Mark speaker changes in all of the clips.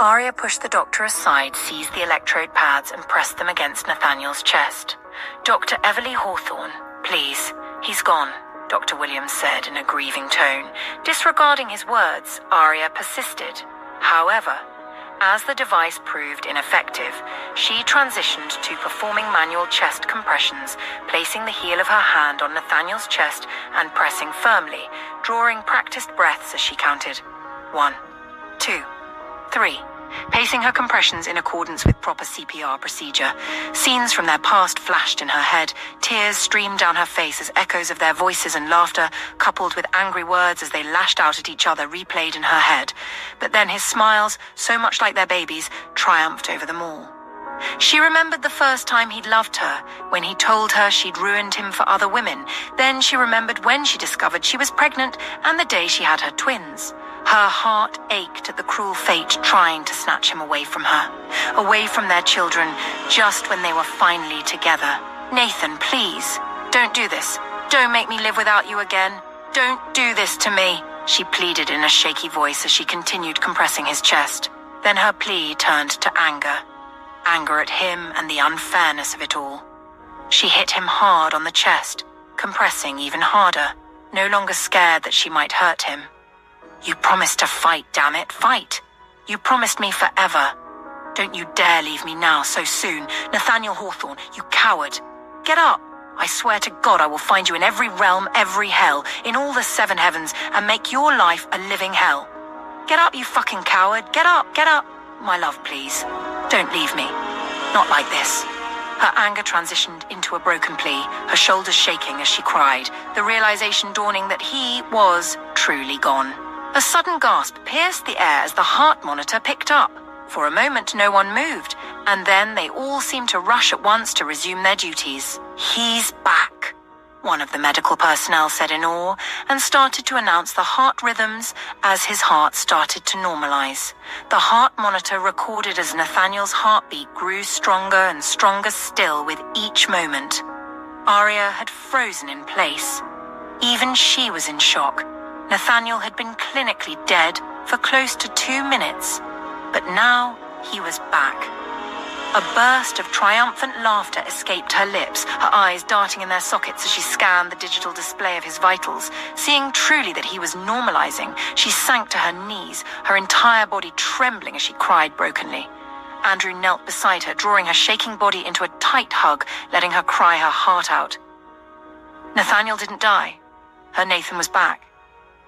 Speaker 1: Aria pushed the doctor aside, seized the electrode pads, and pressed them against Nathaniel's chest. "Dr. Everly Hawthorne, please. He's gone," Dr. Williams said in a grieving tone. Disregarding his words, Aria persisted. However, as the device proved ineffective, she transitioned to performing manual chest compressions, placing the heel of her hand on Nathaniel's chest and pressing firmly, drawing practiced breaths as she counted. 1, 2, 3. Pacing her compressions in accordance with proper CPR procedure. Scenes from their past flashed in her head. Tears streamed down her face as echoes of their voices and laughter, coupled with angry words as they lashed out at each other, replayed in her head. But then his smiles, so much like their babies, triumphed over them all. She remembered the first time he'd loved her, when he told her she'd ruined him for other women. Then she remembered when she discovered she was pregnant and the day she had her twins. Her heart ached at the cruel fate trying to snatch him away from her, away from their children, just when they were finally together. "Nathan, please, don't do this. Don't make me live without you again. Don't do this to me," she pleaded in a shaky voice as she continued compressing his chest. Then her plea turned to anger. Anger at him and the unfairness of it all. She hit him hard on the chest, compressing even harder, no longer scared that she might hurt him. "You promised to fight, damn it, fight. You promised me forever. Don't you dare leave me now so soon. Nathaniel Hawthorne, you coward. Get up. I swear to God I will find you in every realm, every hell, in all the 7 heavens, and make your life a living hell. Get up, you fucking coward. Get up, get up. My love, please. Don't leave me. Not like this." Her anger transitioned into a broken plea, her shoulders shaking as she cried, the realization dawning that he was truly gone. A sudden gasp pierced the air as the heart monitor picked up. For a moment, no one moved, and then they all seemed to rush at once to resume their duties. "He's back," one of the medical personnel said in awe, and started to announce the heart rhythms as his heart started to normalize. The heart monitor recorded as Nathaniel's heartbeat grew stronger and stronger still with each moment. Aria had frozen in place. Even she was in shock. Nathaniel had been clinically dead for close to 2 minutes, but now he was back. A burst of triumphant laughter escaped her lips, her eyes darting in their sockets as she scanned the digital display of his vitals. Seeing truly that he was normalizing, she sank to her knees, her entire body trembling as she cried brokenly. Andrew knelt beside her, drawing her shaking body into a tight hug, letting her cry her heart out. Nathaniel didn't die. Her Nathan was back.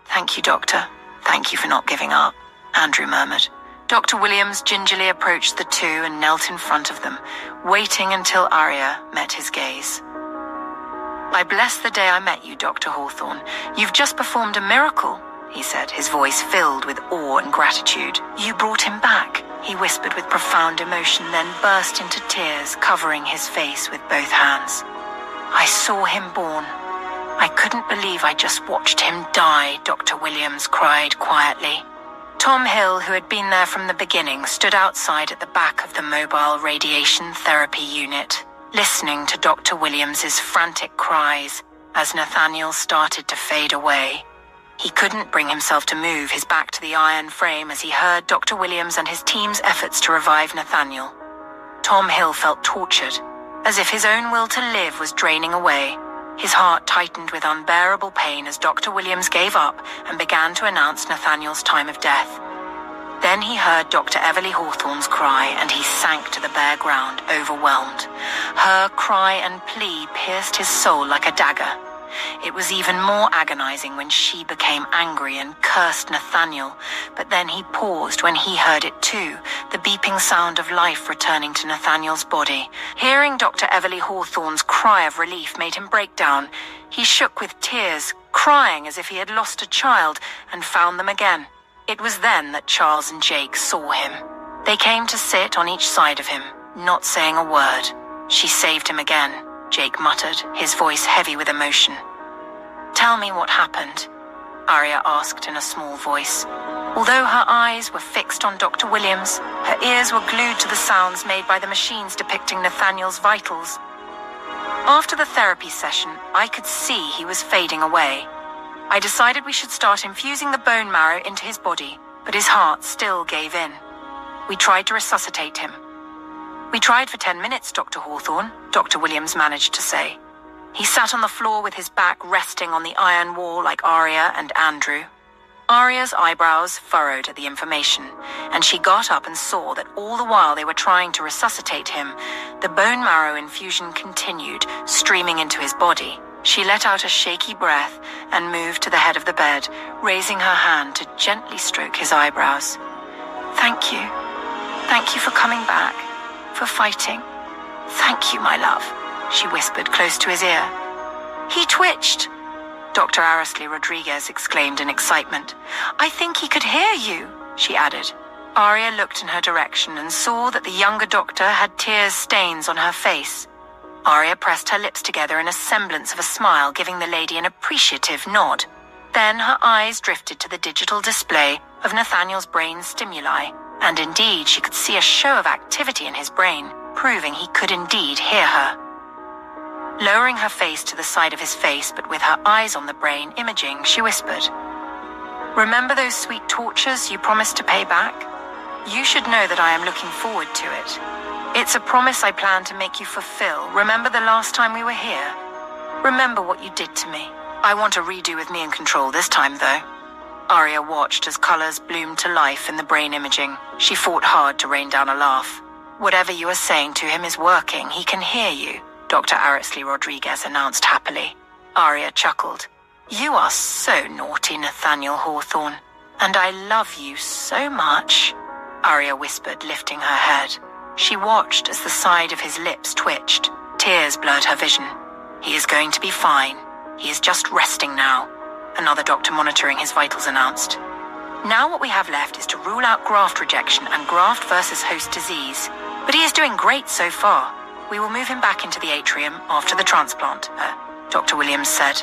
Speaker 1: "Thank you, Doctor. Thank you for not giving up," Andrew murmured. Dr. Williams gingerly approached the two and knelt in front of them, waiting until Aria met his gaze. "I bless the day I met you, Dr. Hawthorne. You've just performed a miracle," he said, his voice filled with awe and gratitude. "You brought him back," he whispered with profound emotion, then burst into tears, covering his face with both hands. "I saw him born. I couldn't believe I just watched him die," Dr. Williams cried quietly. Tom Hill, who had been there from the beginning, stood outside at the back of the mobile radiation therapy unit, listening to Dr. Williams's frantic cries as Nathaniel started to fade away. He couldn't bring himself to move his back to the iron frame as he heard Dr. Williams and his team's efforts to revive Nathaniel. Tom Hill felt tortured, as if his own will to live was draining away. His heart tightened with unbearable pain as Dr. Williams gave up and began to announce Nathaniel's time of death. Then he heard Dr. Everly Hawthorne's cry, and he sank to the bare ground, overwhelmed. Her cry and plea pierced his soul like a dagger. It was even more agonizing when she became angry and cursed Nathaniel, but then he paused when he heard it too, the beeping sound of life returning to Nathaniel's body. Hearing Dr. Everly Hawthorne's cry of relief made him break down. He shook with tears, crying as if he had lost a child and found them again. It was then that Charles and Jake saw him. They came to sit on each side of him, not saying a word. "She saved him again," Jake muttered, his voice heavy with emotion. "Tell me what happened," Aria asked in a small voice. Although her eyes were fixed on Dr. Williams, her ears were glued to the sounds made by the machines depicting Nathaniel's vitals. "After the therapy session, I could see he was fading away. I decided we should start infusing the bone marrow into his body, but his heart still gave in. We tried to resuscitate him. We tried for 10 minutes, Dr. Hawthorne, Dr. Williams managed to say. He sat on the floor with his back resting on the iron wall like Aria and Andrew. Aria's eyebrows furrowed at the information, and she got up and saw that all the while they were trying to resuscitate him, the bone marrow infusion continued, streaming into his body. She let out a shaky breath and moved to the head of the bed, raising her hand to gently stroke his eyebrows. Thank you. Thank you for coming back, for fighting. Thank you, my love, she whispered close to his ear. He twitched, Dr. Everly Rodriguez exclaimed in excitement. I think he could hear you, she added. Aria looked in her direction and saw that the younger doctor had tears stains on her face. Aria pressed her lips together in a semblance of a smile, giving the lady an appreciative nod. Then her eyes drifted to the digital display of Nathaniel's brain stimuli, and indeed she could see a show of activity in his brain, proving he could indeed hear her. Lowering her face to the side of his face, but with her eyes on the brain imaging, she whispered, Remember those sweet tortures you promised to pay back? You should know that I am looking forward to it. It's a promise I plan to make you fulfill. Remember the last time we were here? Remember what you did to me. I want a redo with me in control this time, though. Aria watched as colors bloomed to life in the brain imaging. She fought hard to rain down a laugh. Whatever you are saying to him is working. He can hear you, Dr. Everly Rodriguez announced happily. Aria chuckled. You are so naughty, Nathaniel Hawthorne, and I love you so much, Aria whispered, lifting her head. She watched as the side of his lips twitched. Tears blurred her vision. He is going to be fine. He is just resting now, another doctor monitoring his vitals announced. Now what we have left is to rule out graft rejection and graft versus host disease, but he is doing great so far. We will move him back into the atrium after the transplant, Dr. Williams said.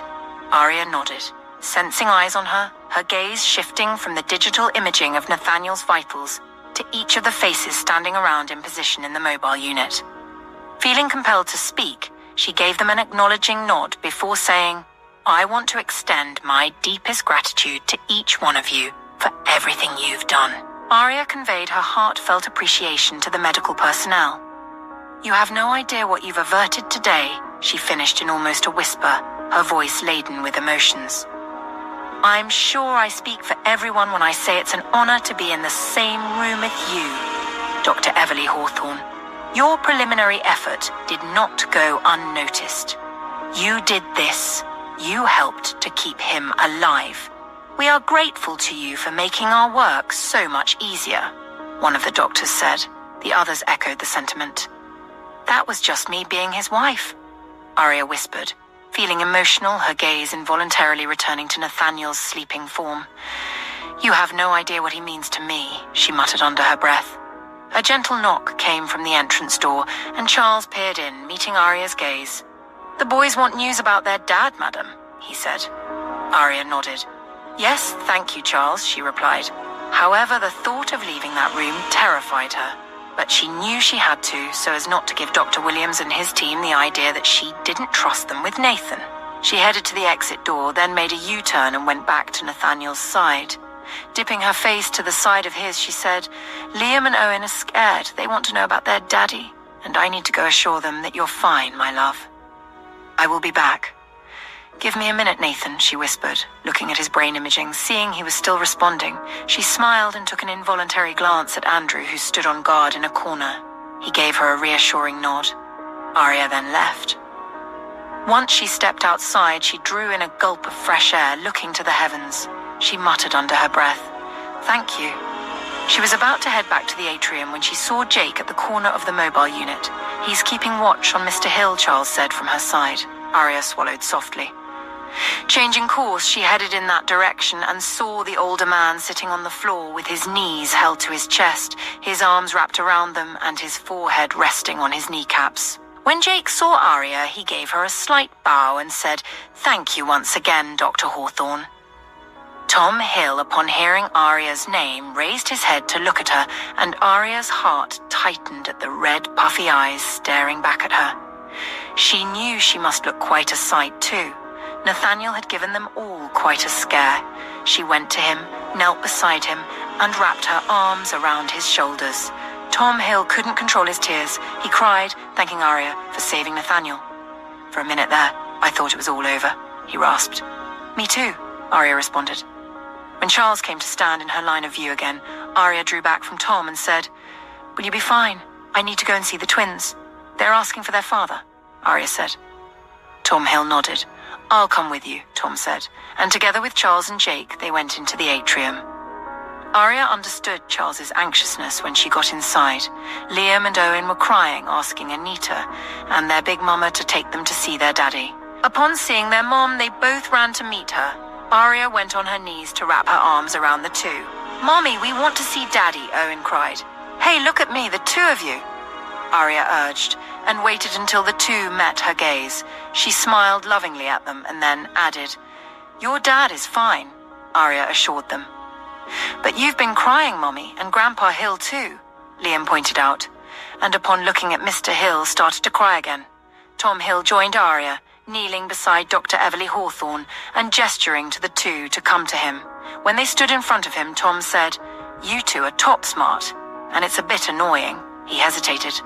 Speaker 1: Aria nodded, sensing eyes on her, her gaze shifting from the digital imaging of Nathaniel's vitals to each of the faces standing around in position in the mobile unit. Feeling compelled to speak, she gave them an acknowledging nod before saying, I want to extend my deepest gratitude to each one of you for everything you've done. Aria conveyed her heartfelt appreciation to the medical personnel. You have no idea what you've averted today, she finished in almost a whisper, her voice laden with emotions. I'm sure I speak for everyone when I say it's an honor to be in the same room with you, Dr. Everly Hawthorne. Your preliminary effort did not go unnoticed. You did this. You helped to keep him alive. We are grateful to you for making our work so much easier, one of the doctors said. The others echoed the sentiment. That was just me being his wife, Aria whispered, feeling emotional, her gaze involuntarily returning to Nathaniel's sleeping form. You have no idea what he means to me, she muttered under her breath. A gentle knock came from the entrance door, and Charles peered in, meeting Aria's gaze. The boys want news about their dad, madam, he said. Aria nodded. Yes, thank you, Charles, she replied. However, the thought of leaving that room terrified her, but she knew she had to so as not to give Dr. Williams and his team the idea that she didn't trust them with Nathan. She headed to the exit door, then made a U-turn and went back to Nathaniel's side. Dipping her face to the side of his, she said, Liam and Owen are scared. They want to know about their daddy, and I need to go assure them that you're fine, my love. I will be back. Give me a minute, Nathan, she whispered, looking at his brain imaging. Seeing he was still responding, she smiled and took an involuntary glance at Andrew, who stood on guard in a corner. He gave her a reassuring nod. Aria then left. Once she stepped outside, she drew in a gulp of fresh air, looking to the heavens. She muttered under her breath, Thank you. She was about to head back to the atrium when she saw Jake at the corner of the mobile unit. He's keeping watch on Mr. Hill, Charles said from her side. Aria swallowed softly. Changing course, she headed in that direction and saw the older man sitting on the floor with his knees held to his chest, his arms wrapped around them and his forehead resting on his kneecaps. When Jake saw Aria, he gave her a slight bow and said, Thank you once again, Dr. Hawthorne. Tom Hill, upon hearing Aria's name, raised his head to look at her, and Aria's heart tightened at the red, puffy eyes staring back at her. She knew she must look quite a sight, too. Nathaniel had given them all quite a scare. She went to him, knelt beside him, and wrapped her arms around his shoulders. Tom Hill couldn't control his tears. He cried, thanking Aria for saving Nathaniel. For a minute there, I thought it was all over, he rasped. Me too, Aria responded. When Charles came to stand in her line of view again, Aria drew back from Tom and said, "Will you be fine? I need to go and see the twins. They're asking for their father," Aria said. Tom Hill nodded. "I'll come with you," Tom said, and together with Charles and Jake, they went into the atrium. Aria understood Charles's anxiousness when she got inside. Liam and Owen were crying, asking Anita and their big mama to take them to see their daddy. Upon seeing their mom, they both ran to meet her. Aria went on her knees to wrap her arms around the two. "Mommy, we want to see Daddy," Owen cried. "Hey, look at me, the two of you," Aria urged, and waited until the two met her gaze. She smiled lovingly at them and then added, "Your dad is fine," Aria assured them. "But you've been crying, Mommy, and Grandpa Hill too," Liam pointed out, and upon looking at Mr. Hill, started to cry again. Tom Hill joined Aria, kneeling beside Dr. Everly Hawthorne and gesturing to the two to come to him. When they stood in front of him, Tom said, "You two are top smart, and it's a bit annoying." He hesitated,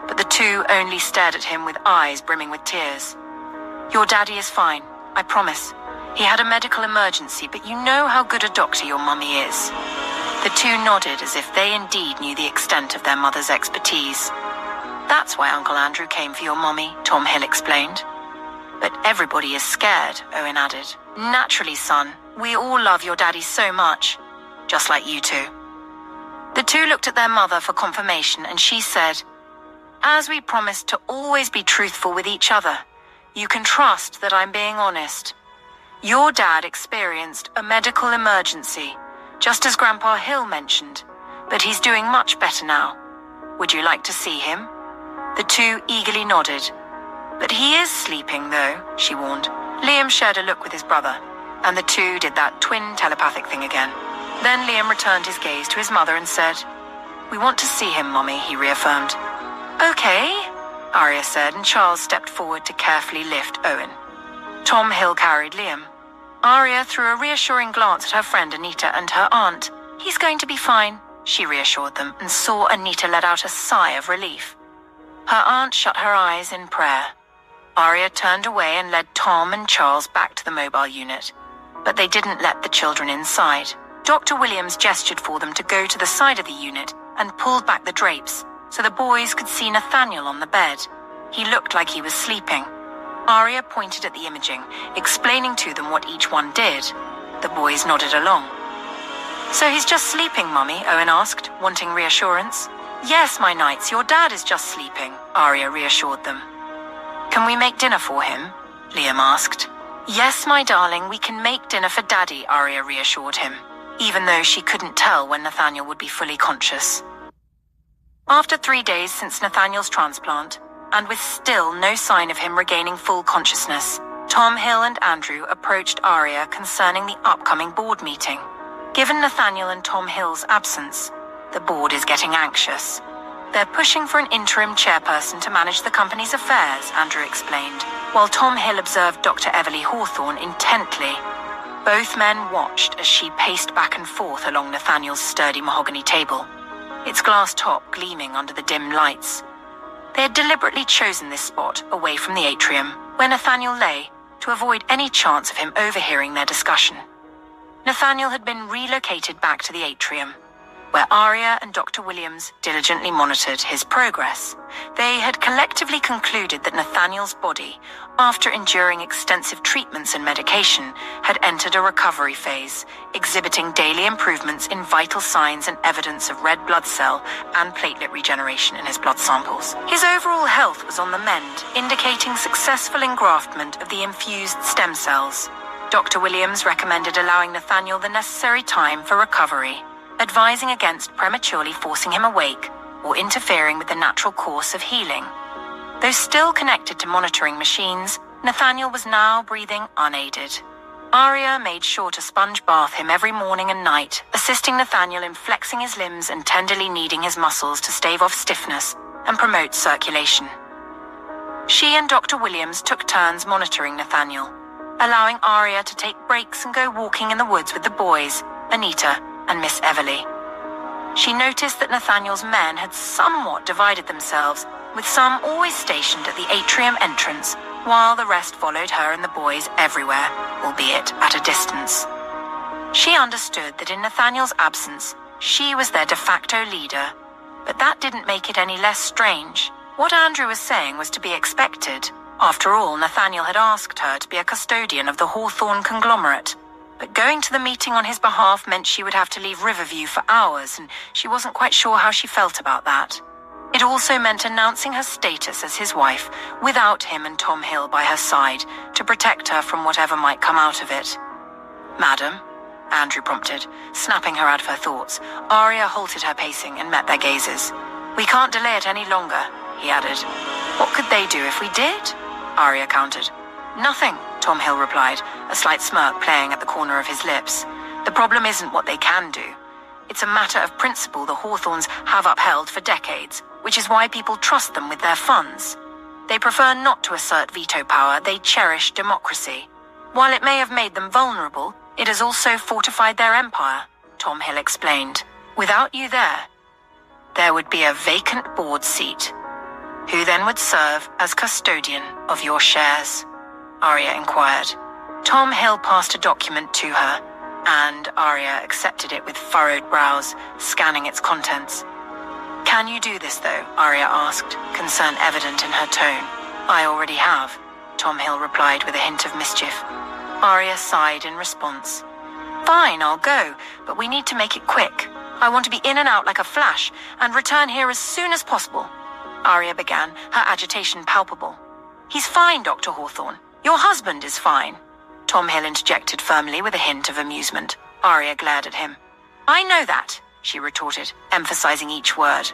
Speaker 1: but the two only stared at him with eyes brimming with tears. "Your daddy is fine, I promise. He had a medical emergency, but you know how good a doctor your mummy is." The two nodded as if they indeed knew the extent of their mother's expertise. "That's why Uncle Andrew came for your mummy," Tom Hill explained. "But everybody is scared," Owen added. "Naturally, son. We all love your daddy so much. Just like you two." The two looked at their mother for confirmation, and she said, "As we promised to always be truthful with each other, you can trust that I'm being honest. Your dad experienced a medical emergency, just as Grandpa Hill mentioned, but he's doing much better now. Would you like to see him?" The two eagerly nodded. "But he is sleeping, though," she warned. Liam shared a look with his brother, and the two did that twin telepathic thing again. Then Liam returned his gaze to his mother and said, "We want to see him, Mommy," he reaffirmed. "Okay," Aria said, and Charles stepped forward to carefully lift Owen. Tom Hill carried Liam. Aria threw a reassuring glance at her friend Anita and her aunt. "He's going to be fine," she reassured them, and saw Anita let out a sigh of relief. Her aunt shut her eyes in prayer. Aria turned away and led Tom and Charles back to the mobile unit, but they didn't let the children inside. Dr. Williams gestured for them to go to the side of the unit and pulled back the drapes so the boys could see Nathaniel on the bed. He looked like he was sleeping. Aria pointed at the imaging, explaining to them what each one did. The boys nodded along. "So he's just sleeping, Mummy?" Owen asked, wanting reassurance. "Yes, my knights, your dad is just sleeping," Aria reassured them. "Can we make dinner for him?" Liam asked. "Yes, my darling, we can make dinner for Daddy," Aria reassured him, even though she couldn't tell when Nathaniel would be fully conscious. After 3 days since Nathaniel's transplant, and with still no sign of him regaining full consciousness, Tom Hill and Andrew approached Aria concerning the upcoming board meeting. Given Nathaniel and Tom Hill's absence, the board is getting anxious. "They're pushing for an interim chairperson to manage the company's affairs," Andrew explained, while Tom Hill observed Dr. Everly Hawthorne intently. Both men watched as she paced back and forth along Nathaniel's sturdy mahogany table, its glass top gleaming under the dim lights. They had deliberately chosen this spot away from the atrium, where Nathaniel lay, to avoid any chance of him overhearing their discussion. Nathaniel had been relocated back to the atrium, where Aria and Dr. Williams diligently monitored his progress. They had collectively concluded that Nathaniel's body, after enduring extensive treatments and medication, had entered a recovery phase, exhibiting daily improvements in vital signs and evidence of red blood cell and platelet regeneration in his blood samples. His overall health was on the mend, indicating successful engraftment of the infused stem cells. Dr. Williams recommended allowing Nathaniel the necessary time for recovery, advising against prematurely forcing him awake or interfering with the natural course of healing. Though still connected to monitoring machines, Nathaniel was now breathing unaided. Aria made sure to sponge bath him every morning and night, assisting Nathaniel in flexing his limbs and tenderly kneading his muscles to stave off stiffness and promote circulation. She and Dr. Williams took turns monitoring Nathaniel, allowing Aria to take breaks and go walking in the woods with the boys, Anita, and Miss Everly. She noticed that Nathaniel's men had somewhat divided themselves, with some always stationed at the atrium entrance, while the rest followed her and the boys everywhere, albeit at a distance. She understood that in Nathaniel's absence, she was their de facto leader, but that didn't make it any less strange. What Andrew was saying was to be expected. After all, Nathaniel had asked her to be a custodian of the Hawthorne conglomerate. But going to the meeting on his behalf meant she would have to leave Riverview for hours, and she wasn't quite sure how she felt about that. It also meant announcing her status as his wife, without him and Tom Hill by her side, to protect her from whatever might come out of it. "Madam," Andrew prompted, snapping her out of her thoughts. Aria halted her pacing and met their gazes. "We can't delay it any longer," he added. "What could they do if we did?" Aria countered. "Nothing," Tom Hill replied, a slight smirk playing at the corner of his lips. "The problem isn't what they can do. It's a matter of principle the Hawthornes have upheld for decades, which is why people trust them with their funds. They prefer not to assert veto power, they cherish democracy. While it may have made them vulnerable, it has also fortified their empire," Tom Hill explained. "Without you there would be a vacant board seat. Who then would serve as custodian of your shares?" Aria inquired. Tom Hill passed a document to her, and Aria accepted it with furrowed brows, scanning its contents. "Can you do this, though?" Aria asked, concern evident in her tone. "I already have," Tom Hill replied with a hint of mischief. Aria sighed in response. "Fine, I'll go, but we need to make it quick. I want to be in and out like a flash, and return here as soon as possible." Aria began, her agitation palpable. "He's fine, Dr. Hawthorne. Your husband is fine," Tom Hill interjected firmly with a hint of amusement. Aria glared at him. "I know that," she retorted, emphasizing each word.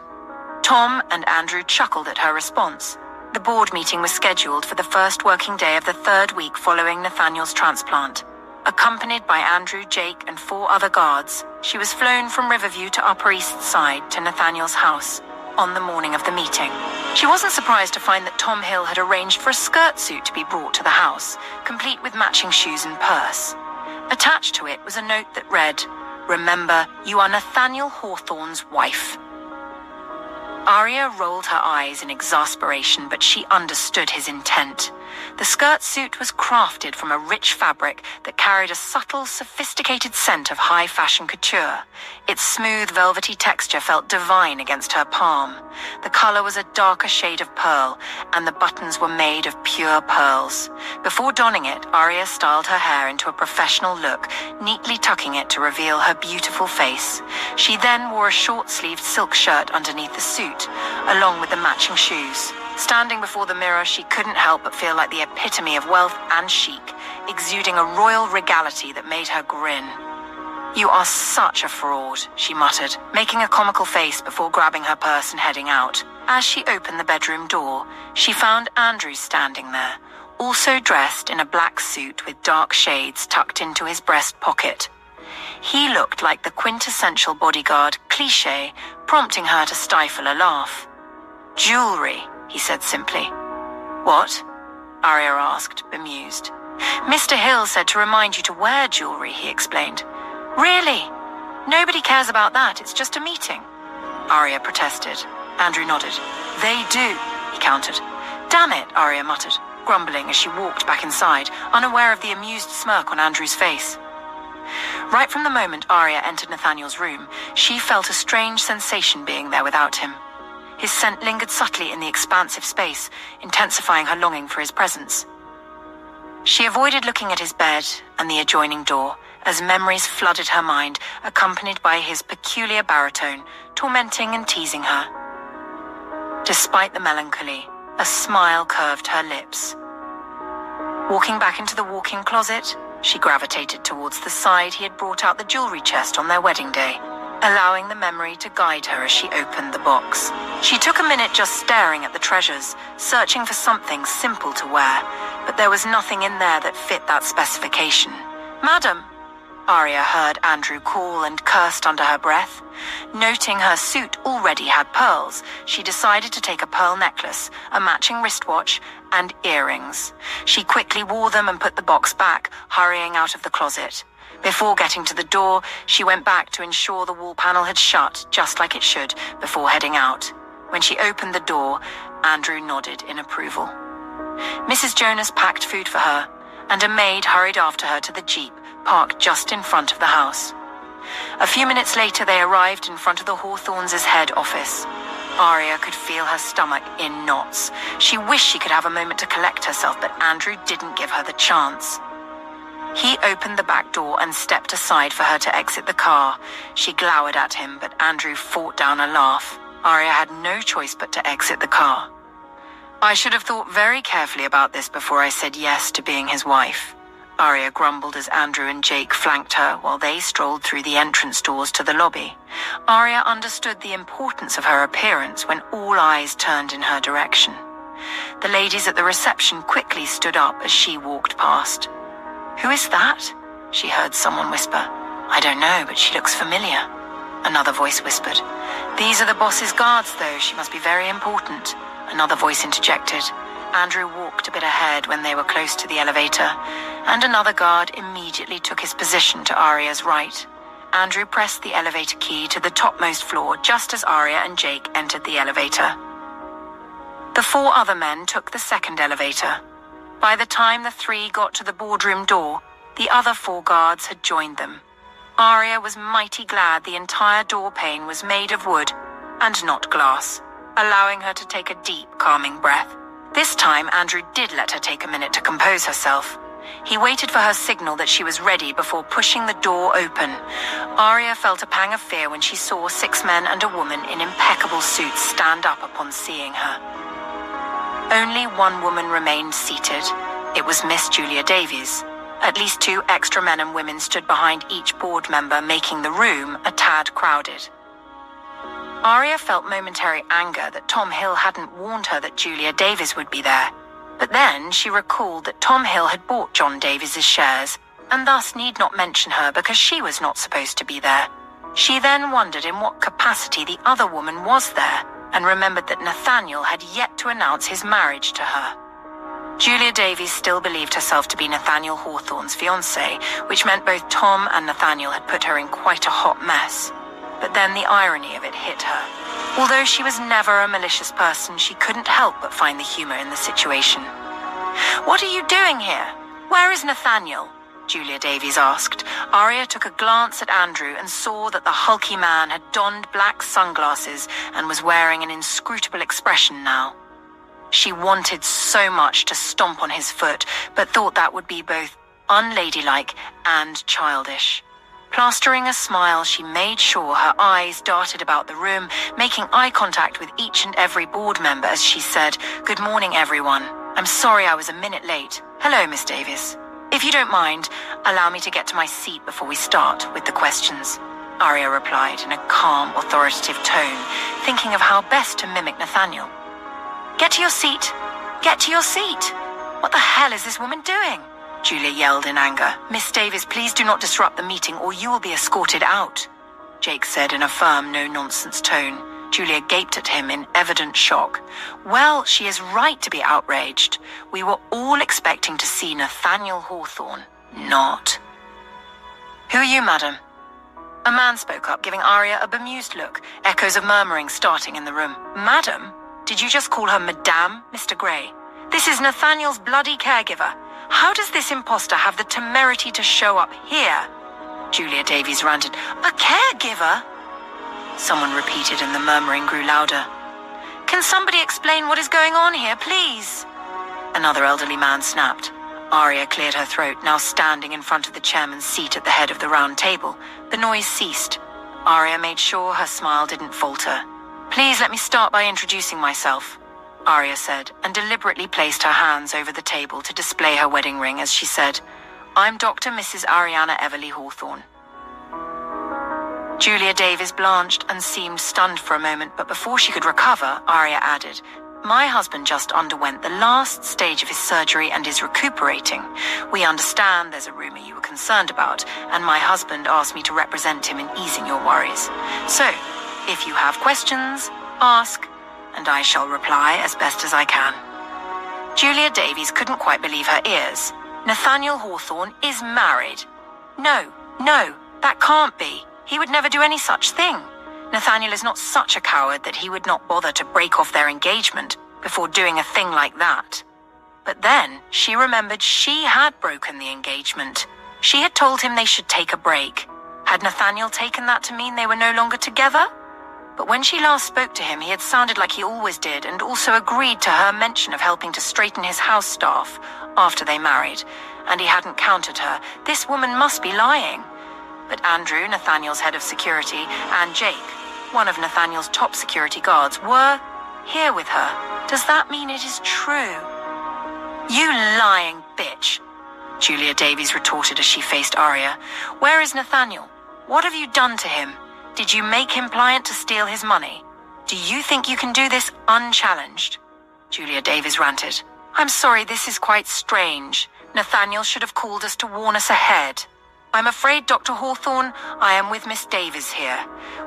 Speaker 1: Tom and Andrew chuckled at her response. The board meeting was scheduled for the first working day of the third week following Nathaniel's transplant. Accompanied by Andrew, Jake, and 4 other guards, she was flown from Riverview to Upper East Side to Nathaniel's house on the morning of the meeting. She wasn't surprised to find that Tom Hill had arranged for a skirt suit to be brought to the house, complete with matching shoes and purse. Attached to it was a note that read, "Remember, you are Nathaniel Hawthorne's wife." Aria rolled her eyes in exasperation, but she understood his intent. The skirt suit was crafted from a rich fabric that carried a subtle, sophisticated scent of high fashion couture. Its smooth, velvety texture felt divine against her palm. The color was a darker shade of pearl, and the buttons were made of pure pearls. Before donning it, Aria styled her hair into a professional look, neatly tucking it to reveal her beautiful face. She then wore a short-sleeved silk shirt underneath the suit, along with the matching shoes. Standing before the mirror, she couldn't help but feel like the epitome of wealth and chic, exuding a royal regality that made her grin. "You are such a fraud," she muttered, making a comical face before grabbing her purse and heading out. As she opened the bedroom door, she found Andrew standing there, also dressed in a black suit with dark shades tucked into his breast pocket. He looked like the quintessential bodyguard cliché, prompting her to stifle a laugh. "Jewelry," he said simply. "What?" Aria asked, bemused. "Mr. Hill said to remind you to wear jewelry," he explained. "Really? Nobody cares about that, it's just a meeting." Aria protested. Andrew nodded. "They do," he countered. "Damn it," Aria muttered, grumbling as she walked back inside, unaware of the amused smirk on Andrew's face. Right from the moment Aria entered Nathaniel's room, she felt a strange sensation being there without him. His scent lingered subtly in the expansive space, intensifying her longing for his presence. She avoided looking at his bed and the adjoining door, as memories flooded her mind, accompanied by his peculiar baritone, tormenting and teasing her. Despite the melancholy, a smile curved her lips. Walking back into the walk-in closet, she gravitated towards the side he had brought out the jewelry chest on their wedding day, allowing the memory to guide her as she opened the box. She took a minute just staring at the treasures, searching for something simple to wear, but there was nothing in there that fit that specification. "Madam," Aria heard Andrew call and cursed under her breath. Noting her suit already had pearls, she decided to take a pearl necklace, a matching wristwatch, and earrings. She quickly wore them and put the box back, hurrying out of the closet. Before getting to the door, she went back to ensure the wall panel had shut just like it should before heading out. When she opened the door, Andrew nodded in approval. Mrs. Jonas packed food for her, and a maid hurried after her to the jeep parked just in front of the house. A few minutes later, they arrived in front of the Hawthornes' head office. Aria could feel her stomach in knots. She wished she could have a moment to collect herself, but Andrew didn't give her the chance. He opened the back door and stepped aside for her to exit the car. She glowered at him, but Andrew fought down a laugh. Aria had no choice but to exit the car. "I should have thought very carefully about this before I said yes to being his wife," Aria grumbled as Andrew and Jake flanked her while they strolled through the entrance doors to the lobby. Aria understood the importance of her appearance when all eyes turned in her direction. The ladies at the reception quickly stood up as she walked past. "Who is that?" she heard someone whisper. "I don't know, but she looks familiar." Another voice whispered. "These are the boss's guards, though. She must be very important." Another voice interjected. Andrew walked a bit ahead when they were close to the elevator, and another guard immediately took his position to Aria's right. Andrew pressed the elevator key to the topmost floor just as Aria and Jake entered the elevator. The 4 other men took the second elevator. By the time the 3 got to the boardroom door, the other 4 guards had joined them. Aria was mighty glad the entire door pane was made of wood and not glass, allowing her to take a deep, calming breath. This time, Andrew did let her take a minute to compose herself. He waited for her signal that she was ready before pushing the door open. Aria felt a pang of fear when she saw 6 men and a woman in impeccable suits stand up upon seeing her. Only one woman remained seated. It was Miss Julia Davies. At least 2 extra men and women stood behind each board member, making the room a tad crowded. Aria felt momentary anger that Tom Hill hadn't warned her that Julia Davies would be there. But then she recalled that Tom Hill had bought John Davies' shares, and thus need not mention her because she was not supposed to be there. She then wondered in what capacity the other woman was there, and remembered that Nathaniel had yet to announce his marriage to her. Julia Davies still believed herself to be Nathaniel Hawthorne's fiancée, which meant both Tom and Nathaniel had put her in quite a hot mess. But then the irony of it hit her. Although she was never a malicious person, she couldn't help but find the humor in the situation. "What are you doing here? Where is Nathaniel?" Julia Davies asked. Aria took a glance at Andrew and saw that the hulky man had donned black sunglasses and was wearing an inscrutable expression now. She wanted so much to stomp on his foot, but thought that would be both unladylike and childish. Plastering a smile, she made sure her eyes darted about the room, making eye contact with each and every board member as she said, "Good morning, everyone. I'm sorry I was a minute late. Hello, Miss Davies. If you don't mind, allow me to get to my seat before we start with the questions," Aria replied in a calm, authoritative tone, thinking of how best to mimic Nathaniel. "Get to your seat. Get to your seat. What the hell is this woman doing?" Julia yelled in anger. "Miss Davies, please do not disrupt the meeting or you will be escorted out," Jake said in a firm, no-nonsense tone. Julia gaped at him in evident shock. Well, she is right to be outraged. We were all expecting to see Nathaniel Hawthorne. Not. "Who are you, madam?" A man spoke up, giving Aria a bemused look, echoes of murmuring starting in the room. "Madam? Did you just call her Madame, Mr. Gray? This is Nathaniel's bloody caregiver. How does this imposter have the temerity to show up here?" Julia Davies ranted. "A caregiver?" Someone repeated and the murmuring grew louder. "Can somebody explain what is going on here, please?" Another elderly man snapped. Aria cleared her throat, now standing in front of the chairman's seat at the head of the round table. The noise ceased. Aria made sure her smile didn't falter. "Please let me start by introducing myself," Aria said, and deliberately placed her hands over the table to display her wedding ring as she said, "I'm Dr. Mrs. Aria Everly Hawthorne." Julia Davies blanched and seemed stunned for a moment, but before she could recover, Aria added, "My husband just underwent the last stage of his surgery and is recuperating. We understand there's a rumor you were concerned about, and my husband asked me to represent him in easing your worries. So, if you have questions, ask, and I shall reply as best as I can." Julia Davies couldn't quite believe her ears. Nathaniel Hawthorne is married. No, No, that can't be. He would never do any such thing. Nathaniel is not such a coward that he would not bother to break off their engagement before doing a thing like that. But then she remembered she had broken the engagement. She had told him they should take a break. Had Nathaniel taken that to mean they were no longer together? But when she last spoke to him, he had sounded like he always did, and also agreed to her mention of helping to straighten his house staff after they married, and he hadn't countered her. This woman must be lying. But Andrew, Nathaniel's head of security, and Jake, one of Nathaniel's top security guards, were here with her. Does that mean it is true? You lying bitch, Julia Davies retorted as she faced Aria. Where is Nathaniel? What have you done to him? Did you make him pliant to steal his money? Do you think you can do this unchallenged? Julia Davies ranted. I'm sorry, this is quite strange. Nathaniel should have called us to warn us ahead. I'm afraid, Dr. Hawthorne, I am with Miss Davies here.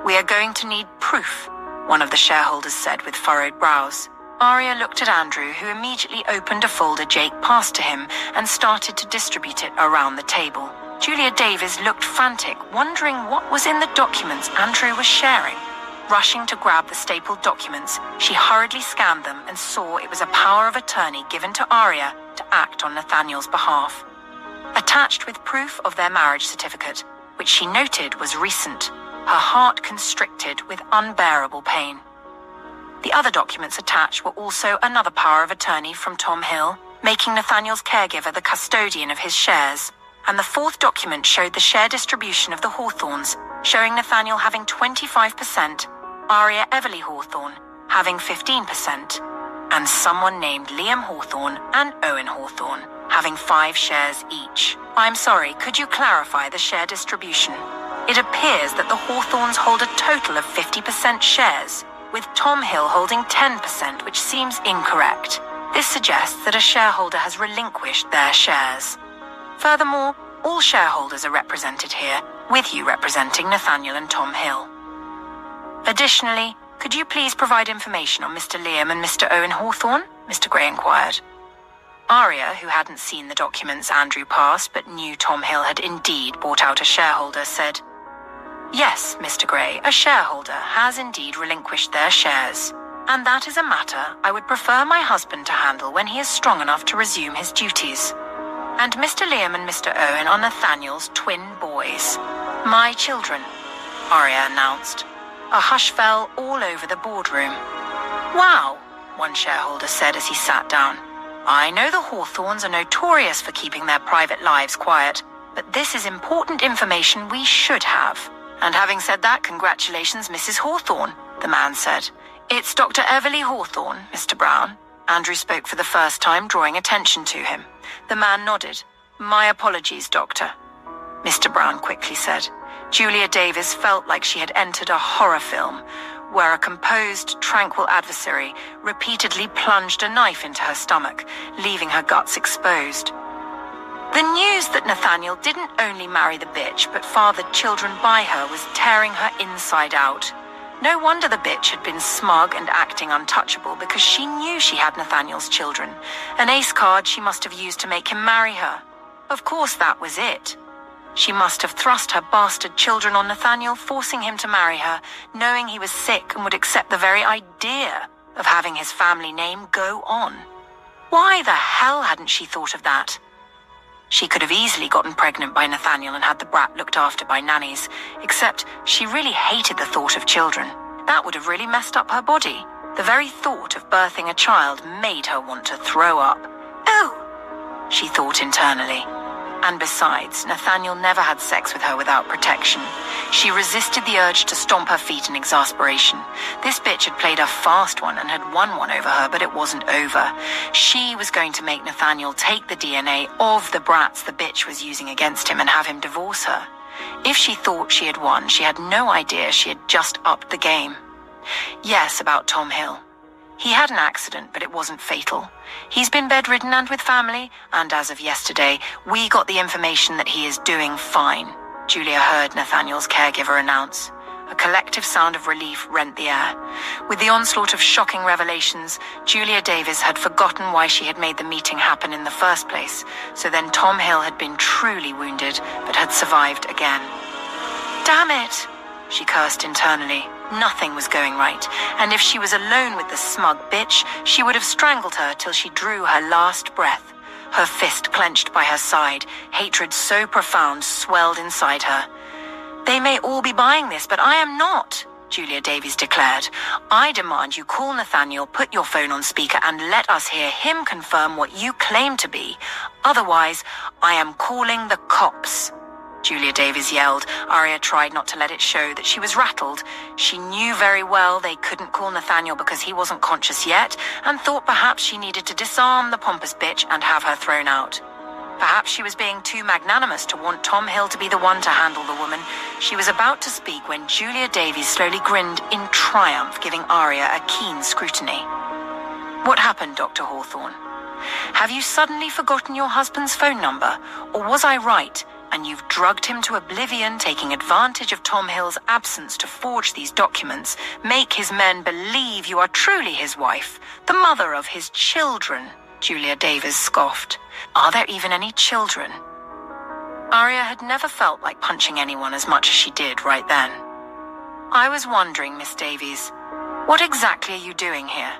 Speaker 1: We are going to need proof, one of the shareholders said with furrowed brows. Aria looked at Andrew, who immediately opened a folder Jake passed to him and started to distribute it around the table. Julia Davies looked frantic, wondering what was in the documents Andrew was sharing. Rushing to grab the stapled documents, she hurriedly scanned them and saw it was a power of attorney given to Aria to act on Nathaniel's behalf. Attached with proof of their marriage certificate, which she noted was recent, her heart constricted with unbearable pain. The other documents attached were also another power of attorney from Tom Hill, making Nathaniel's caregiver the custodian of his shares. And the fourth document showed the share distribution of the Hawthornes, showing Nathaniel having 25%, Aria Everly Hawthorne having 15%, and someone named Liam Hawthorne and Owen Hawthorne having 5 shares each. I'm sorry, could you clarify the share distribution? It appears that the Hawthornes hold a total of 50% shares, with Tom Hill holding 10%, which seems incorrect. This suggests that a shareholder has relinquished their shares. Furthermore, all shareholders are represented here, with you representing Nathaniel and Tom Hill. Additionally, could you please provide information on Mr. Liam and Mr. Owen Hawthorne? Mr. Gray inquired. Aria, who hadn't seen the documents Andrew passed but knew Tom Hill had indeed bought out a shareholder, said, Yes, Mr. Gray, a shareholder has indeed relinquished their shares, and that is a matter I would prefer my husband to handle when he is strong enough to resume his duties. And Mr. Liam and Mr. Owen are Nathaniel's twin boys. My children, Aria announced. A hush fell all over the boardroom. Wow, one shareholder said as he sat down. I know the Hawthornes are notorious for keeping their private lives quiet, but this is important information we should have. And having said that, congratulations, Mrs. Hawthorne, the man said. It's Dr. Everly Hawthorne, Mr. Brown. Andrew spoke for the first time, drawing attention to him. The man nodded. My apologies, Doctor, Mr. Brown quickly said. Julia Davies felt like she had entered a horror film, where a composed, tranquil adversary repeatedly plunged a knife into her stomach, leaving her guts exposed. The news that Nathaniel didn't only marry the bitch, but fathered children by her was tearing her inside out. No wonder the bitch had been smug and acting untouchable, because she knew she had Nathaniel's children, an ace card she must have used to make him marry her. Of course that was it. She must have thrust her bastard children on Nathaniel, forcing him to marry her, knowing he was sick and would accept the very idea of having his family name go on. Why the hell hadn't she thought of that? She could have easily gotten pregnant by Nathaniel and had the brat looked after by nannies, except she really hated the thought of children. That would have really messed up her body. The very thought of birthing a child made her want to throw up. Oh, she thought internally. And besides, Nathaniel never had sex with her without protection. She resisted the urge to stomp her feet in exasperation. This bitch had played a fast one and had won one over her, but it wasn't over. She was going to make Nathaniel take the DNA of the brats the bitch was using against him and have him divorce her. If she thought she had won, she had no idea she had just upped the game. Yes, about Tom Hill. He had an accident, but it wasn't fatal. He's been bedridden and with family, and as of yesterday, we got the information that he is doing fine, Julia heard Nathaniel's caregiver announce. A collective sound of relief rent the air. With the onslaught of shocking revelations, Julia Davis had forgotten why she had made the meeting happen in the first place, so then Tom Hill had been truly wounded, but had survived again. Damn it! She cursed internally. Nothing was going right, and if she was alone with the smug bitch, she would have strangled her till she drew her last breath. Her fist clenched by her side, hatred so profound swelled inside her. They may all be buying this, but I am not, Julia Davies declared. I demand you call Nathaniel, put your phone on speaker, and let us hear him confirm what you claim to be. Otherwise, I am calling the cops. Julia Davies yelled. Aria tried not to let it show that she was rattled. She knew very well they couldn't call Nathaniel because he wasn't conscious yet, and thought perhaps she needed to disarm the pompous bitch and have her thrown out. Perhaps she was being too magnanimous to want Tom Hill to be the one to handle the woman. She was about to speak when Julia Davies slowly grinned in triumph, giving Aria a keen scrutiny. What happened, Dr. Hawthorne? Have you suddenly forgotten your husband's phone number? Or was I right, and you've drugged him to oblivion, taking advantage of Tom Hill's absence to forge these documents, make his men believe you are truly his wife, the mother of his children? Julia Davies scoffed. Are there even any children? Aria had never felt like punching anyone as much as she did right then. I was wondering, Miss Davies, what exactly are you doing here?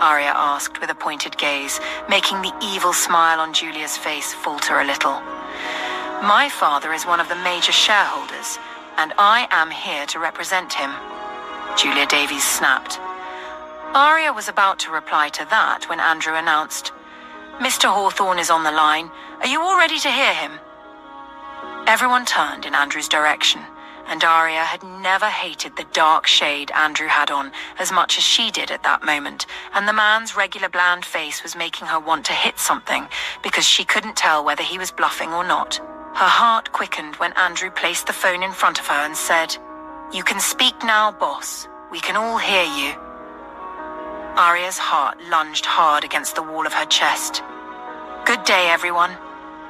Speaker 1: Aria asked with a pointed gaze, making the evil smile on Julia's face falter a little. My father is one of the major shareholders, and I am here to represent him, Julia Davies snapped. Aria was about to reply to that when Andrew announced, Mr. Hawthorne is on the line. Are you all ready to hear him? Everyone turned in Andrew's direction, and Aria had never hated the dark shade Andrew had on as much as she did at that moment, and the man's regular bland face was making her want to hit something because she couldn't tell whether he was bluffing or not. Her heart quickened when Andrew placed the phone in front of her and said, You can speak now, boss. We can all hear you. Aria's heart lunged hard against the wall of her chest. Good day, everyone.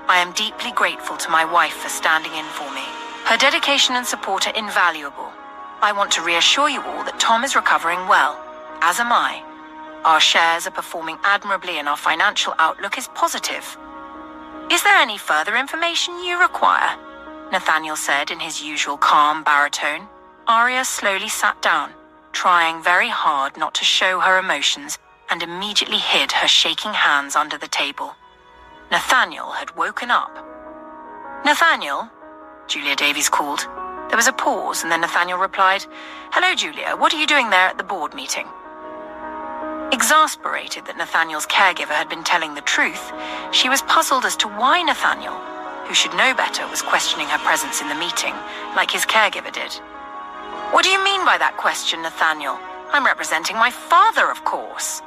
Speaker 1: I am deeply grateful to my wife for standing in for me. Her dedication and support are invaluable. I want to reassure you all that Tom is recovering well, as am I. Our shares are performing admirably and our financial outlook is positive. Is there any further information you require? Nathaniel said in his usual calm baritone. Aria slowly sat down, trying very hard not to show her emotions, and immediately hid her shaking hands under the table. Nathaniel had woken up. Nathaniel? Julia Davies called. There was a pause, and then Nathaniel replied, Hello, Julia. What are you doing there at the board meeting? Exasperated that Nathaniel's caregiver had been telling the truth, she was puzzled as to why Nathaniel, who should know better, was questioning her presence in the meeting, like his caregiver did. What do you mean by that question, Nathaniel? I'm representing my father, of course.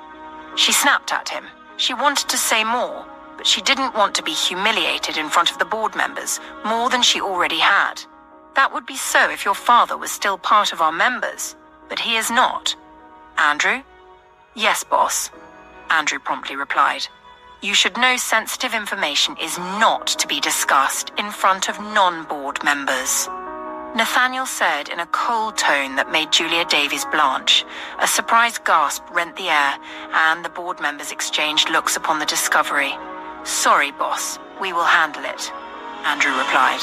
Speaker 1: She snapped at him. She wanted to say more, but she didn't want to be humiliated in front of the board members more than she already had. That would be so if your father was still part of our members, but he is not. Andrew? Yes, boss, Andrew promptly replied. You should know sensitive information is not to be discussed in front of non-board members. Nathaniel said in a cold tone that made Julia Davies blanch. A surprised gasp rent the air, and the board members exchanged looks upon the discovery. Sorry, boss, we will handle it, Andrew replied.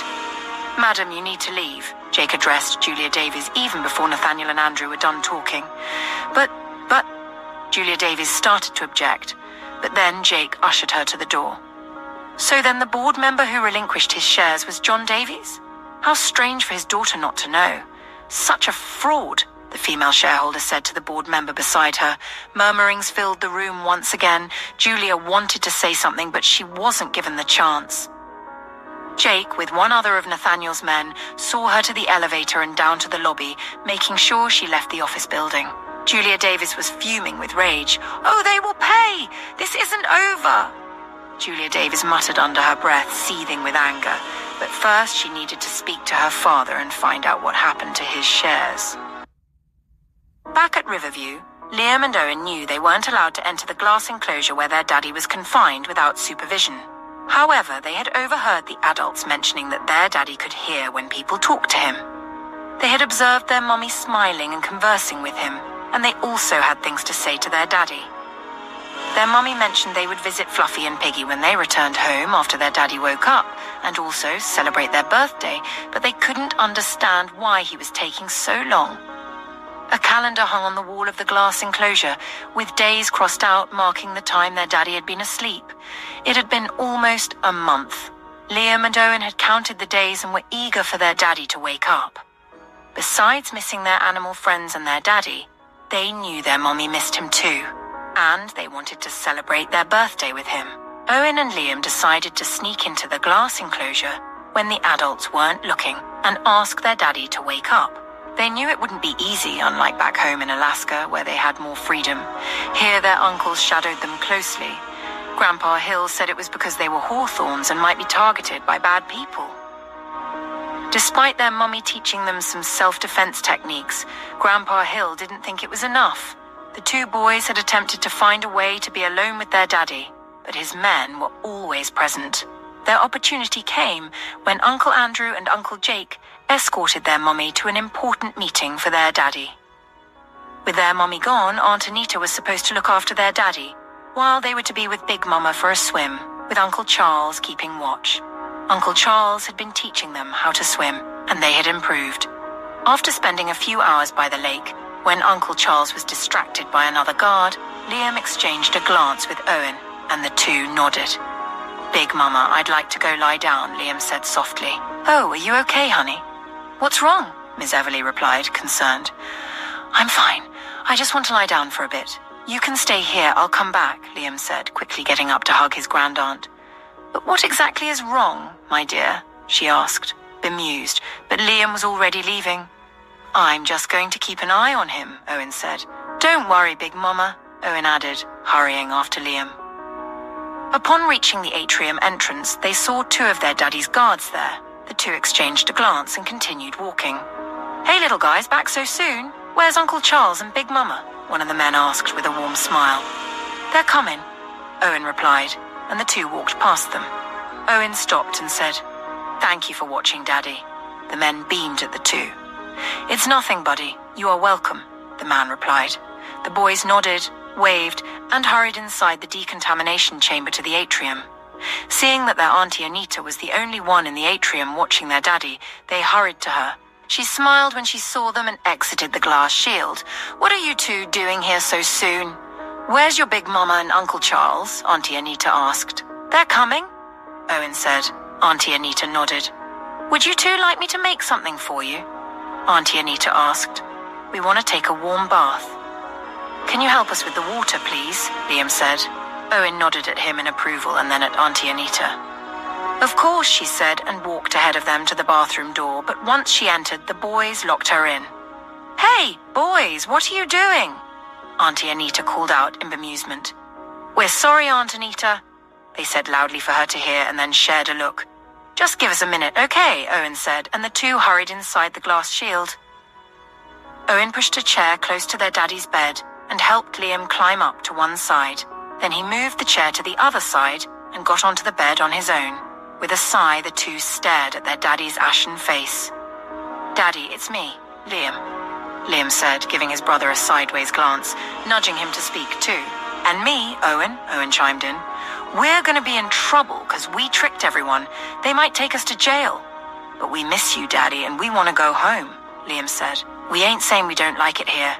Speaker 1: Madam, you need to leave, Jake addressed Julia Davies even before Nathaniel and Andrew were done talking. But, Julia Davies started to object, but then Jake ushered her to the door. So then the board member who relinquished his shares was John Davies? How strange for his daughter not to know. Such a fraud, the female shareholder said to the board member beside her. Murmurings filled the room once again. Julia wanted to say something, but she wasn't given the chance. Jake, with one other of Nathaniel's men, saw her to the elevator and down to the lobby, making sure she left the office building. Julia Davies was fuming with rage. Oh, they will pay! This isn't over! Julia Davies muttered under her breath, seething with anger. But first she needed to speak to her father and find out what happened to his shares. Back at Riverview, Liam and Owen knew they weren't allowed to enter the glass enclosure where their daddy was confined without supervision. However, they had overheard the adults mentioning that their daddy could hear when people talked to him. They had observed their mummy smiling and conversing with him, and they also had things to say to their daddy. Their mummy mentioned they would visit Fluffy and Piggy when they returned home after their daddy woke up, and also celebrate their birthday, but they couldn't understand why he was taking so long. A calendar hung on the wall of the glass enclosure, with days crossed out marking the time their daddy had been asleep. It had been almost a month. Liam and Owen had counted the days and were eager for their daddy to wake up. Besides missing their animal friends and their daddy, they knew their mommy missed him too, and they wanted to celebrate their birthday with him. Owen and Liam decided to sneak into the glass enclosure when the adults weren't looking and ask their daddy to wake up. They knew it wouldn't be easy, unlike back home in Alaska, where they had more freedom. Here their uncles shadowed them closely. Grandpa Hill said it was because they were Hawthorns and might be targeted by bad people. Despite their mummy teaching them some self-defense techniques, Grandpa Hill didn't think it was enough. The two boys had attempted to find a way to be alone with their daddy, but his men were always present. Their opportunity came when Uncle Andrew and Uncle Jake escorted their mummy to an important meeting for their daddy. With their mummy gone, Aunt Anita was supposed to look after their daddy, while they were to be with Big Mama for a swim, with Uncle Charles keeping watch. Uncle Charles had been teaching them how to swim, and they had improved. After spending a few hours by the lake, when Uncle Charles was distracted by another guard, Liam exchanged a glance with Owen, and the two nodded. "Big Mama, I'd like to go lie down," Liam said softly. "Oh, are you okay, honey?" "What's wrong?" Miss Everly replied, concerned. "I'm fine. I just want to lie down for a bit. You can stay here, I'll come back," Liam said, quickly getting up to hug his grandaunt. "But what exactly is wrong, my dear?" she asked, bemused, but Liam was already leaving. "I'm just going to keep an eye on him," Owen said. "Don't worry, Big Mama," Owen added, hurrying after Liam. Upon reaching the atrium entrance, they saw two of their daddy's guards there. The two exchanged a glance and continued walking. "Hey, little guys, back so soon? Where's Uncle Charles and Big Mama?" one of the men asked with a warm smile. "They're coming," Owen replied, and the two walked past them. Owen stopped and said, "Thank you for watching, Daddy." The men beamed at the two. "It's nothing, buddy. You are welcome," the man replied. The boys nodded, waved, and hurried inside the decontamination chamber to the atrium. Seeing that their Auntie Anita was the only one in the atrium watching their daddy, they hurried to her. She smiled when she saw them and exited the glass shield. "What are you two doing here so soon?" "Where's your Big Mama and Uncle Charles?" Auntie Anita asked. "They're coming," Owen said. Auntie Anita nodded. "Would you two like me to make something for you?" Auntie Anita asked. "We want to take a warm bath." "Can you help us with the water, please?" Liam said. Owen nodded at him in approval and then at Auntie Anita. "Of course," she said, and walked ahead of them to the bathroom door, but once she entered, the boys locked her in. "Hey, boys, what are you doing?" Auntie Anita called out in bemusement. "We're sorry, Aunt Anita," they said loudly for her to hear, and then shared a look. "Just give us a minute, okay?" Owen said, and the two hurried inside the glass shield. Owen pushed a chair close to their daddy's bed and helped Liam climb up to one side. Then he moved the chair to the other side and got onto the bed on his own. With a sigh, the two stared at their daddy's ashen face. "Daddy, it's me, Liam," Liam said, giving his brother a sideways glance, nudging him to speak too. "And me, Owen," Owen chimed in. "We're going to be in trouble because we tricked everyone. They might take us to jail." "But we miss you, Daddy, and we want to go home," Liam said. "We ain't saying we don't like it here."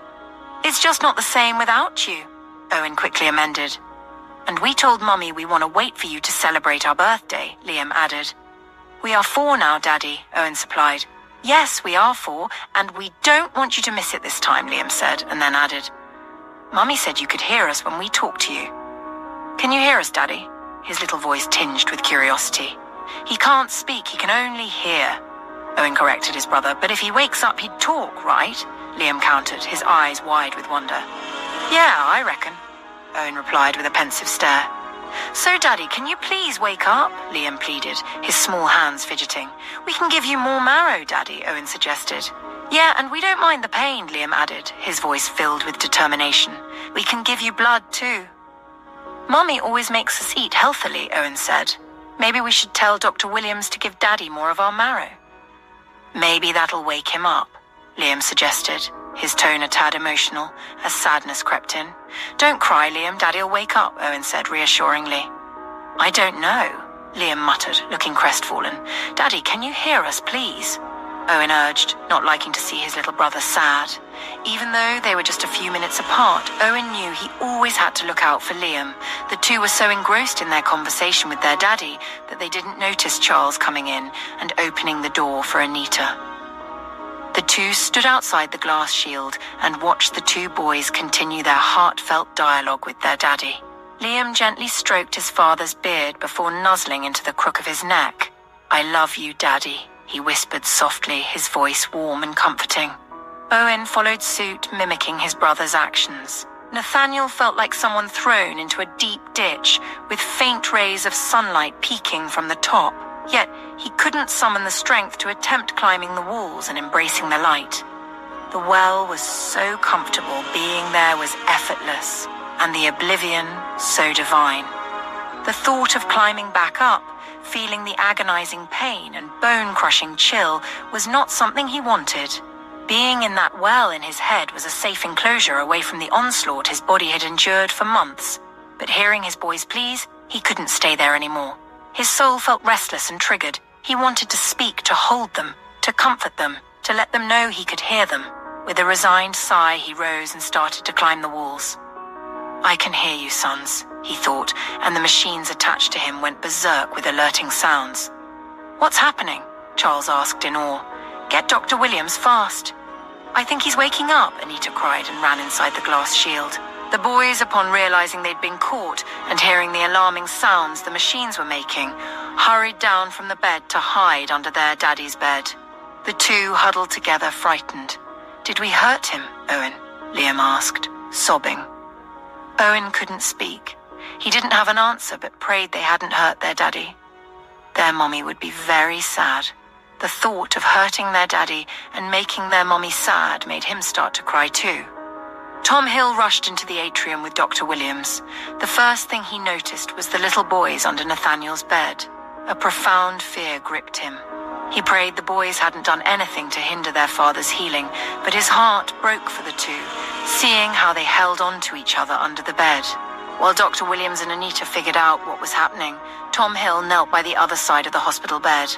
Speaker 1: "It's just not the same without you," Owen quickly amended. "And we told Mummy we want to wait for you to celebrate our birthday," Liam added. "We are 4 now, Daddy," Owen supplied. "Yes, we are 4, and we don't want you to miss it this time," Liam said, and then added, "Mummy said you could hear us when we talk to you." "Can you hear us, Daddy?" His little voice tinged with curiosity. "He can't speak, he can only hear," Owen corrected his brother. "But if he wakes up, he'd talk, right?" Liam countered, his eyes wide with wonder. "Yeah, I reckon," Owen replied with a pensive stare. "So, Daddy, can you please wake up?" Liam pleaded, his small hands fidgeting. "We can give you more marrow, Daddy," Owen suggested. "Yeah, and we don't mind the pain," Liam added, his voice filled with determination. "We can give you blood, too." "Mummy always makes us eat healthily," Owen said. "Maybe we should tell Dr. Williams to give Daddy more of our marrow." "Maybe that'll wake him up," Liam suggested, his tone a tad emotional, as sadness crept in. "Don't cry, Liam, Daddy'll wake up," Owen said reassuringly. "I don't know," Liam muttered, looking crestfallen. "Daddy, can you hear us, please?" Owen urged, not liking to see his little brother sad. Even though they were just a few minutes apart, Owen knew he always had to look out for Liam. The two were so engrossed in their conversation with their daddy that they didn't notice Charles coming in and opening the door for Anita. The two stood outside the glass shield and watched the two boys continue their heartfelt dialogue with their daddy. Liam gently stroked his father's beard before nuzzling into the crook of his neck. "I love you, Daddy," he whispered softly, his voice warm and comforting. Owen followed suit, mimicking his brother's actions. Nathaniel felt like someone thrown into a deep ditch with faint rays of sunlight peeking from the top, yet he couldn't summon the strength to attempt climbing the walls and embracing the light. The well was so comfortable, being there was effortless, and the oblivion so divine. The thought of climbing back up, feeling the agonizing pain and bone-crushing chill, was not something he wanted. Being in that well in his head was a safe enclosure away from the onslaught his body had endured for months. But hearing his boys' pleas, he couldn't stay there anymore. His soul felt restless and triggered. He wanted to speak, to hold them, to comfort them, to let them know he could hear them. With a resigned sigh, he rose and started to climb the walls. "I can hear you, sons," he thought, and the machines attached to him went berserk with alerting sounds. "What's happening?" Charles asked in awe. "Get Dr. Williams fast." "I think he's waking up," Anita cried and ran inside the glass shield. The boys, upon realizing they'd been caught and hearing the alarming sounds the machines were making, hurried down from the bed to hide under their daddy's bed. The two huddled together, frightened. "Did we hurt him, Owen?" Liam asked, sobbing. Owen couldn't speak. He didn't have an answer, but prayed they hadn't hurt their daddy. Their mommy would be very sad. The thought of hurting their daddy and making their mommy sad made him start to cry too. Tom Hill rushed into the atrium with Dr. Williams. The first thing he noticed was the little boys under Nathaniel's bed. A profound fear gripped him. He prayed the boys hadn't done anything to hinder their father's healing, but his heart broke for the two, seeing how they held on to each other under the bed. While Dr. Williams and Anita figured out what was happening, Tom Hill knelt by the other side of the hospital bed.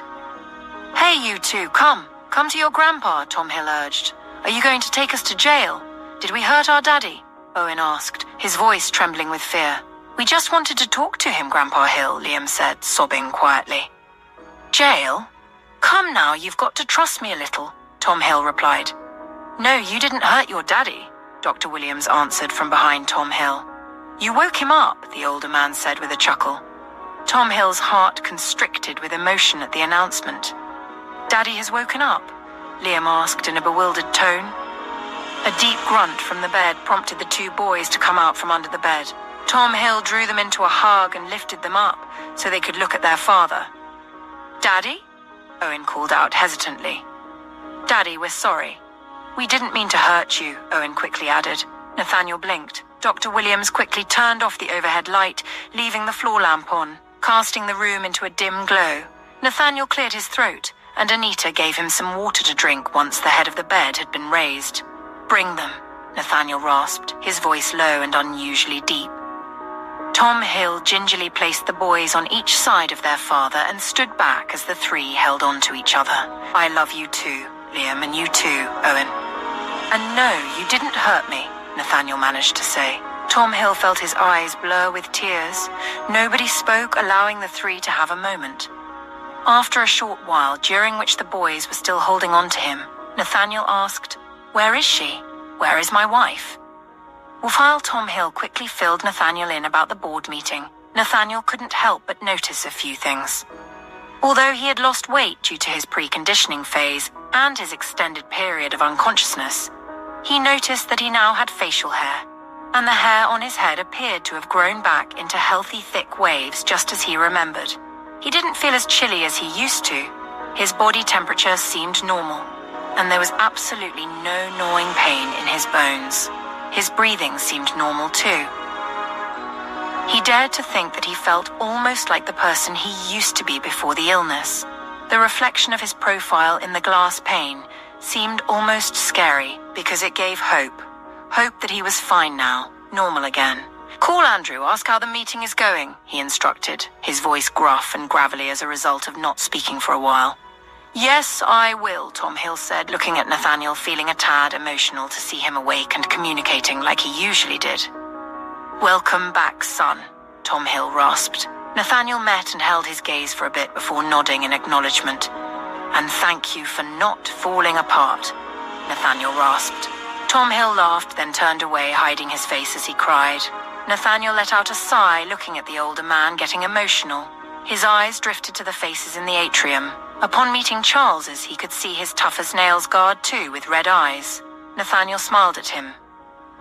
Speaker 1: "Hey, you two, come to your grandpa," Tom Hill urged. "Are you going to take us to jail? Did we hurt our daddy?" Owen asked, his voice trembling with fear. "We just wanted to talk to him, Grandpa Hill," Liam said, sobbing quietly. "Jail? Come now, you've got to trust me a little," Tom Hill replied. "No, you didn't hurt your daddy," Dr. Williams answered from behind Tom Hill. "You woke him up," the older man said with a chuckle. Tom Hill's heart constricted with emotion at the announcement. "Daddy has woken up?" Liam asked in a bewildered tone. A deep grunt from the bed prompted the two boys to come out from under the bed. Tom Hill drew them into a hug and lifted them up so they could look at their father. "Daddy?" Owen called out hesitantly. "Daddy, we're sorry." "We didn't mean to hurt you," Owen quickly added. Nathaniel blinked. Dr. Williams quickly turned off the overhead light, leaving the floor lamp on, casting the room into a dim glow. Nathaniel cleared his throat, and Anita gave him some water to drink once the head of the bed had been raised. "Bring them," Nathaniel rasped, his voice low and unusually deep. Tom Hill gingerly placed the boys on each side of their father and stood back as the three held on to each other. "I love you too, Liam, and you too, Owen." "And no, you didn't hurt me," Nathaniel managed to say. Tom Hill felt his eyes blur with tears. Nobody spoke, allowing the three to have a moment. After a short while, during which the boys were still holding on to him, Nathaniel asked, "Where is she? Where is my wife?" While Tom Hill quickly filled Nathaniel in about the board meeting, Nathaniel couldn't help but notice a few things. Although he had lost weight due to his preconditioning phase and his extended period of unconsciousness, he noticed that he now had facial hair, and the hair on his head appeared to have grown back into healthy, thick waves just as he remembered. He didn't feel as chilly as he used to. His body temperature seemed normal, and there was absolutely no gnawing pain in his bones. His breathing seemed normal too. He dared to think that he felt almost like the person he used to be before the illness. The reflection of his profile in the glass pane seemed almost scary because it gave hope. Hope that he was fine now, normal again. "Call Andrew, ask how the meeting is going," he instructed, his voice gruff and gravelly as a result of not speaking for a while. "Yes, I will," Tom Hill said, looking at Nathaniel, feeling a tad emotional to see him awake and communicating like he usually did. "Welcome back, son," Tom Hill rasped. Nathaniel met and held his gaze for a bit before nodding in acknowledgement. "And thank you for not falling apart," Nathaniel rasped. Tom Hill laughed, then turned away, hiding his face as he cried. Nathaniel let out a sigh, looking at the older man, getting emotional. His eyes drifted to the faces in the atrium. Upon meeting Charles's, he could see his tough-as-nails guard too, with red eyes. Nathaniel smiled at him.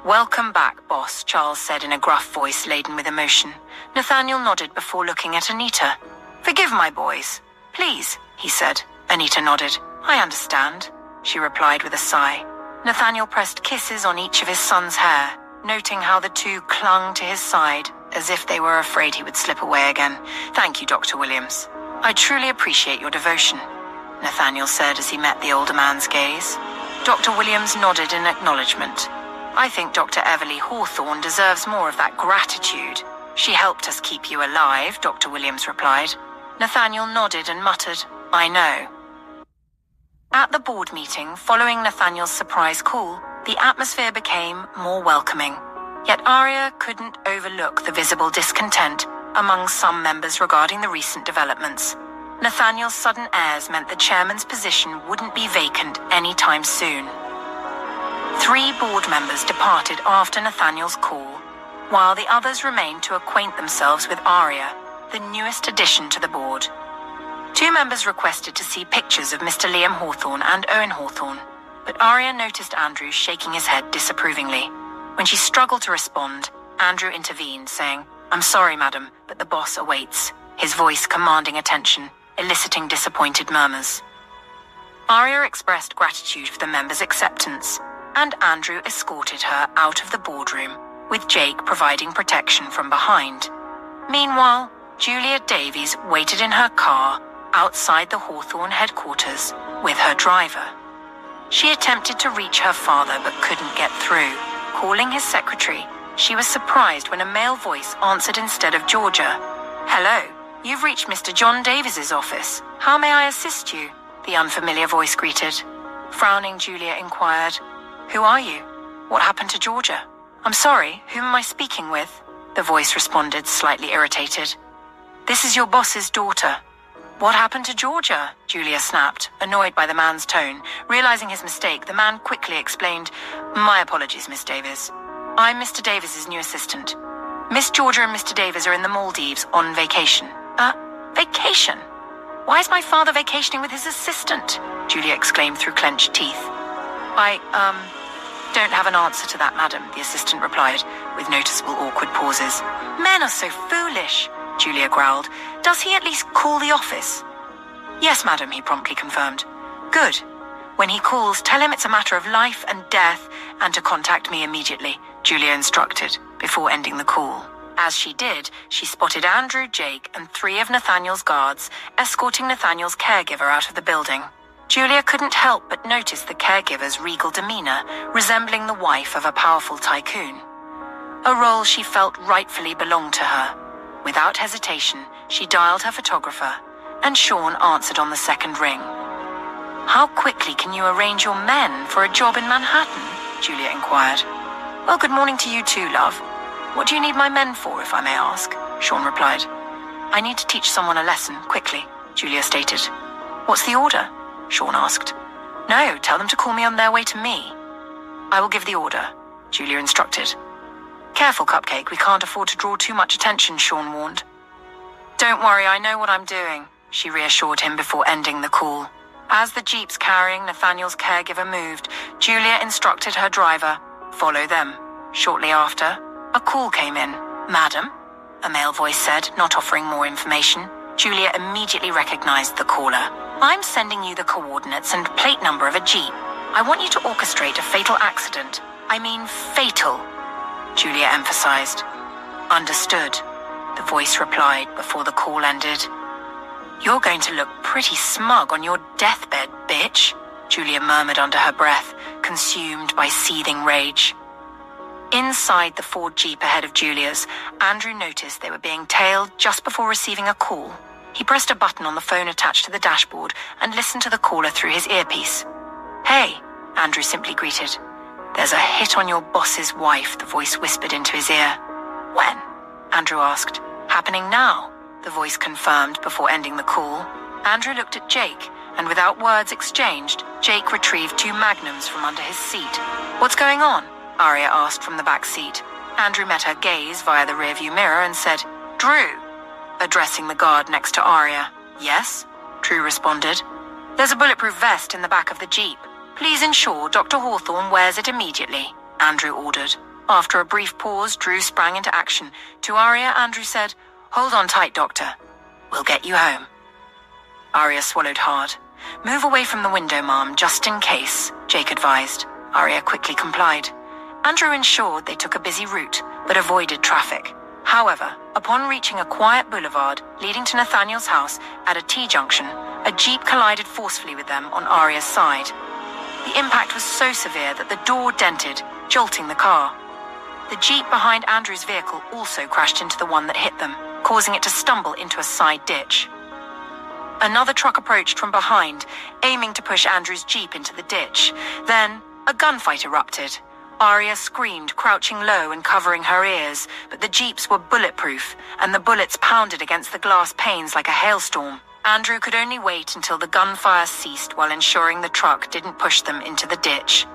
Speaker 1: "Welcome back, boss," Charles said in a gruff voice laden with emotion. Nathaniel nodded before looking at Anita. "Forgive my boys. Please," he said. Anita nodded. "I understand," she replied with a sigh. Nathaniel pressed kisses on each of his son's hair, noting how the two clung to his side, as if they were afraid he would slip away again. "Thank you, Dr. Williams. I truly appreciate your devotion," Nathaniel said as he met the older man's gaze. Dr. Williams nodded in acknowledgement. "I think Dr. Everly Hawthorne deserves more of that gratitude. She helped us keep you alive," Dr. Williams replied. Nathaniel nodded and muttered, "I know." At the board meeting, following Nathaniel's surprise call, the atmosphere became more welcoming. Yet Aria couldn't overlook the visible discontent among some members regarding the recent developments. Nathaniel's sudden airs meant the chairman's position wouldn't be vacant anytime soon. 3 board members departed after Nathaniel's call, while the others remained to acquaint themselves with Aria, the newest addition to the board. 2 members requested to see pictures of Mr. Liam Hawthorne and Owen Hawthorne, but Aria noticed Andrew shaking his head disapprovingly. When she struggled to respond, Andrew intervened, saying, "I'm sorry, madam, but the boss awaits," his voice commanding attention, eliciting disappointed murmurs. Aria expressed gratitude for the members' acceptance, and Andrew escorted her out of the boardroom, with Jake providing protection from behind. Meanwhile, Julia Davies waited in her car outside the Hawthorne headquarters with her driver. She attempted to reach her father but couldn't get through. Calling his secretary, she was surprised when a male voice answered instead of Georgia. "Hello, you've reached Mr. John Davies's office. How may I assist you?" the unfamiliar voice greeted. Frowning, Julia inquired, "Who are you? What happened to Georgia?" "I'm sorry, whom am I speaking with?" the voice responded, slightly irritated. "This is your boss's daughter." "What happened to Georgia?" Julia snapped, annoyed by the man's tone. Realizing his mistake, the man quickly explained, "My apologies, Miss Davies. I'm Mr. Davies's new assistant. Miss Georgia and Mr. Davies are in the Maldives on vacation." Vacation? Why is my father vacationing with his assistant?" Julia exclaimed through clenched teeth. I don't have an answer to that, madam," the assistant replied, with noticeable awkward pauses. "Men are so foolish," Julia growled. "Does he at least call the office?" "Yes, madam," he promptly confirmed. "Good. When he calls, tell him it's a matter of life and death and to contact me immediately," Julia instructed, before ending the call. As she did, she spotted Andrew, Jake, and 3 of Nathaniel's guards escorting Nathaniel's caregiver out of the building. Julia couldn't help but notice the caregiver's regal demeanor, resembling the wife of a powerful tycoon. A role she felt rightfully belonged to her. Without hesitation, she dialed her photographer, and Sean answered on the second ring. "How quickly can you arrange your men for a job in Manhattan?" Julia inquired. "Well, good morning to you too, love. What do you need my men for, if I may ask?" Sean replied. "I need to teach someone a lesson, quickly," Julia stated. "What's the order?" Sean asked. "No, tell them to call me on their way to me." "I will give the order," Julia instructed. "Careful, Cupcake, we can't afford to draw too much attention," Sean warned. "Don't worry, I know what I'm doing," she reassured him before ending the call. As the jeeps carrying Nathaniel's caregiver moved, Julia instructed her driver, "Follow them." Shortly after, a call came in. "Madam," a male voice said, not offering more information. Julia immediately recognized the caller. "I'm sending you the coordinates and plate number of a jeep. I want you to orchestrate a fatal accident. I mean fatal," Julia emphasized. "Understood," the voice replied before the call ended. "You're going to look pretty smug on your deathbed, bitch," Julia murmured under her breath, consumed by seething rage. Inside the Ford Jeep ahead of Julia's, Andrew noticed they were being tailed just before receiving a call. He pressed a button on the phone attached to the dashboard and listened to the caller through his earpiece. "Hey," Andrew simply greeted. "There's a hit on your boss's wife," the voice whispered into his ear. "When?" Andrew asked. "Happening now," the voice confirmed before ending the call. Andrew looked at Jake, and without words exchanged, Jake retrieved 2 magnums from under his seat. "What's going on?" Aria asked from the back seat. Andrew met her gaze via the rearview mirror and said, "Drew," addressing the guard next to Aria. "Yes?" Drew responded. "There's a bulletproof vest in the back of the Jeep. Please ensure Dr. Hawthorne wears it immediately," Andrew ordered. After a brief pause, Drew sprang into action. To Aria, Andrew said, "Hold on tight, Doctor. We'll get you home." Aria swallowed hard. "Move away from the window, Mom, just in case," Jake advised. Aria quickly complied. Andrew ensured they took a busy route, but avoided traffic. However, upon reaching a quiet boulevard leading to Nathaniel's house at a T-junction, a Jeep collided forcefully with them on Aria's side. The impact was so severe that the door dented, jolting the car. The Jeep behind Andrew's vehicle also crashed into the one that hit them, causing it to stumble into a side ditch. Another truck approached from behind, aiming to push Andrew's Jeep into the ditch. Then, a gunfight erupted. Aria screamed, crouching low and covering her ears, but the Jeeps were bulletproof, and the bullets pounded against the glass panes like a hailstorm. Andrew could only wait until the gunfire ceased while ensuring the truck didn't push them into the ditch.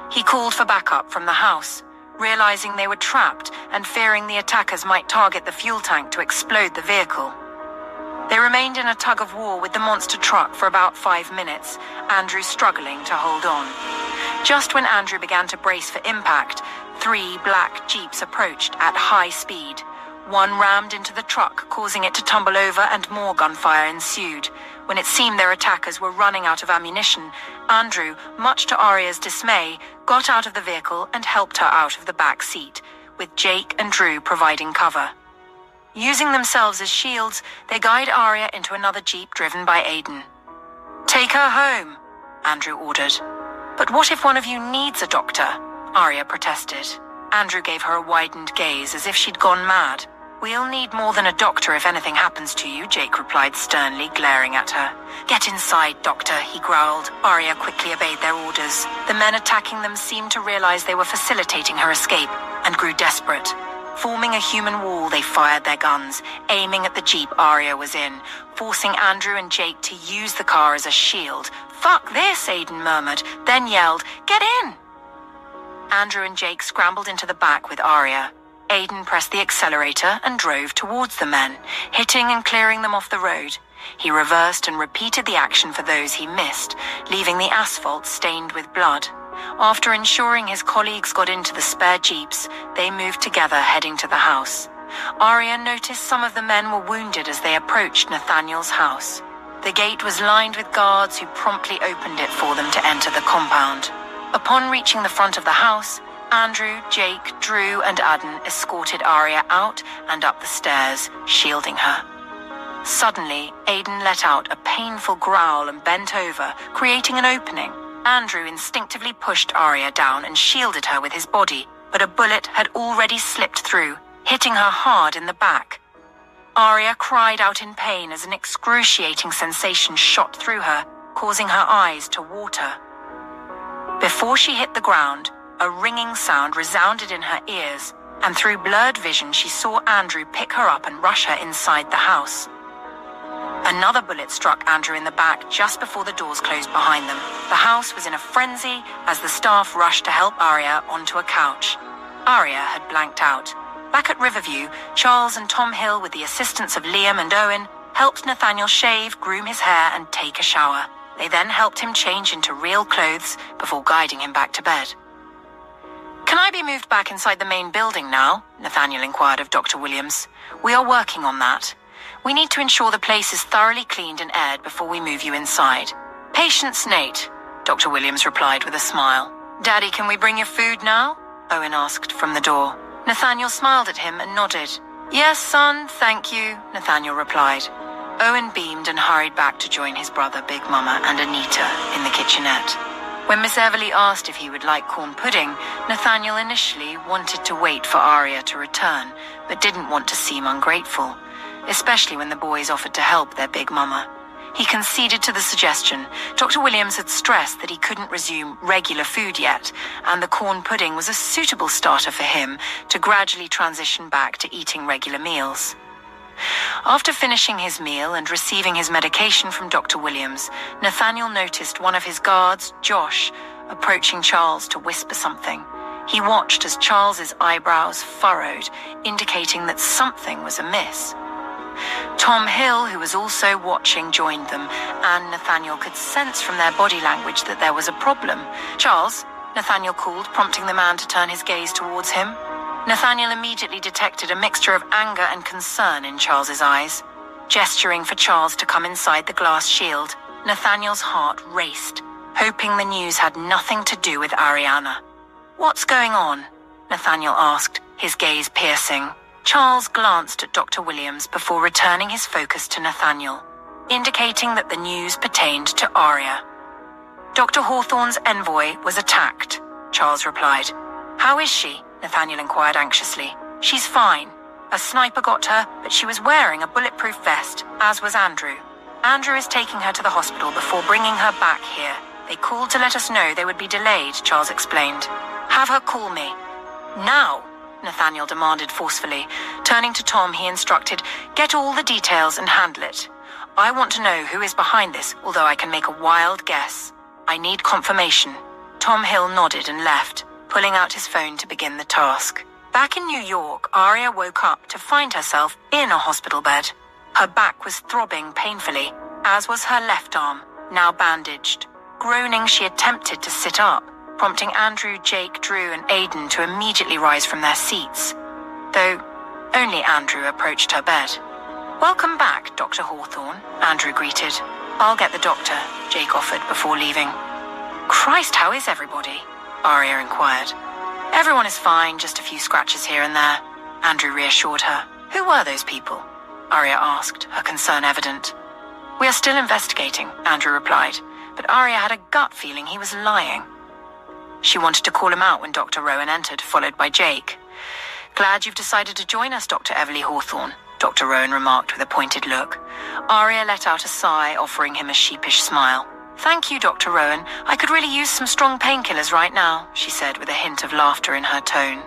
Speaker 1: He called for backup from the house, realizing they were trapped and fearing the attackers might target the fuel tank to explode the vehicle. They remained in a tug-of-war with the monster truck for about 5 minutes, Andrew struggling to hold on. Just when Andrew began to brace for impact, 3 black Jeeps approached at high speed. One rammed into the truck, causing it to tumble over, and more gunfire ensued. When it seemed their attackers were running out of ammunition, Andrew, much to Aria's dismay, got out of the vehicle and helped her out of the back seat, with Jake and Drew providing cover. Using themselves as shields, they guide Aria into another Jeep driven by Aiden. "Take her home," Andrew ordered. "But what if one of you needs a doctor?" Aria protested. Andrew gave her a widened gaze as if she'd gone mad. "We'll need more than a doctor if anything happens to you," Jake replied sternly, glaring at her. "Get inside, Doctor," he growled. Aria quickly obeyed their orders. The men attacking them seemed to realize they were facilitating her escape and grew desperate. Forming a human wall, they fired their guns, aiming at the Jeep Aria was in, forcing Andrew and Jake to use the car as a shield. "Fuck this," Aiden murmured, then yelled, "Get in!" Andrew and Jake scrambled into the back with Aria. Aiden pressed the accelerator and drove towards the men, hitting and clearing them off the road. He reversed and repeated the action for those he missed, leaving the asphalt stained with blood. After ensuring his colleagues got into the spare Jeeps, they moved together heading to the house. Aria noticed some of the men were wounded as they approached Nathaniel's house. The gate was lined with guards who promptly opened it for them to enter the compound. Upon reaching the front of the house, Andrew, Jake, Drew, and Aden escorted Aria out and up the stairs, shielding her. Suddenly, Aiden let out a painful growl and bent over, creating an opening. Andrew instinctively pushed Aria down and shielded her with his body, but a bullet had already slipped through, hitting her hard in the back. Aria cried out in pain as an excruciating sensation shot through her, causing her eyes to water. Before she hit the ground, a ringing sound resounded in her ears, and through blurred vision she saw Andrew pick her up and rush her inside the house. Another bullet struck Andrew in the back just before the doors closed behind them. The house was in a frenzy as the staff rushed to help Aria onto a couch. Aria had blanked out. Back at Riverview, Charles and Tom Hill, with the assistance of Liam and Owen, helped Nathaniel shave, groom his hair, and take a shower. They then helped him change into real clothes before guiding him back to bed. "Can I be moved back inside the main building now?" Nathaniel inquired of Dr. Williams. "We are working on that. We need to ensure the place is thoroughly cleaned and aired before we move you inside." "Patience, Nate," Dr. Williams replied with a smile. "Daddy, can we bring your food now?" Owen asked from the door. Nathaniel smiled at him and nodded. "Yes, son, thank you," Nathaniel replied. Owen beamed and hurried back to join his brother, Big Mama, and Anita in the kitchenette. When Miss Everly asked if he would like corn pudding, Nathaniel initially wanted to wait for Aria to return, but didn't want to seem ungrateful, especially when the boys offered to help their big mama. He conceded to the suggestion. Dr. Williams had stressed that he couldn't resume regular food yet, and the corn pudding was a suitable starter for him to gradually transition back to eating regular meals. After finishing his meal and receiving his medication from Dr. Williams, Nathaniel noticed one of his guards, Josh, approaching Charles to whisper something. He watched as Charles's eyebrows furrowed, indicating that something was amiss. Tom Hill, who was also watching, joined them, and Nathaniel could sense from their body language that there was a problem. "Charles," Nathaniel called, prompting the man to turn his gaze towards him. Nathaniel immediately detected a mixture of anger and concern in Charles's eyes. Gesturing for Charles to come inside the glass shield, Nathaniel's heart raced, hoping the news had nothing to do with Ariana. "What's going on?" Nathaniel asked, his gaze piercing. Charles glanced at Dr. Williams before returning his focus to Nathaniel, indicating that the news pertained to Aria. "Dr. Hawthorne's envoy was attacked," Charles replied. "How is she?" Nathaniel inquired anxiously. "She's fine. A sniper got her, but she was wearing a bulletproof vest, as was Andrew. Andrew is taking her to the hospital before bringing her back here. They called to let us know they would be delayed," Charles explained. "Have her call me." "Now," Nathaniel demanded forcefully. Turning to Tom, he instructed, "Get all the details and handle it. I want to know who is behind this, although I can make a wild guess. I need confirmation." Tom Hill nodded and left, pulling out his phone to begin the task. Back in New York, Aria woke up to find herself in a hospital bed. Her back was throbbing painfully, as was her left arm, now bandaged. Groaning, she attempted to sit up, prompting Andrew, Jake, Drew, and Aidan to immediately rise from their seats, though only Andrew approached her bed. "Welcome back, Dr. Hawthorne," Andrew greeted. "I'll get the doctor," Jake offered before leaving. "Christ, how is everybody?" Aria inquired. "Everyone is fine, just a few scratches here and there," Andrew reassured her. "Who were those people?" Aria asked, her concern evident. "We are still investigating," Andrew replied, but Aria had a gut feeling he was lying. She wanted to call him out when Dr. Rowan entered, followed by Jake. "Glad you've decided to join us, Dr. Everly Hawthorne," Dr. Rowan remarked with a pointed look. Aria let out a sigh, offering him a sheepish smile. "Thank you, Dr. Rowan. I could really use some strong painkillers right now," she said with a hint of laughter in her tone.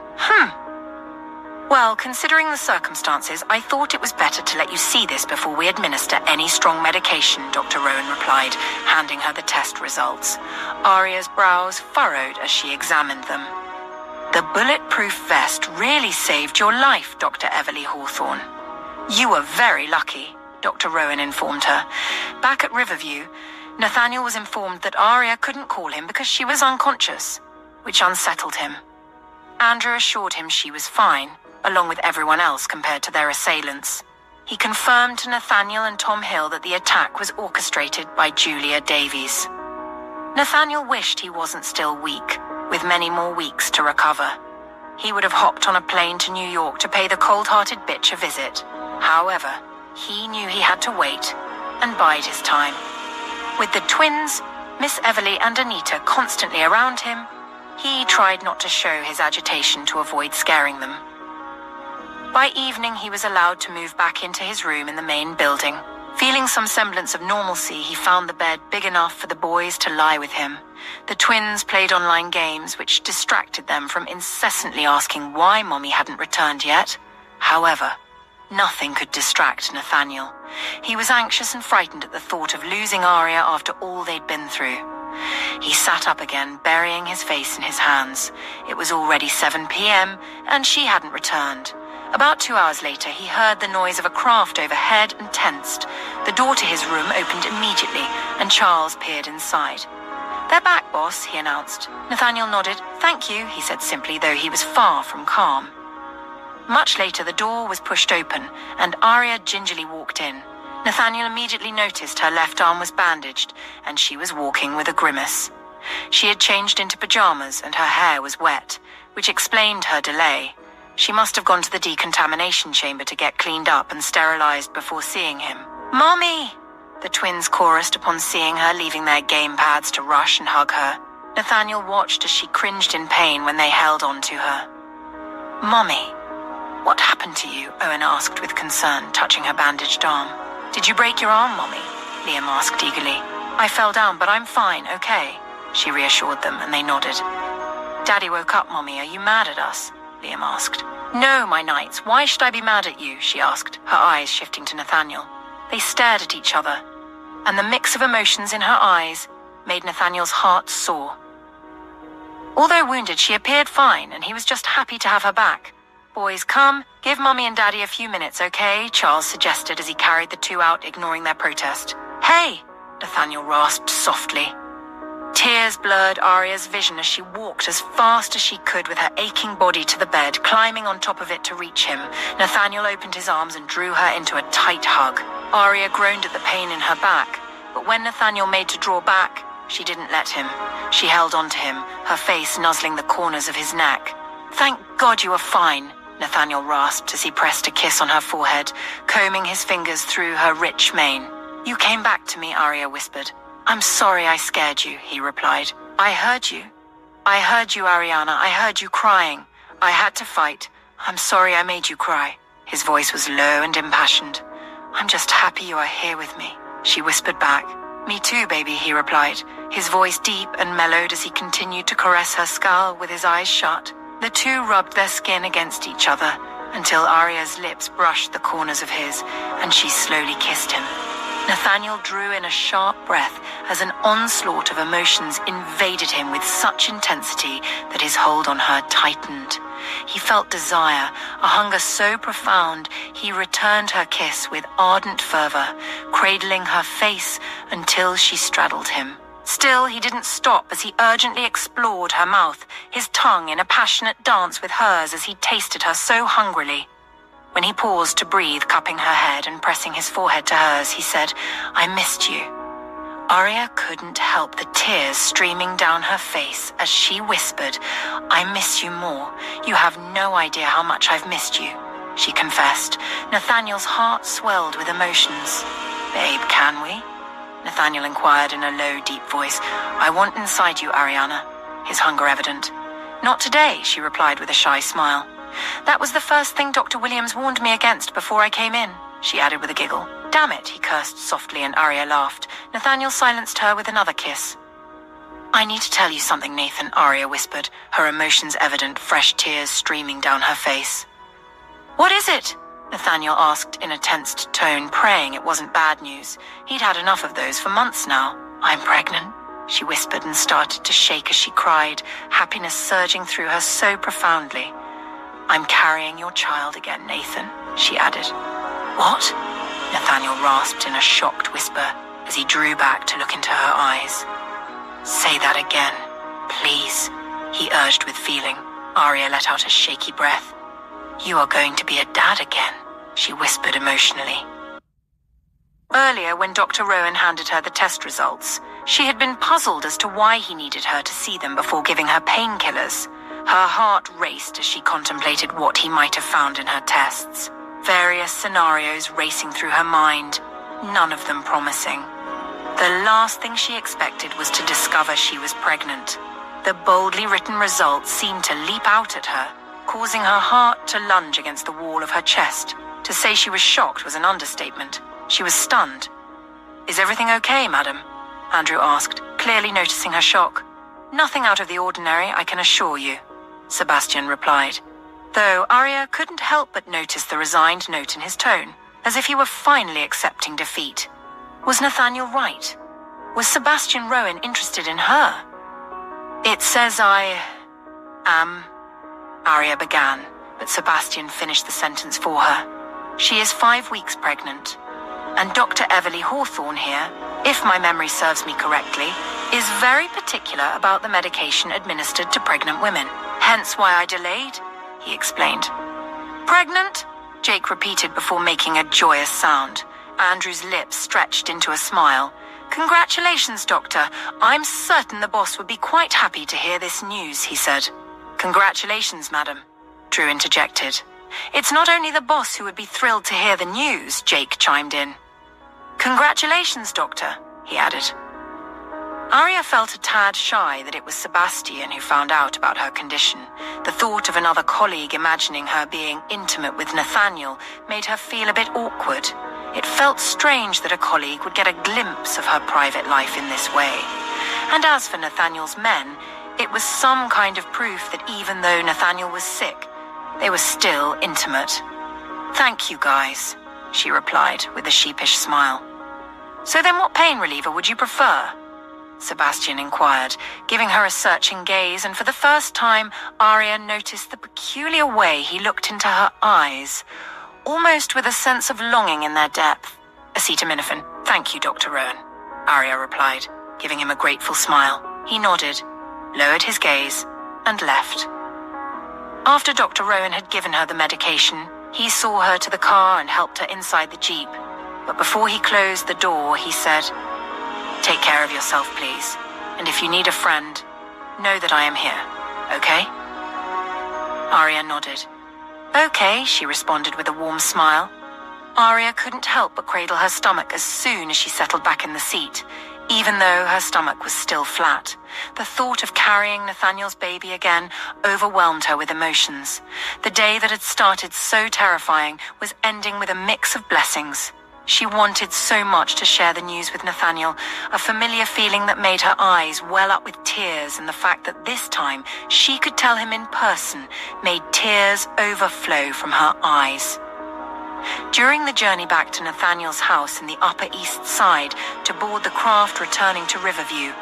Speaker 1: "Well, considering the circumstances, I thought it was better to let you see this before we administer any strong medication," Dr. Rowan replied, handing her the test results. Aria's brows furrowed as she examined them. "The bulletproof vest really saved your life, Dr. Everly Hawthorne." "You were very lucky," Dr. Rowan informed her. Back at Riverview, Nathaniel was informed that Aria couldn't call him because she was unconscious, which unsettled him. Andrew assured him she was fine, along with everyone else compared to their assailants. He confirmed to Nathaniel and Tom Hill that the attack was orchestrated by Julia Davies. Nathaniel wished he wasn't still weak, with many more weeks to recover. He would have hopped on a plane to New York to pay the cold-hearted bitch a visit. However, he knew he had to wait and bide his time. With the twins, Miss Everly and Anita constantly around him, he tried not to show his agitation to avoid scaring them. By evening, he was allowed to move back into his room in the main building. Feeling some semblance of normalcy, he found the bed big enough for the boys to lie with him. The twins played online games, which distracted them from incessantly asking why Mommy hadn't returned yet. However, nothing could distract Nathaniel. He was anxious and frightened at the thought of losing Aria after all they'd been through. He sat up again, burying his face in his hands. It was already 7 p.m., and she hadn't returned. About 2 hours later, he heard the noise of a craft overhead and tensed. The door to his room opened immediately, and Charles peered inside. "They're back, boss," he announced. Nathaniel nodded. "Thank you," he said simply, though he was far from calm. Much later, the door was pushed open, and Aria gingerly walked in. Nathaniel immediately noticed her left arm was bandaged, and she was walking with a grimace. She had changed into pajamas, and her hair was wet, which explained her delay. She must have gone to the decontamination chamber to get cleaned up and sterilized before seeing him. "Mommy!" the twins chorused upon seeing her, leaving their gamepads to rush and hug her. Nathaniel watched as she cringed in pain when they held on to her. "Mommy, what happened to you?" Owen asked with concern, touching her bandaged arm. "Did you break your arm, Mommy?" Liam asked eagerly. "I fell down, but I'm fine, okay," she reassured them, and they nodded. "Daddy woke up, Mommy. Are you mad at us?" Liam asked. "No, my knights. Why should I be mad at you?" she asked, her eyes shifting to Nathaniel. They stared at each other, and the mix of emotions in her eyes made Nathaniel's heart soar. Although wounded, she appeared fine, and he was just happy to have her back. "Boys, come, give Mummy and Daddy a few minutes, okay?" Charles suggested as he carried the two out, ignoring their protest. "Hey!" Nathaniel rasped softly. Tears blurred Aria's vision as she walked as fast as she could with her aching body to the bed, climbing on top of it to reach him. Nathaniel opened his arms and drew her into a tight hug. Aria groaned at the pain in her back, but when Nathaniel made to draw back, she didn't let him. She held on to him, her face nuzzling the corners of his neck. "Thank God you are fine," Nathaniel rasped as he pressed a kiss on her forehead, combing his fingers through her rich mane. "You came back to me," Aria whispered. "I'm sorry I scared you," he replied. I heard you, Ariana. I heard you crying. I had to fight. I'm sorry I made you cry." His voice was low and impassioned. "I'm just happy you are here with me," she whispered back. "Me too, baby," he replied, his voice deep and mellowed as he continued to caress her skull with his eyes shut. The two rubbed their skin against each other until Aria's lips brushed the corners of his, and she slowly kissed him. Nathaniel drew in a sharp breath as an onslaught of emotions invaded him with such intensity that his hold on her tightened. He felt desire, a hunger so profound he returned her kiss with ardent fervor, cradling her face until she straddled him. Still, he didn't stop as he urgently explored her mouth, his tongue in a passionate dance with hers as he tasted her so hungrily. When he paused to breathe, cupping her head and pressing his forehead to hers, he said, "I missed you." Aria couldn't help the tears streaming down her face as she whispered, "I miss you more. You have no idea how much I've missed you," she confessed. Nathaniel's heart swelled with emotions. "Babe, can we?" Nathaniel inquired in a low, deep voice. "I want inside you, Ariana," his hunger evident. "Not today," she replied with a shy smile. "That was the first thing Dr. Williams warned me against before I came in," she added with a giggle. "Damn it," he cursed softly, and Aria laughed. Nathaniel silenced her with another kiss. "I need to tell you something, Nathan," Aria whispered, her emotions evident, fresh tears streaming down her face. "What is it?" Nathaniel asked in a tensed tone, praying it wasn't bad news. He'd had enough of those for months now. "I'm pregnant," she whispered and started to shake as she cried, happiness surging through her so profoundly. "I'm carrying your child again, Nathan," she added. "What?" Nathaniel rasped in a shocked whisper as he drew back to look into her eyes. "Say that again, please," he urged with feeling. Aria let out a shaky breath. "You are going to be a dad again," she whispered emotionally. Earlier, when Dr. Rowan handed her the test results, she had been puzzled as to why he needed her to see them before giving her painkillers. Her heart raced as she contemplated what he might have found in her tests. Various scenarios racing through her mind, none of them promising. The last thing she expected was to discover she was pregnant. The boldly written results seemed to leap out at her, causing her heart to lunge against the wall of her chest. To say she was shocked was an understatement. She was stunned. "Is everything okay, madam?" Andrew asked, clearly noticing her shock. "Nothing out of the ordinary, I can assure you," Sebastian replied, though Aria couldn't help but notice the resigned note in his tone, as if he were finally accepting defeat. Was Nathaniel right? Was Sebastian Rowan interested in her? "It says I am," Aria began, but Sebastian finished the sentence for her. "She is 5 weeks pregnant, and Dr. Everly Hawthorne here, if my memory serves me correctly, is very particular about the medication administered to pregnant women. Hence why I delayed," he explained. "Pregnant?" Jake repeated before making a joyous sound. Andrew's lips stretched into a smile. "Congratulations, Doctor. I'm certain the boss would be quite happy to hear this news," he said. "Congratulations, madam," Drew interjected. "It's not only the boss who would be thrilled to hear the news," Jake chimed in. "Congratulations, Doctor," he added. Aria felt a tad shy that it was Sebastian who found out about her condition. The thought of another colleague imagining her being intimate with Nathaniel made her feel a bit awkward. It felt strange that a colleague would get a glimpse of her private life in this way. And as for Nathaniel's men, it was some kind of proof that even though Nathaniel was sick, they were still intimate. "Thank you, guys," she replied with a sheepish smile. "So then what pain reliever would you prefer?" Sebastian inquired, giving her a searching gaze, and for the first time, Aria noticed the peculiar way he looked into her eyes, almost with a sense of longing in their depth. "Acetaminophen, thank you, Dr. Rowan," Aria replied, giving him a grateful smile. He nodded, lowered his gaze, and left. After Dr. Rowan had given her the medication, he saw her to the car and helped her inside the Jeep. But before he closed the door, he said, "Take care of yourself, please. And if you need a friend, know that I am here, okay?" Aria nodded. "Okay," she responded with a warm smile. Aria couldn't help but cradle her stomach as soon as she settled back in the seat, even though her stomach was still flat. The thought of carrying Nathaniel's baby again overwhelmed her with emotions. The day that had started so terrifying was ending with a mix of blessings. She wanted so much to share the news with Nathaniel, a familiar feeling that made her eyes well up with tears, and the fact that this time she could tell him in person made tears overflow from her eyes. During the journey back to Nathaniel's house in the Upper East Side to board the craft returning to Riverview,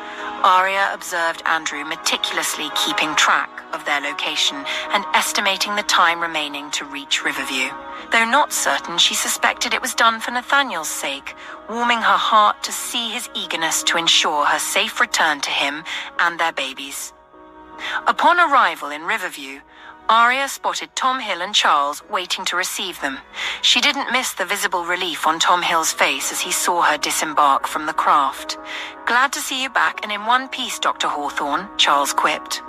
Speaker 1: Aria observed Andrew meticulously keeping track of their location and estimating the time remaining to reach Riverview. Though not certain, she suspected it was done for Nathaniel's sake, warming her heart to see his eagerness to ensure her safe return to him and their babies. Upon arrival in Riverview, Aria spotted Tom Hill and Charles waiting to receive them. She didn't miss the visible relief on Tom Hill's face as he saw her disembark from the craft. "Glad to see you back and in one piece, Dr. Hawthorne," Charles quipped.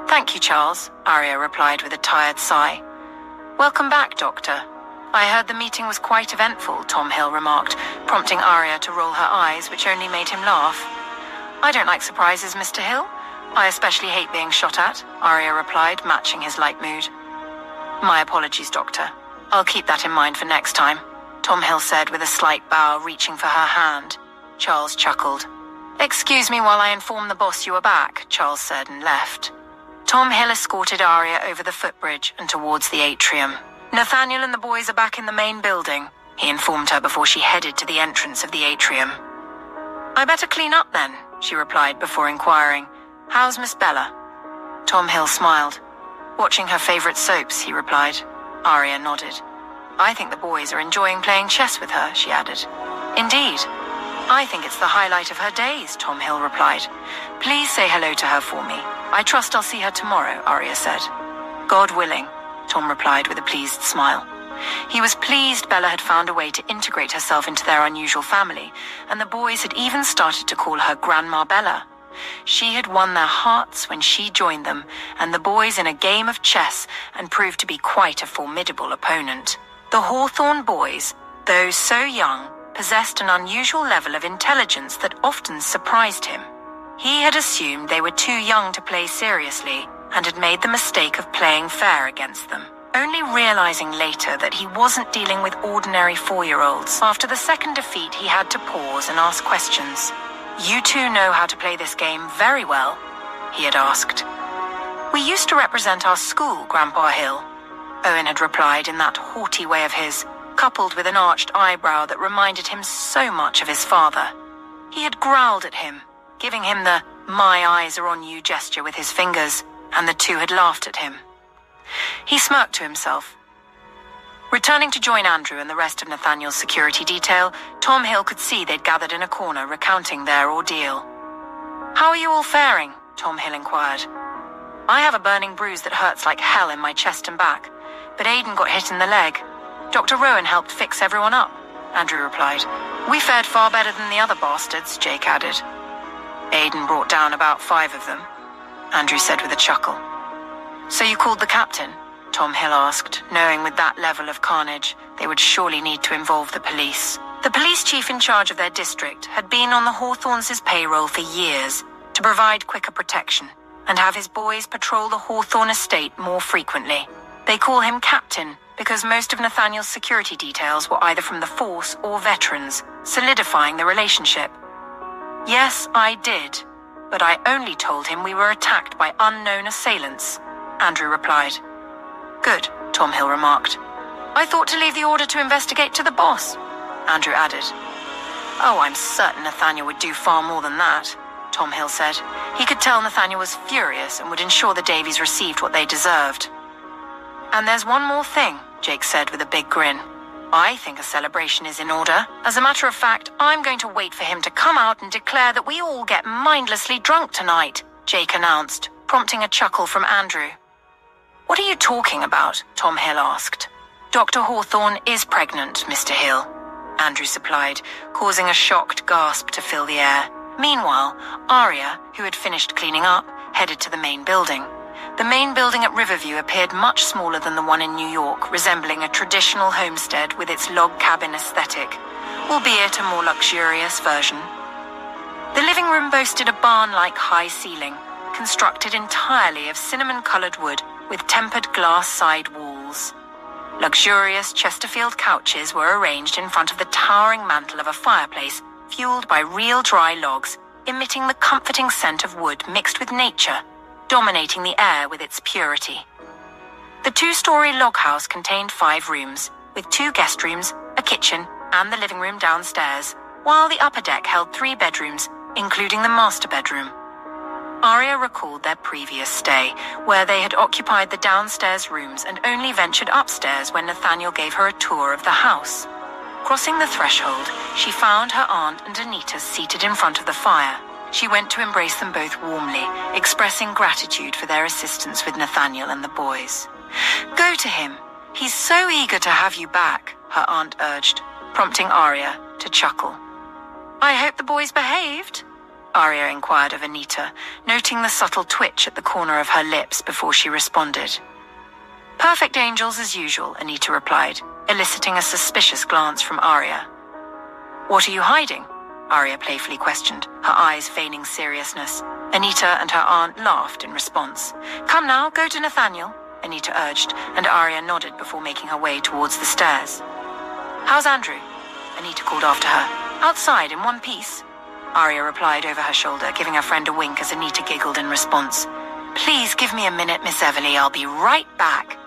Speaker 1: "Thank you, Charles," Aria replied with a tired sigh. "Welcome back, Doctor." "I heard the meeting was quite eventful," Tom Hill remarked, prompting Aria to roll her eyes, which only made him laugh. "I don't like surprises, Mr. Hill. I especially hate being shot at," Aria replied, matching his light mood. "My apologies, Doctor. I'll keep that in mind for next time," Tom Hill said with a slight bow, reaching for her hand. Charles chuckled. "Excuse me while I inform the boss you are back," Charles said and left. Tom Hill escorted Aria over the footbridge and towards the atrium. "Nathaniel and the boys are back in the main building," he informed her before she headed to the entrance of the atrium. "I better clean up then," she replied before inquiring, "How's Miss Bella?" Tom Hill smiled. "Watching her favorite soaps," he replied. Aria nodded. "I think the boys are enjoying playing chess with her," she added. "Indeed. I think it's the highlight of her days," Tom Hill replied. "Please say hello to her for me. I trust I'll see her tomorrow," Aria said. "God willing," Tom replied with a pleased smile. He was pleased Bella had found a way to integrate herself into their unusual family, and the boys had even started to call her Grandma Bella. She had won their hearts when she joined them, and the boys in a game of chess, and proved to be quite a formidable opponent. The Hawthorne boys, though so young, possessed an unusual level of intelligence that often surprised him. He had assumed they were too young to play seriously, and had made the mistake of playing fair against them, only realizing later that he wasn't dealing with ordinary 4-year-olds. After the second defeat, he had to pause and ask questions. "You two know how to play this game very well?" he had asked. "We used to represent our school, Grandpa Hill," Owen had replied in that haughty way of his, coupled with an arched eyebrow that reminded him so much of his father. He had growled at him, giving him the "my eyes are on you" gesture with his fingers, and the two had laughed at him. He smirked to himself. Returning to join Andrew and the rest of Nathaniel's security detail, Tom Hill could see they'd gathered in a corner recounting their ordeal. "How are you all faring?" Tom Hill inquired. "I have a burning bruise that hurts like hell in my chest and back, but Aidan got hit in the leg. Dr. Rowan helped fix everyone up," Andrew replied. "We fared far better than the other bastards," Jake added. "Aidan brought down about 5 of them," Andrew said with a chuckle. "So you called the captain?" Tom Hill asked, knowing with that level of carnage, they would surely need to involve the police. The police chief in charge of their district had been on the Hawthornes' payroll for years to provide quicker protection and have his boys patrol the Hawthorne estate more frequently. They call him Captain because most of Nathaniel's security details were either from the force or veterans, solidifying the relationship. Yes, I did, but I only told him we were attacked by unknown assailants, Andrew replied. Good, Tom Hill remarked. I thought to leave the order to investigate to the boss, Andrew added. Oh, I'm certain Nathaniel would do far more than that, Tom Hill said. He could tell Nathaniel was furious and would ensure the Davies received what they deserved. And there's one more thing, Jake said with a big grin. I think a celebration is in order. As a matter of fact, I'm going to wait for him to come out and declare that we all get mindlessly drunk tonight, Jake announced, prompting a chuckle from Andrew. What are you talking about? Tom Hill asked. Dr. Hawthorne is pregnant, Mr. Hill, Andrew supplied, causing a shocked gasp to fill the air. Meanwhile, Aria, who had finished cleaning up, headed to the main building. The main building at Riverview appeared much smaller than the one in New York, resembling a traditional homestead with its log cabin aesthetic, albeit a more luxurious version. The living room boasted a barn-like high ceiling, constructed entirely of cinnamon-colored wood with tempered glass side walls. Luxurious Chesterfield couches were arranged in front of the towering mantel of a fireplace, fueled by real dry logs, emitting the comforting scent of wood mixed with nature, dominating the air with its purity. The two-story log house contained 5 rooms, with 2 guest rooms, a kitchen, and the living room downstairs, while the upper deck held 3 bedrooms, including the master bedroom. Aria recalled their previous stay, where they had occupied the downstairs rooms and only ventured upstairs when Nathaniel gave her a tour of the house. Crossing the threshold, she found her aunt and Anita seated in front of the fire. She went to embrace them both warmly, expressing gratitude for their assistance with Nathaniel and the boys. Go to him. He's so eager to have you back, her aunt urged, prompting Aria to chuckle. I hope the boys behaved, Aria inquired of Anita, noting the subtle twitch at the corner of her lips before she responded. Perfect angels as usual, Anita replied, eliciting a suspicious glance from Aria. What are you hiding? Aria playfully questioned, her eyes feigning seriousness. Anita and her aunt laughed in response. Come now, go to Nathaniel, Anita urged, and Aria nodded before making her way towards the stairs. How's Andrew? Anita called after her. Outside in one piece, Aria replied over her shoulder, giving her friend a wink as Anita giggled in response. Please give me a minute, Miss Everly, I'll be right back,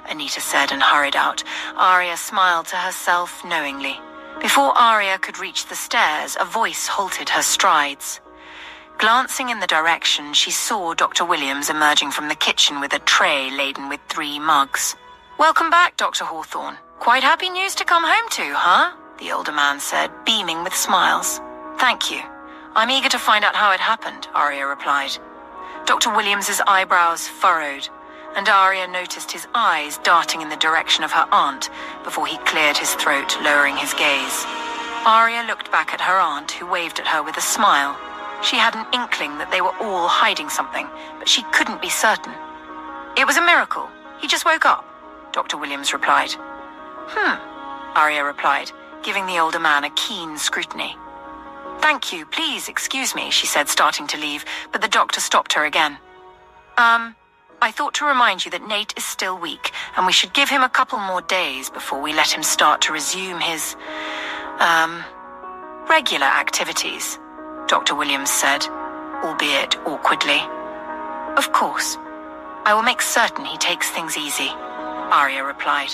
Speaker 1: Anita said and hurried out. Aria smiled to herself knowingly. Before Aria could reach the stairs, a voice halted her strides. Glancing in the direction, she saw Dr. Williams emerging from the kitchen with a tray laden with 3 mugs. Welcome back, Dr. Hawthorne. Quite happy news to come home to, huh? The older man said, beaming with smiles. Thank you. I'm eager to find out how it happened, Aria replied. Dr. Williams's eyebrows furrowed, and Aria noticed his eyes darting in the direction of her aunt before he cleared his throat, lowering his gaze. Aria looked back at her aunt, who waved at her with a smile. She had an inkling that they were all hiding something, but she couldn't be certain. It was a miracle. He just woke up, Dr. Williams replied. Aria replied, giving the older man a keen scrutiny. Thank you, please excuse me, she said, starting to leave, but the doctor stopped her again. I thought to remind you that Nate is still weak, and we should give him a couple more days before we let him start to resume his, regular activities, Dr. Williams said, albeit awkwardly. Of course. I will make certain he takes things easy, Aria replied.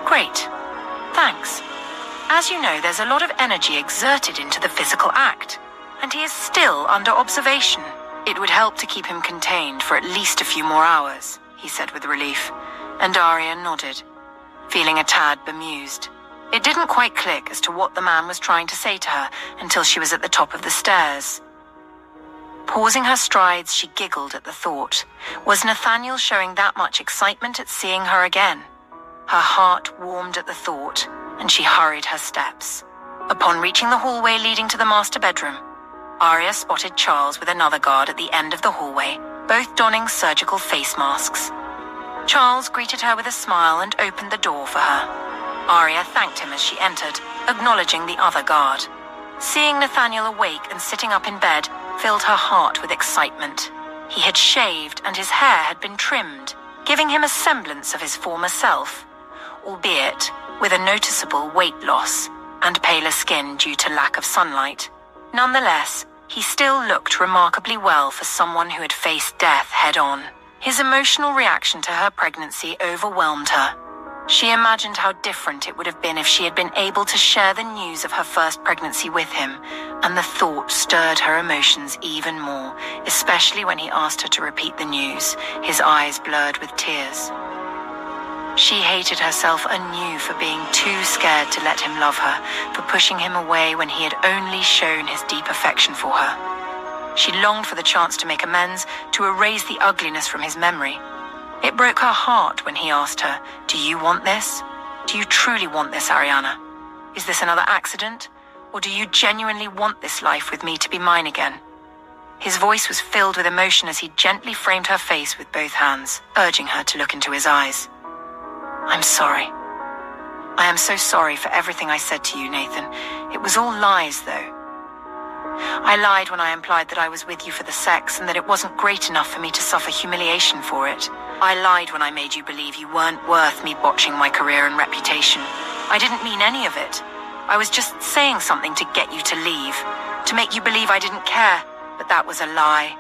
Speaker 1: Great. Thanks. As you know, there's a lot of energy exerted into the physical act, and he is still under observation. It would help to keep him contained for at least a few more hours, he said with relief, and Aria nodded, feeling a tad bemused. It didn't quite click as to what the man was trying to say to her until she was at the top of the stairs. Pausing her strides, she giggled at the thought. Was Nathaniel showing that much excitement at seeing her again? Her heart warmed at the thought, and she hurried her steps. Upon reaching the hallway leading to the master bedroom, Aria spotted Charles with another guard at the end of the hallway, both donning surgical face masks. Charles greeted her with a smile and opened the door for her. Aria thanked him as she entered, acknowledging the other guard. Seeing Nathaniel awake and sitting up in bed filled her heart with excitement. He had shaved and his hair had been trimmed, giving him a semblance of his former self, albeit with a noticeable weight loss and paler skin due to lack of sunlight. Nonetheless, he still looked remarkably well for someone who had faced death head-on. His emotional reaction to her pregnancy overwhelmed her. She imagined how different it would have been if she had been able to share the news of her first pregnancy with him, and the thought stirred her emotions even more, especially when he asked her to repeat the news, his eyes blurred with tears. She hated herself anew for being too scared to let him love her, for pushing him away when he had only shown his deep affection for her. She longed for the chance to make amends, to erase the ugliness from his memory. It broke her heart when he asked her, "Do you want this? Do you truly want this, Ariana? Is this another accident? Or do you genuinely want this life with me to be mine again?" His voice was filled with emotion as he gently framed her face with both hands, urging her to look into his eyes. "I'm sorry. I am so sorry for everything I said to you, Nathan. It was all lies, though. I lied when I implied that I was with you for the sex and that it wasn't great enough for me to suffer humiliation for it. I lied when I made you believe you weren't worth me botching my career and reputation. I didn't mean any of it. I was just saying something to get you to leave, to make you believe I didn't care, but that was a lie.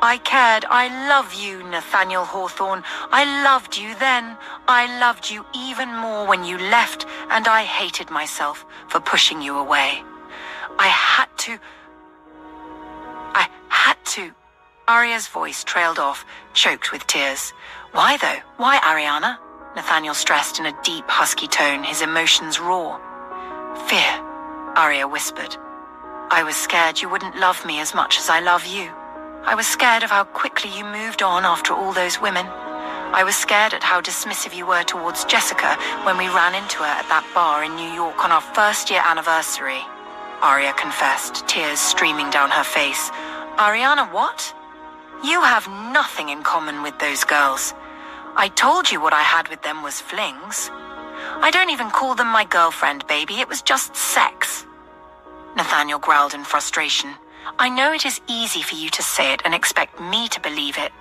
Speaker 1: I cared. I love you, Nathaniel Hawthorne. I loved you then. I loved you even more when you left, and I hated myself for pushing you away. I had to. Aria's voice trailed off, choked with tears. Why, though? Why, Ariana? Nathaniel stressed in a deep, husky tone, his emotions raw. Fear, Aria whispered. I was scared you wouldn't love me as much as I love you. I was scared of how quickly you moved on after all those women. I was scared at how dismissive you were towards Jessica when we ran into her at that bar in New York on our first-year anniversary. Aria confessed, tears streaming down her face. Ariana, what? You have nothing in common with those girls. I told you what I had with them was flings. I don't even call them my girlfriend, baby. It was just sex. Nathaniel growled in frustration. I know it is easy for you to say it and expect me to believe it,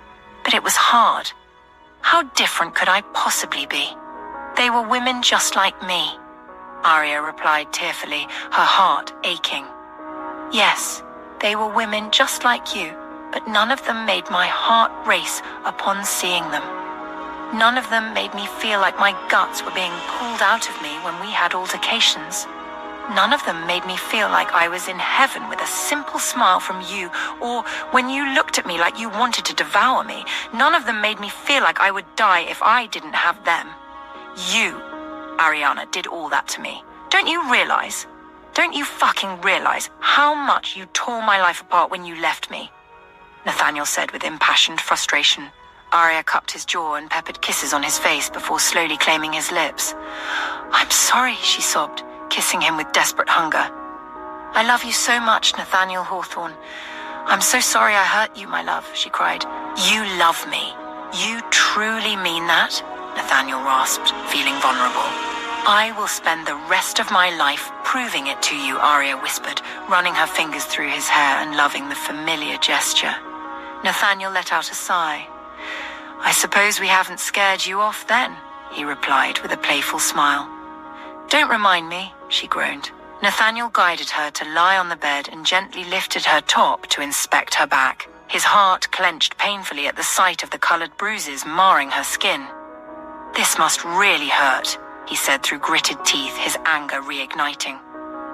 Speaker 1: but it was hard. How different could I possibly be? They were women just like me. Aria replied tearfully, her heart aching. Yes, they were women just like you, but none of them made my heart race upon seeing them. None of them made me feel like my guts were being pulled out of me when we had altercations. None of them made me feel like I was in heaven with a simple smile from you, or when you looked at me like you wanted to devour me. None of them made me feel like I would die if I didn't have them. You, Ariana, did all that to me. Don't you realize? Don't you fucking realize how much you tore my life apart when you left me? Nathaniel said with impassioned frustration. Aria cupped his jaw and peppered kisses on his face before slowly claiming his lips. I'm sorry, she sobbed, kissing him with desperate hunger. I love you so much, Nathaniel Hawthorne. I'm so sorry I hurt you, my love, she cried. You love me. You truly mean that? Nathaniel rasped, feeling vulnerable. I will spend the rest of my life proving it to you, Aria whispered, running her fingers through his hair and loving the familiar gesture. Nathaniel let out a sigh. I suppose we haven't scared you off then, he replied with a playful smile. Don't remind me, she groaned. Nathaniel guided her to lie on the bed and gently lifted her top to inspect her back. His heart clenched painfully at the sight of the colored bruises marring her skin. This must really hurt, he said through gritted teeth, his anger reigniting.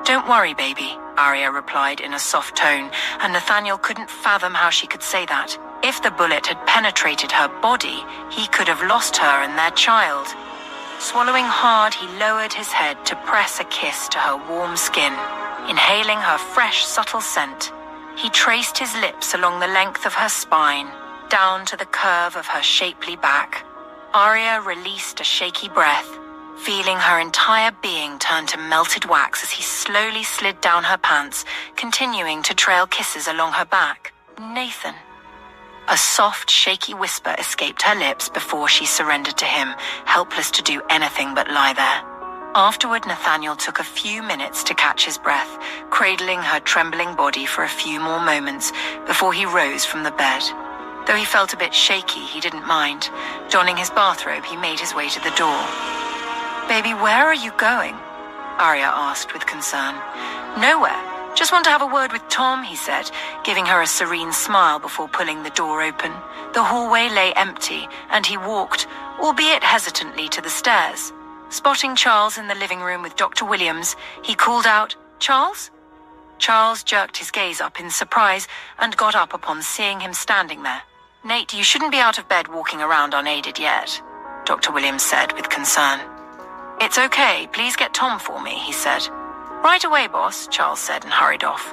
Speaker 1: Don't worry, baby, Aria replied in a soft tone, and Nathaniel couldn't fathom how she could say that. If the bullet had penetrated her body, he could have lost her and their child. Swallowing hard, he lowered his head to press a kiss to her warm skin. Inhaling her fresh, subtle scent, he traced his lips along the length of her spine, down to the curve of her shapely back. Aria released a shaky breath, feeling her entire being turn to melted wax as he slowly slid down her pants, continuing to trail kisses along her back. Nathan. A soft, shaky whisper escaped her lips before she surrendered to him, helpless to do anything but lie there. Afterward, Nathaniel took a few minutes to catch his breath, cradling her trembling body for a few more moments before he rose from the bed. Though he felt a bit shaky, he didn't mind. Donning his bathrobe, he made his way to the door. "Baby, where are you going?" Aria asked with concern. "Nowhere. Just want to have a word with Tom," he said, giving her a serene smile before pulling the door open. The hallway lay empty, and he walked, albeit hesitantly, to the stairs. Spotting Charles in the living room with Dr. Williams, he called out, "Charles?" Charles jerked his gaze up in surprise and got up upon seeing him standing there. "Nate, you shouldn't be out of bed walking around unaided yet," Dr. Williams said with concern. "It's okay, please get Tom for me," he said. "Right away, boss," Charles said and hurried off.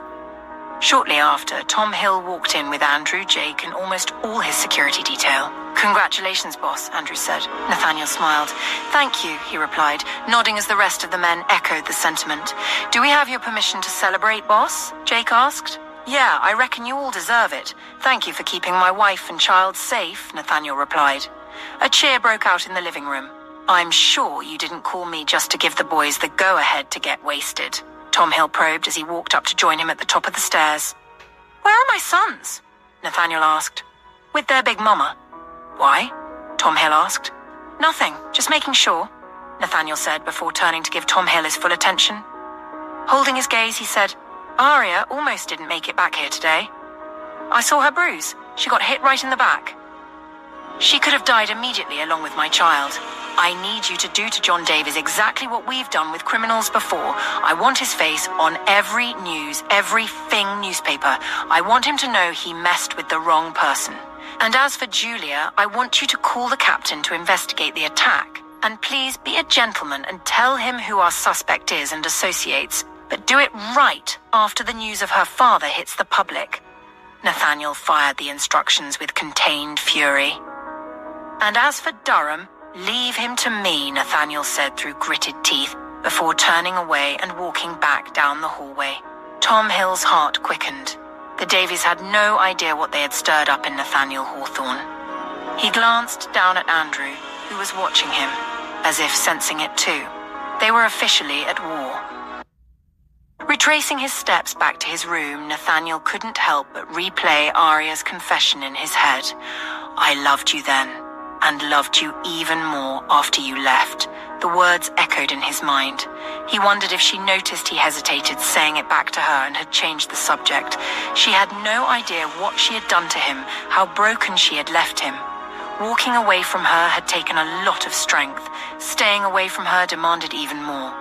Speaker 1: Shortly after, Tom Hill walked in with Andrew, Jake, and almost all his security detail. "Congratulations, boss," Andrew said. Nathaniel smiled. "Thank you," he replied, nodding as the rest of the men echoed the sentiment. "Do we have your permission to celebrate, boss?" Jake asked. "Yeah, I reckon you all deserve it. Thank you for keeping my wife and child safe," Nathaniel replied. A cheer broke out in the living room. "I'm sure you didn't call me just to give the boys the go-ahead to get wasted," Tom Hill probed as he walked up to join him at the top of the stairs. "Where are my sons?" Nathaniel asked. "With their big mama." "Why?" Tom Hill asked. "Nothing, just making sure," Nathaniel said before turning to give Tom Hill his full attention. Holding his gaze, he said, "Aria almost didn't make it back here today. I saw her bruise. She got hit right in the back. She could have died immediately along with my child. I need you to do to John Davies exactly what we've done with criminals before. I want his face on every news, every thing newspaper. I want him to know he messed with the wrong person. And as for Julia, I want you to call the captain to investigate the attack. And please be a gentleman and tell him who our suspect is and associates, but do it right after the news of her father hits the public." Nathaniel fired the instructions with contained fury. "And as for Durham, leave him to me," Nathaniel said through gritted teeth, before turning away and walking back down the hallway. Tom Hill's heart quickened. The Davies had no idea what they had stirred up in Nathaniel Hawthorne. He glanced down at Andrew, who was watching him, as if sensing it too. They were officially at war. Retracing his steps back to his room, Nathaniel couldn't help but replay Aria's confession in his head. "I loved you then, and loved you even more after you left." The words echoed in his mind. He wondered if she noticed he hesitated, saying it back to her, and had changed the subject. She had no idea what she had done to him, how broken she had left him. Walking away from her had taken a lot of strength. Staying away from her demanded even more.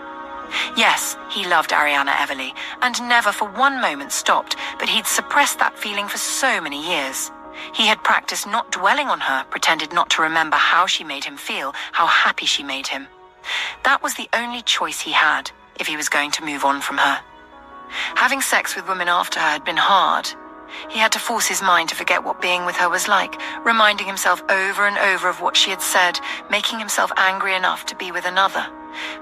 Speaker 1: Yes, he loved Aria Everly, and never for one moment stopped, but he'd suppressed that feeling for so many years. He had practiced not dwelling on her, pretended not to remember how she made him feel, how happy she made him. That was the only choice he had, if he was going to move on from her. Having sex with women after her had been hard. He had to force his mind to forget what being with her was like, reminding himself over and over of what she had said, making himself angry enough to be with another.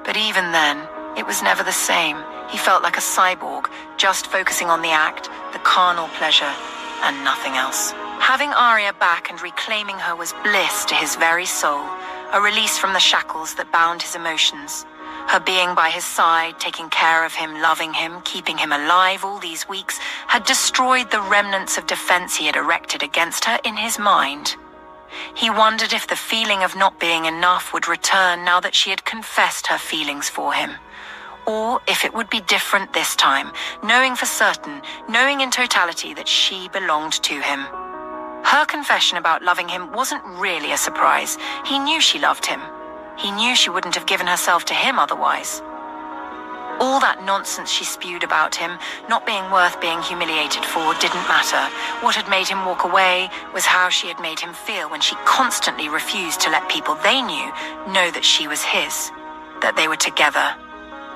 Speaker 1: But even then, it was never the same. He felt like a cyborg, just focusing on the act, the carnal pleasure, and nothing else. Having Aria back and reclaiming her was bliss to his very soul, a release from the shackles that bound his emotions. Her being by his side, taking care of him, loving him, keeping him alive all these weeks, had destroyed the remnants of defense he had erected against her in his mind. He wondered if the feeling of not being enough would return now that she had confessed her feelings for him. Or if it would be different this time, knowing for certain, knowing in totality that she belonged to him. Her confession about loving him wasn't really a surprise. He knew she loved him. He knew she wouldn't have given herself to him otherwise. All that nonsense she spewed about him, not being worth being humiliated for, didn't matter. What had made him walk away was how she had made him feel when she constantly refused to let people they knew know that she was his, that they were together.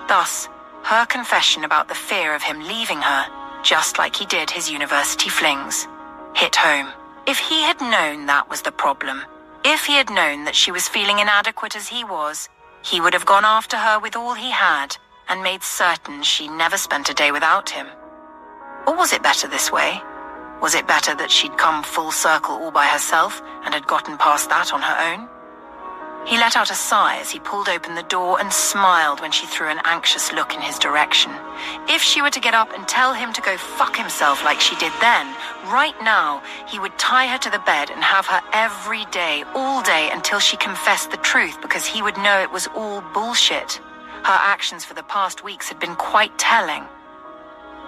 Speaker 1: Thus, her confession about the fear of him leaving her, just like he did his university flings, hit home. If he had known that was the problem, if he had known that she was feeling inadequate as he was, he would have gone after her with all he had and made certain she never spent a day without him. Or was it better this way? Was it better that she'd come full circle all by herself and had gotten past that on her own? He let out a sigh as he pulled open the door and smiled when she threw an anxious look in his direction. If she were to get up and tell him to go fuck himself like she did then, right now, he would tie her to the bed and have her every day, all day, until she confessed the truth, because he would know it was all bullshit. Her actions for the past weeks had been quite telling.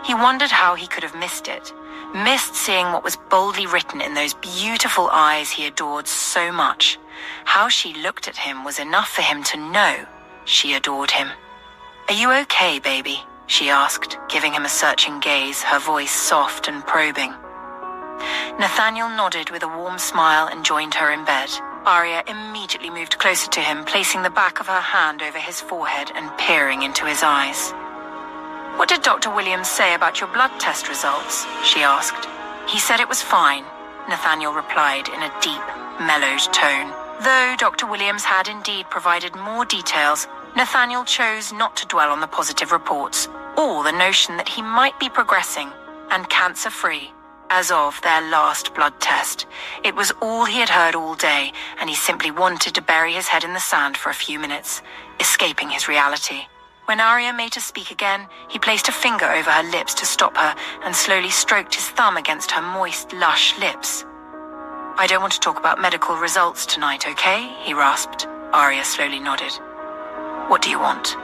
Speaker 1: He wondered how he could have missed it. Missed seeing what was boldly written in those beautiful eyes he adored so much. How she looked at him was enough for him to know she adored him. "Are you okay, baby?" she asked, giving him a searching gaze, her voice soft and probing. Nathaniel nodded with a warm smile and joined her in bed. Aria immediately moved closer to him, placing the back of her hand over his forehead and peering into his eyes. "What did Dr. Williams say about your blood test results?" she asked. "He said it was fine," Nathaniel replied in a deep, mellowed tone. Though Dr. Williams had indeed provided more details, Nathaniel chose not to dwell on the positive reports, or the notion that he might be progressing and cancer-free as of their last blood test. It was all he had heard all day, and he simply wanted to bury his head in the sand for a few minutes, escaping his reality. When Aria made her speak again, he placed a finger over her lips to stop her and slowly stroked his thumb against her moist, lush lips. "I don't want to talk about medical results tonight, okay?" he rasped. Aria slowly nodded. "What do you want?"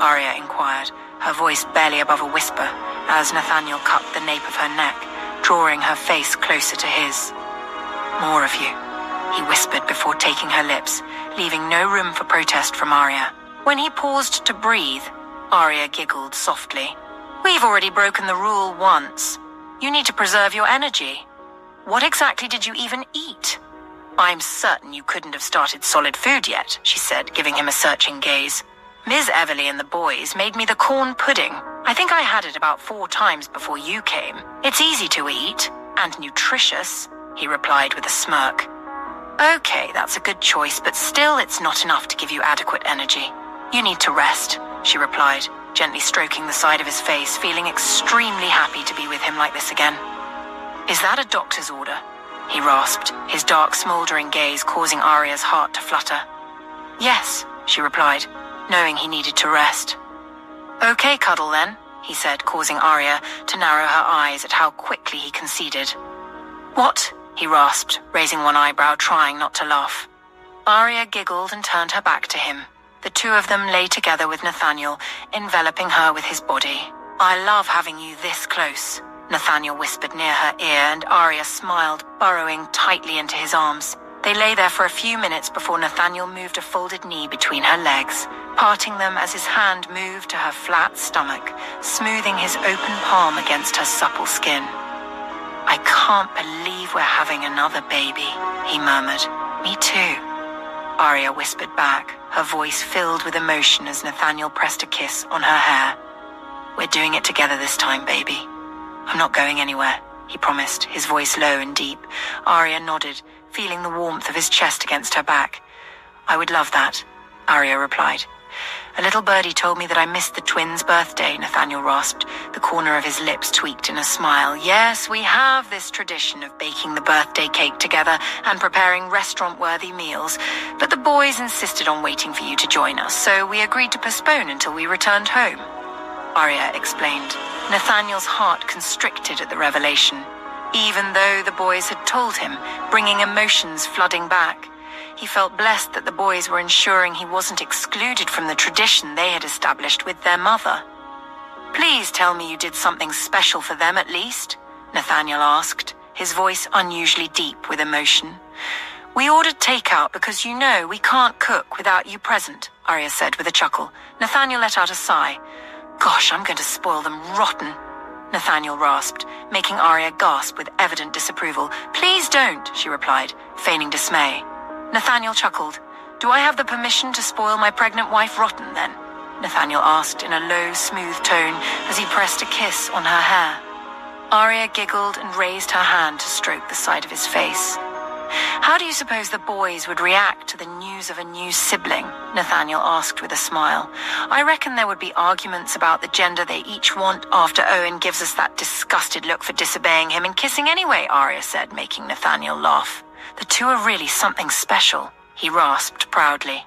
Speaker 1: Aria inquired, her voice barely above a whisper, as Nathaniel cupped the nape of her neck, drawing her face closer to his. "More of you," he whispered before taking her lips, leaving no room for protest from Aria. When he paused to breathe, Aria giggled softly. "We've already broken the rule once. You need to preserve your energy. What exactly did you even eat?" "I'm certain you couldn't have started solid food yet," she said, giving him a searching gaze. "Ms. Everly and the boys made me the corn pudding. I think I had it about 4 times before you came. It's easy to eat, and nutritious," he replied with a smirk. "Okay, that's a good choice, but still it's not enough to give you adequate energy. You need to rest," she replied, gently stroking the side of his face, feeling extremely happy to be with him like this again. "Is that a doctor's order?" he rasped, his dark, smoldering gaze causing Aria's heart to flutter. "Yes," she replied, knowing he needed to rest. "Okay, cuddle then," he said, causing Aria to narrow her eyes at how quickly he conceded. "What?" he rasped, raising one eyebrow, trying not to laugh. Aria giggled and turned her back to him. The two of them lay together with Nathaniel, enveloping her with his body. "I love having you this close," Nathaniel whispered near her ear, and Aria smiled, burrowing tightly into his arms. They lay there for a few minutes before Nathaniel moved a folded knee between her legs, parting them as his hand moved to her flat stomach, smoothing his open palm against her supple skin. "I can't believe we're having another baby," he murmured. "Me too," Aria whispered back, her voice filled with emotion as Nathaniel pressed a kiss on her hair. "We're doing it together this time, baby. I'm not going anywhere," he promised, his voice low and deep. Aria nodded, feeling the warmth of his chest against her back. "I would love that," Aria replied. "A little birdie told me that I missed the twins' birthday," Nathaniel rasped, the corner of his lips tweaked in a smile. "Yes, we have this tradition of baking the birthday cake together and preparing restaurant-worthy meals, but the boys insisted on waiting for you to join us, so we agreed to postpone until we returned home," Aria explained. Nathaniel's heart constricted at the revelation, even though the boys had told him, bringing emotions flooding back. He felt blessed that the boys were ensuring he wasn't excluded from the tradition they had established with their mother. "Please tell me you did something special for them at least," Nathaniel asked, his voice unusually deep with emotion. "We ordered takeout because you know we can't cook without you present," Aria said with a chuckle. Nathaniel let out a sigh. "Gosh, I'm going to spoil them rotten," Nathaniel rasped, making Aria gasp with evident disapproval. "Please don't," she replied, feigning dismay. Nathaniel chuckled. "Do I have the permission to spoil my pregnant wife rotten, then?" Nathaniel asked in a low, smooth tone as he pressed a kiss on her hair. Aria giggled and raised her hand to stroke the side of his face. "How do you suppose the boys would react to the news of a new sibling?" Nathaniel asked with a smile. "I reckon there would be arguments about the gender they each want after Owen gives us that disgusted look for disobeying him and kissing anyway," Aria said, making Nathaniel laugh. "The two are really something special." he rasped proudly.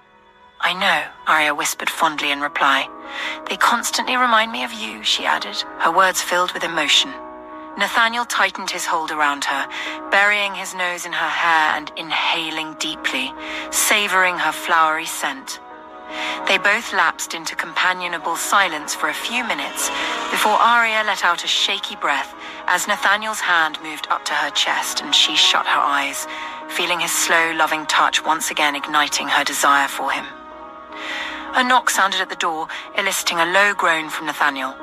Speaker 1: I know, Aria whispered fondly in reply. They constantly remind me of you, she added, her words filled with emotion. Nathaniel tightened his hold around her, burying his nose in her hair and inhaling deeply, savoring her flowery scent. They both lapsed into companionable silence for a few minutes before Aria let out a shaky breath as Nathaniel's hand moved up to her chest and she shut her eyes, feeling his slow, loving touch once again igniting her desire for him. A knock sounded at the door, eliciting a low groan from Nathaniel.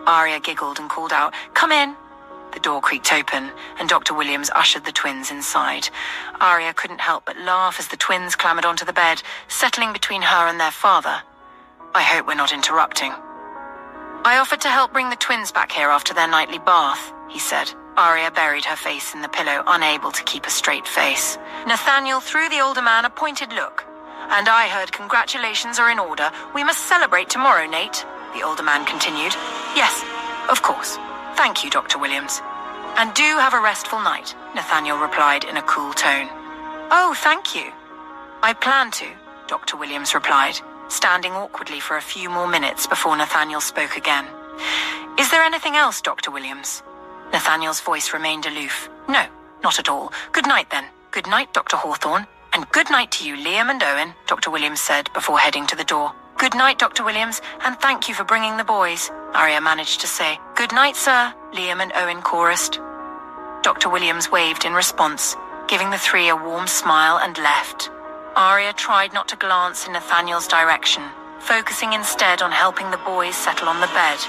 Speaker 1: Aria giggled and called out, "Come in." The door creaked open, and Dr. Williams ushered the twins inside. Aria couldn't help but laugh as the twins clambered onto the bed, settling between her and their father. I hope we're not interrupting. I offered to help bring the twins back here after their nightly bath, he said. Aria buried her face in the pillow, unable to keep a straight face. Nathaniel threw the older man a pointed look. And I heard congratulations are in order. We must celebrate tomorrow, Nate, the older man continued. Yes, of course. Thank you, Dr. Williams. And do have a restful night, Nathaniel replied in a cool tone. Oh, thank you. I plan to, Dr. Williams replied, standing awkwardly for a few more minutes before Nathaniel spoke again. Is there anything else, Dr. Williams? Nathaniel's voice remained aloof. No, not at all. Good night, then. Good night, Dr. Hawthorne. And good night to you, Liam and Owen, Dr. Williams said before heading to the door. Good night, Dr. Williams, and thank you for bringing the boys, Aria managed to say. Good night, sir, Liam and Owen chorused. Dr. Williams waved in response, giving the three a warm smile and left. Aria tried not to glance in Nathaniel's direction, focusing instead on helping the boys settle on the bed.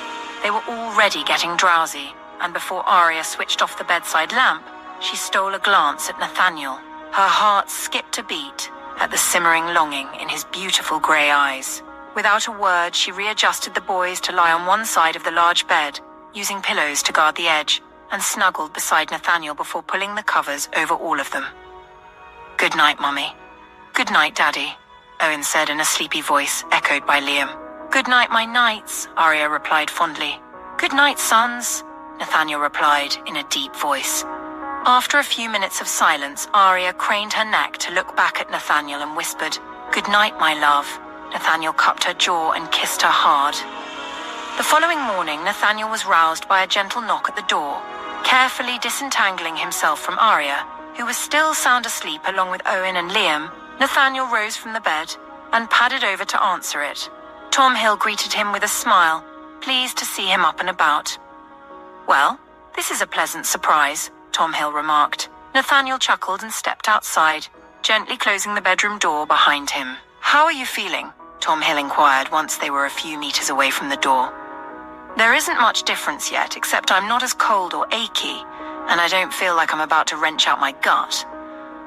Speaker 1: They were already getting drowsy, and before Aria switched off the bedside lamp, she stole a glance at Nathaniel. Her heart skipped a beat at the simmering longing in his beautiful grey eyes. Without a word, she readjusted the boys to lie on one side of the large bed, using pillows to guard the edge, and snuggled beside Nathaniel before pulling the covers over all of them. Good night, Mummy. Good night, Daddy, Owen said in a sleepy voice, echoed by Liam. Good night, my knights, Aria replied fondly. Good night, sons, Nathaniel replied in a deep voice. After a few minutes of silence, Aria craned her neck to look back at Nathaniel and whispered, Good night, my love. Nathaniel cupped her jaw and kissed her hard. The following morning, Nathaniel was roused by a gentle knock at the door. Carefully disentangling himself from Aria, who was still sound asleep along with Owen and Liam, Nathaniel rose from the bed and padded over to answer it. Tom Hill greeted him with a smile, pleased to see him up and about. Well, this is a pleasant surprise, Tom Hill remarked. Nathaniel chuckled and stepped outside, gently closing the bedroom door behind him. How are you feeling? Tom Hill inquired once they were a few meters away from the door. There isn't much difference yet, except I'm not as cold or achy, and I don't feel like I'm about to wrench out my gut.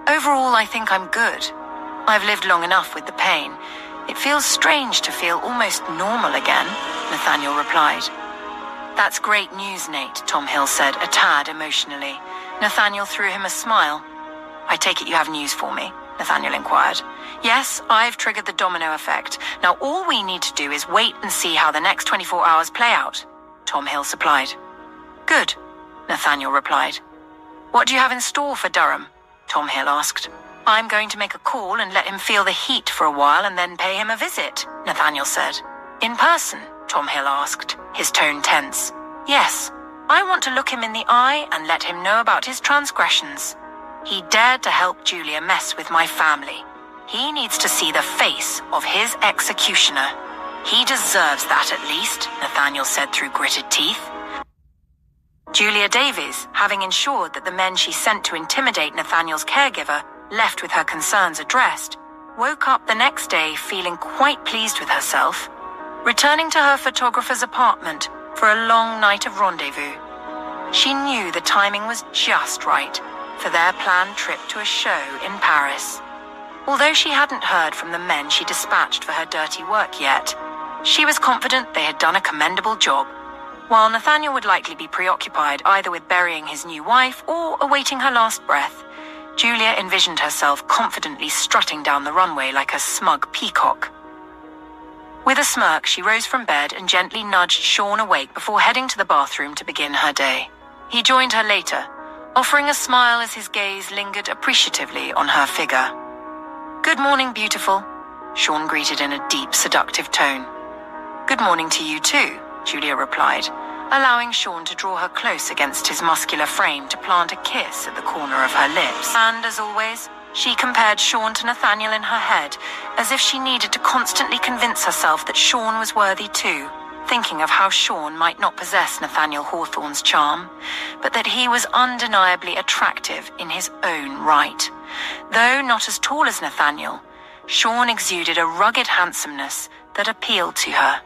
Speaker 1: Overall, I think I'm good. I've lived long enough with the pain. It feels strange to feel almost normal again, Nathaniel replied. That's great news, Nate, Tom Hill said, a tad emotionally. Nathaniel threw him a smile. I take it you have news for me, Nathaniel inquired. Yes, I've triggered the domino effect. Now all we need to do is wait and see how the next 24 hours play out, Tom Hill supplied. Good, Nathaniel replied. What do you have in store for Durham? Tom Hill asked. I'm going to make a call and let him feel the heat for a while and then pay him a visit, Nathaniel said. In person? Tom Hill asked, his tone tense. Yes, I want to look him in the eye and let him know about his transgressions. He dared to help Julia mess with my family. He needs to see the face of his executioner. He deserves that at least, Nathaniel said through gritted teeth. Julia Davies, having ensured that the men she sent to intimidate Nathaniel's caregiver left with her concerns addressed, woke up the next day feeling quite pleased with herself, returning to her photographer's apartment for a long night of rendezvous. She knew the timing was just right for their planned trip to a show in Paris. Although she hadn't heard from the men she dispatched for her dirty work yet, she was confident they had done a commendable job. While Nathaniel would likely be preoccupied either with burying his new wife or awaiting her last breath, Julia envisioned herself confidently strutting down the runway like a smug peacock. With a smirk, she rose from bed and gently nudged Sean awake before heading to the bathroom to begin her day. He joined her later, offering a smile as his gaze lingered appreciatively on her figure. "Good morning, beautiful," Sean greeted in a deep, seductive tone. "Good morning to you too," Julia replied, allowing Sean to draw her close against his muscular frame to plant a kiss at the corner of her lips. And, as always, she compared Sean to Nathaniel in her head, as if she needed to constantly convince herself that Sean was worthy too, thinking of how Sean might not possess Nathaniel Hawthorne's charm, but that he was undeniably attractive in his own right. Though not as tall as Nathaniel, Sean exuded a rugged handsomeness that appealed to her.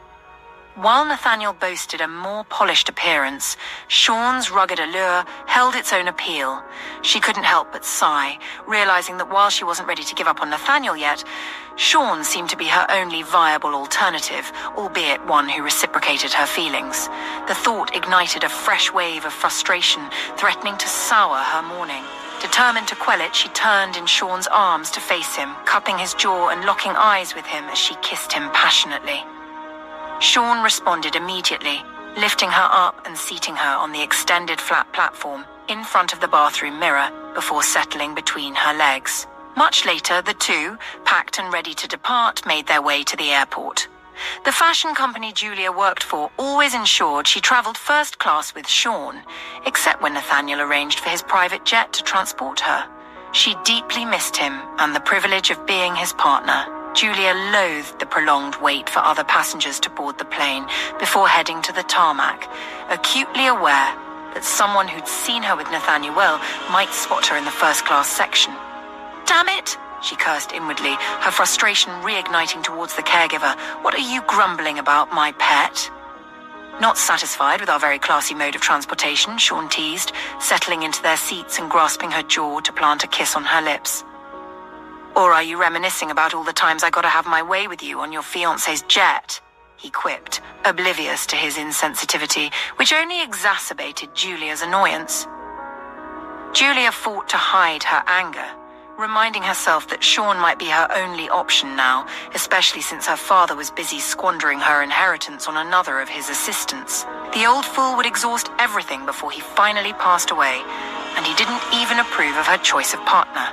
Speaker 1: While Nathaniel boasted a more polished appearance, Sean's rugged allure held its own appeal. She couldn't help but sigh, realizing that while she wasn't ready to give up on Nathaniel yet, Sean seemed to be her only viable alternative, albeit one who reciprocated her feelings. The thought ignited a fresh wave of frustration, threatening to sour her morning. Determined to quell it, she turned in Sean's arms to face him, cupping his jaw and locking eyes with him as she kissed him passionately. Sean responded immediately, lifting her up and seating her on the extended flat platform in front of the bathroom mirror before settling between her legs. Much later, the two, packed and ready to depart, made their way to the airport. The fashion company Julia worked for always ensured she traveled first class with Sean, except when Nathaniel arranged for his private jet to transport her. She deeply missed him and the privilege of being his partner. Julia loathed the prolonged wait for other passengers to board the plane before heading to the tarmac, acutely aware that someone who'd seen her with Nathaniel might spot her in the first-class section. "Damn it!" she cursed inwardly, her frustration reigniting towards the caregiver. "What are you grumbling about, my pet?" Not satisfied with our very classy mode of transportation, Sean teased, settling into their seats and grasping her jaw to plant a kiss on her lips. "Or are you reminiscing about all the times I got to have my way with you on your fiancé's jet?" he quipped, oblivious to his insensitivity, which only exacerbated Julia's annoyance. Julia fought to hide her anger, reminding herself that Sean might be her only option now, especially since her father was busy squandering her inheritance on another of his assistants. The old fool would exhaust everything before he finally passed away, and he didn't even approve of her choice of partner.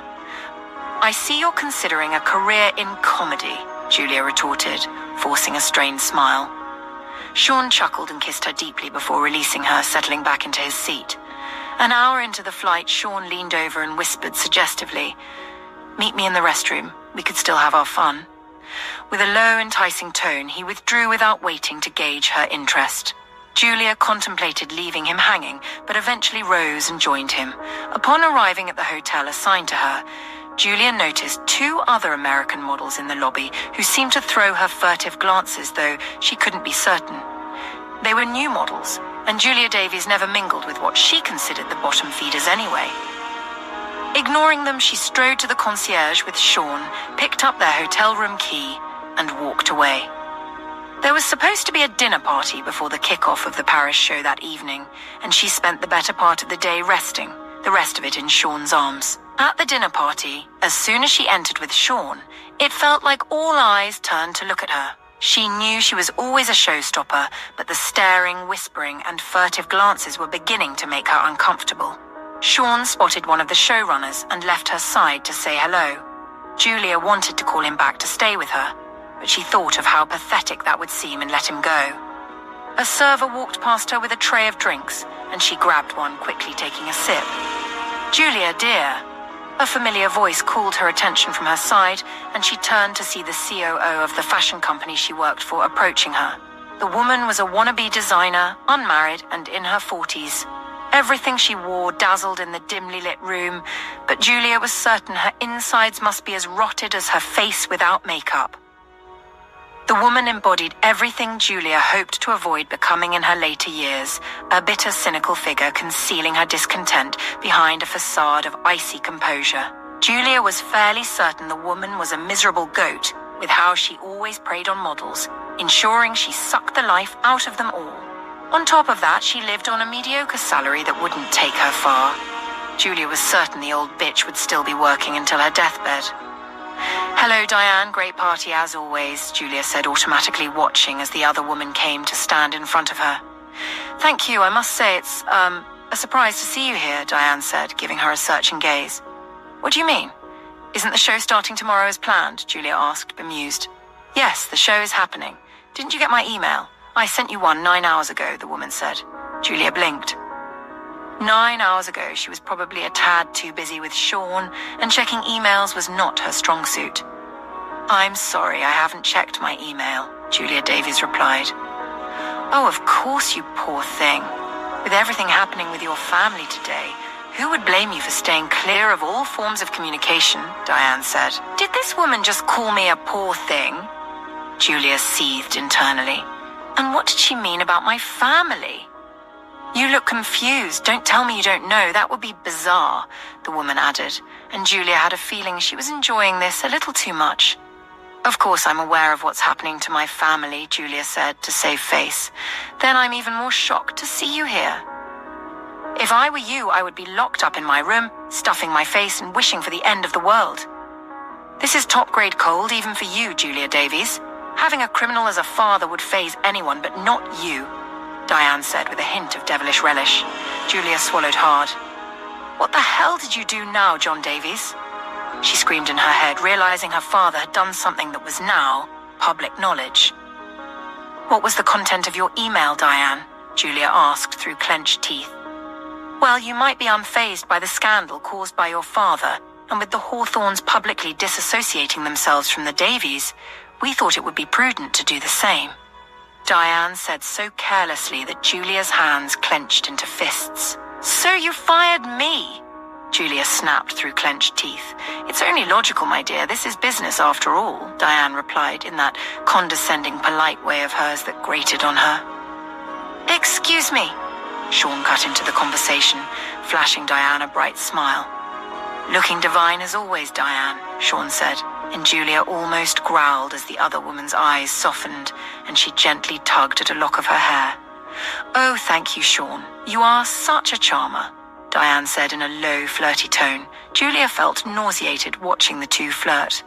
Speaker 1: "I see you're considering a career in comedy," Julia retorted, forcing a strained smile. Sean chuckled and kissed her deeply before releasing her, settling back into his seat. An hour into the flight, Sean leaned over and whispered suggestively, "Meet me in the restroom. We could still have our fun." With a low, enticing tone, he withdrew without waiting to gauge her interest. Julia contemplated leaving him hanging, but eventually rose and joined him. Upon arriving at the hotel assigned to her, Julia noticed two other American models in the lobby who seemed to throw her furtive glances, though she couldn't be certain. They were new models, and Julia Davies never mingled with what she considered the bottom feeders anyway. Ignoring them, she strode to the concierge with Sean, picked up their hotel room key, and walked away. There was supposed to be a dinner party before the kickoff of the Paris show that evening, and she spent the better part of the day resting, the rest of it in Sean's arms. At the dinner party, as soon as she entered with Sean, it felt like all eyes turned to look at her. She knew she was always a showstopper, but the staring, whispering, and furtive glances were beginning to make her uncomfortable. Sean spotted one of the showrunners and left her side to say hello. Julia wanted to call him back to stay with her, but she thought of how pathetic that would seem and let him go. A server walked past her with a tray of drinks, and she grabbed one, quickly taking a sip. "Julia, dear." A familiar voice called her attention from her side, and she turned to see the COO of the fashion company she worked for approaching her. The woman was a wannabe designer, unmarried, and in her 40s. Everything she wore dazzled in the dimly lit room, but Julia was certain her insides must be as rotted as her face without makeup. The woman embodied everything Julia hoped to avoid becoming in her later years, a bitter, cynical figure concealing her discontent behind a facade of icy composure. Julia was fairly certain the woman was a miserable goat with how she always preyed on models, ensuring she sucked the life out of them all. On top of that, she lived on a mediocre salary that wouldn't take her far. Julia was certain the old bitch would still be working until her deathbed. "Hello, Diane. Great party as always," Julia said, automatically watching as the other woman came to stand in front of her. "Thank you. I must say it's, a surprise to see you here," Diane said, giving her a searching gaze. "What do you mean?" Isn't the show starting tomorrow as planned? Julia asked, bemused. Yes, the show is happening. Didn't you get my email? I sent you one 9 hours ago, the woman said. Julia blinked. 9 hours ago, she was probably a tad too busy with Sean, and checking emails was not her strong suit. I'm sorry, I haven't checked my email, Julia Davies replied. Oh, of course, you poor thing. With everything happening with your family today, who would blame you for staying clear of all forms of communication, Diane said. Did this woman just call me a poor thing? Julia seethed internally. And what did she mean about my family? You look confused. Don't tell me you don't know. That would be bizarre, the woman added, and Julia had a feeling she was enjoying this a little too much. Of course, I'm aware of what's happening to my family, Julia said to save face. Then I'm even more shocked to see you here. If I were you, I would be locked up in my room, stuffing my face and wishing for the end of the world. This is top-grade cold, even for you, Julia Davies. Having a criminal as a father would faze anyone, but not you, Diane said with a hint of devilish relish. Julia swallowed hard. What the hell did you do now, John Davies? She screamed in her head, realizing her father had done something that was now public knowledge. What was the content of your email, Diane? Julia asked through clenched teeth. Well, you might be unfazed by the scandal caused by your father, and with the Hawthornes publicly disassociating themselves from the Davies, we thought it would be prudent to do the same. Diane said so carelessly that Julia's hands clenched into fists. So you fired me? Julia snapped through clenched teeth. It's only logical, my dear. This is business after all, Diane replied in that condescending, polite way of hers that grated on her. Excuse me. Sean cut into the conversation, flashing Diane a bright smile. Looking divine as always, Diane, Sean said, and Julia almost growled as the other woman's eyes softened and she gently tugged at a lock of her hair. Oh, thank you, Sean. You are such a charmer, Diane said in a low, flirty tone. Julia felt nauseated watching the two flirt.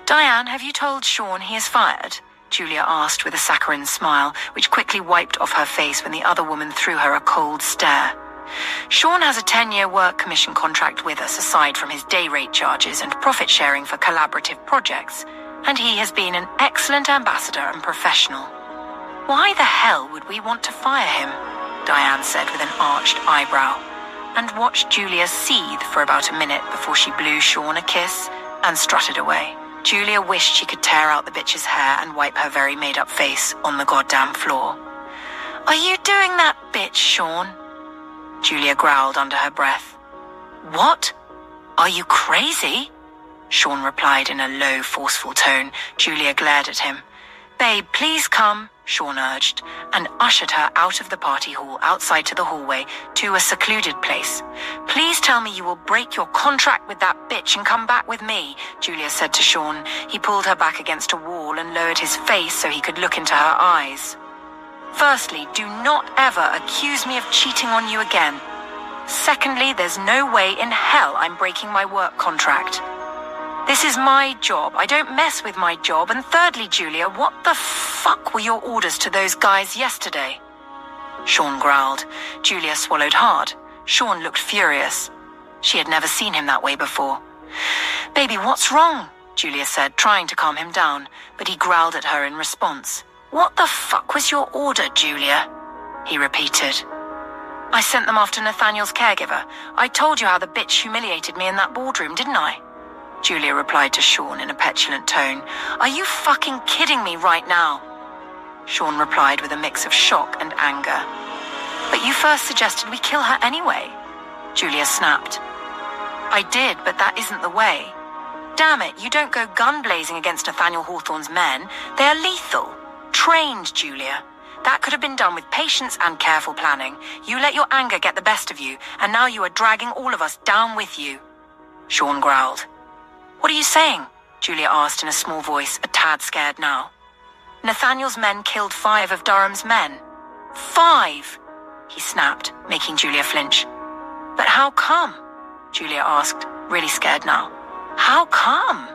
Speaker 1: Diane, have you told Sean he is fired? Julia asked with a saccharine smile, which quickly wiped off her face when the other woman threw her a cold stare. Sean has a 10-year work commission contract with us aside from his day rate charges and profit sharing for collaborative projects, and he has been an excellent ambassador and professional. Why the hell would we want to fire him? Diane said with an arched eyebrow, and watched Julia seethe for about a minute before she blew Sean a kiss and strutted away. Julia wished she could tear out the bitch's hair and wipe her very made-up face on the goddamn floor. Are you doing that, bitch, Sean? Julia growled under her breath. What? Are you crazy? Sean replied in a low, forceful tone. Julia glared at him. Babe, please come, Sean urged, and ushered her out of the party hall outside to the hallway to a secluded place. Please tell me you will break your contract with that bitch and come back with me, Julia said to Sean. He pulled her back against a wall and lowered his face so he could look into her eyes. Firstly, do not ever accuse me of cheating on you again. Secondly, there's no way in hell I'm breaking my work contract. This is my job. I don't mess with my job. And thirdly, Julia, what the fuck were your orders to those guys yesterday? Sean growled. Julia swallowed hard. Sean looked furious. She had never seen him that way before. Baby, what's wrong? Julia said, trying to calm him down, but he growled at her in response. What the fuck was your order, Julia? He repeated. I sent them after Nathaniel's caregiver. I told you how the bitch humiliated me in that boardroom, didn't I? Julia replied to Sean in a petulant tone. Are you fucking kidding me right now? Sean replied with a mix of shock and anger. But you first suggested we kill her anyway. Julia snapped. I did, but that isn't the way. Damn it, you don't go gun blazing against Nathaniel Hawthorne's men. They are lethal. Trained, Julia. That could have been done with patience and careful planning. You let your anger get the best of you, and now you are dragging all of us down with you. Sean growled. What are you saying? Julia asked in a small voice, a tad scared now. Nathaniel's men killed 5 of Durham's men. 5! He snapped, making Julia flinch. But how come? Julia asked, really scared now. How come?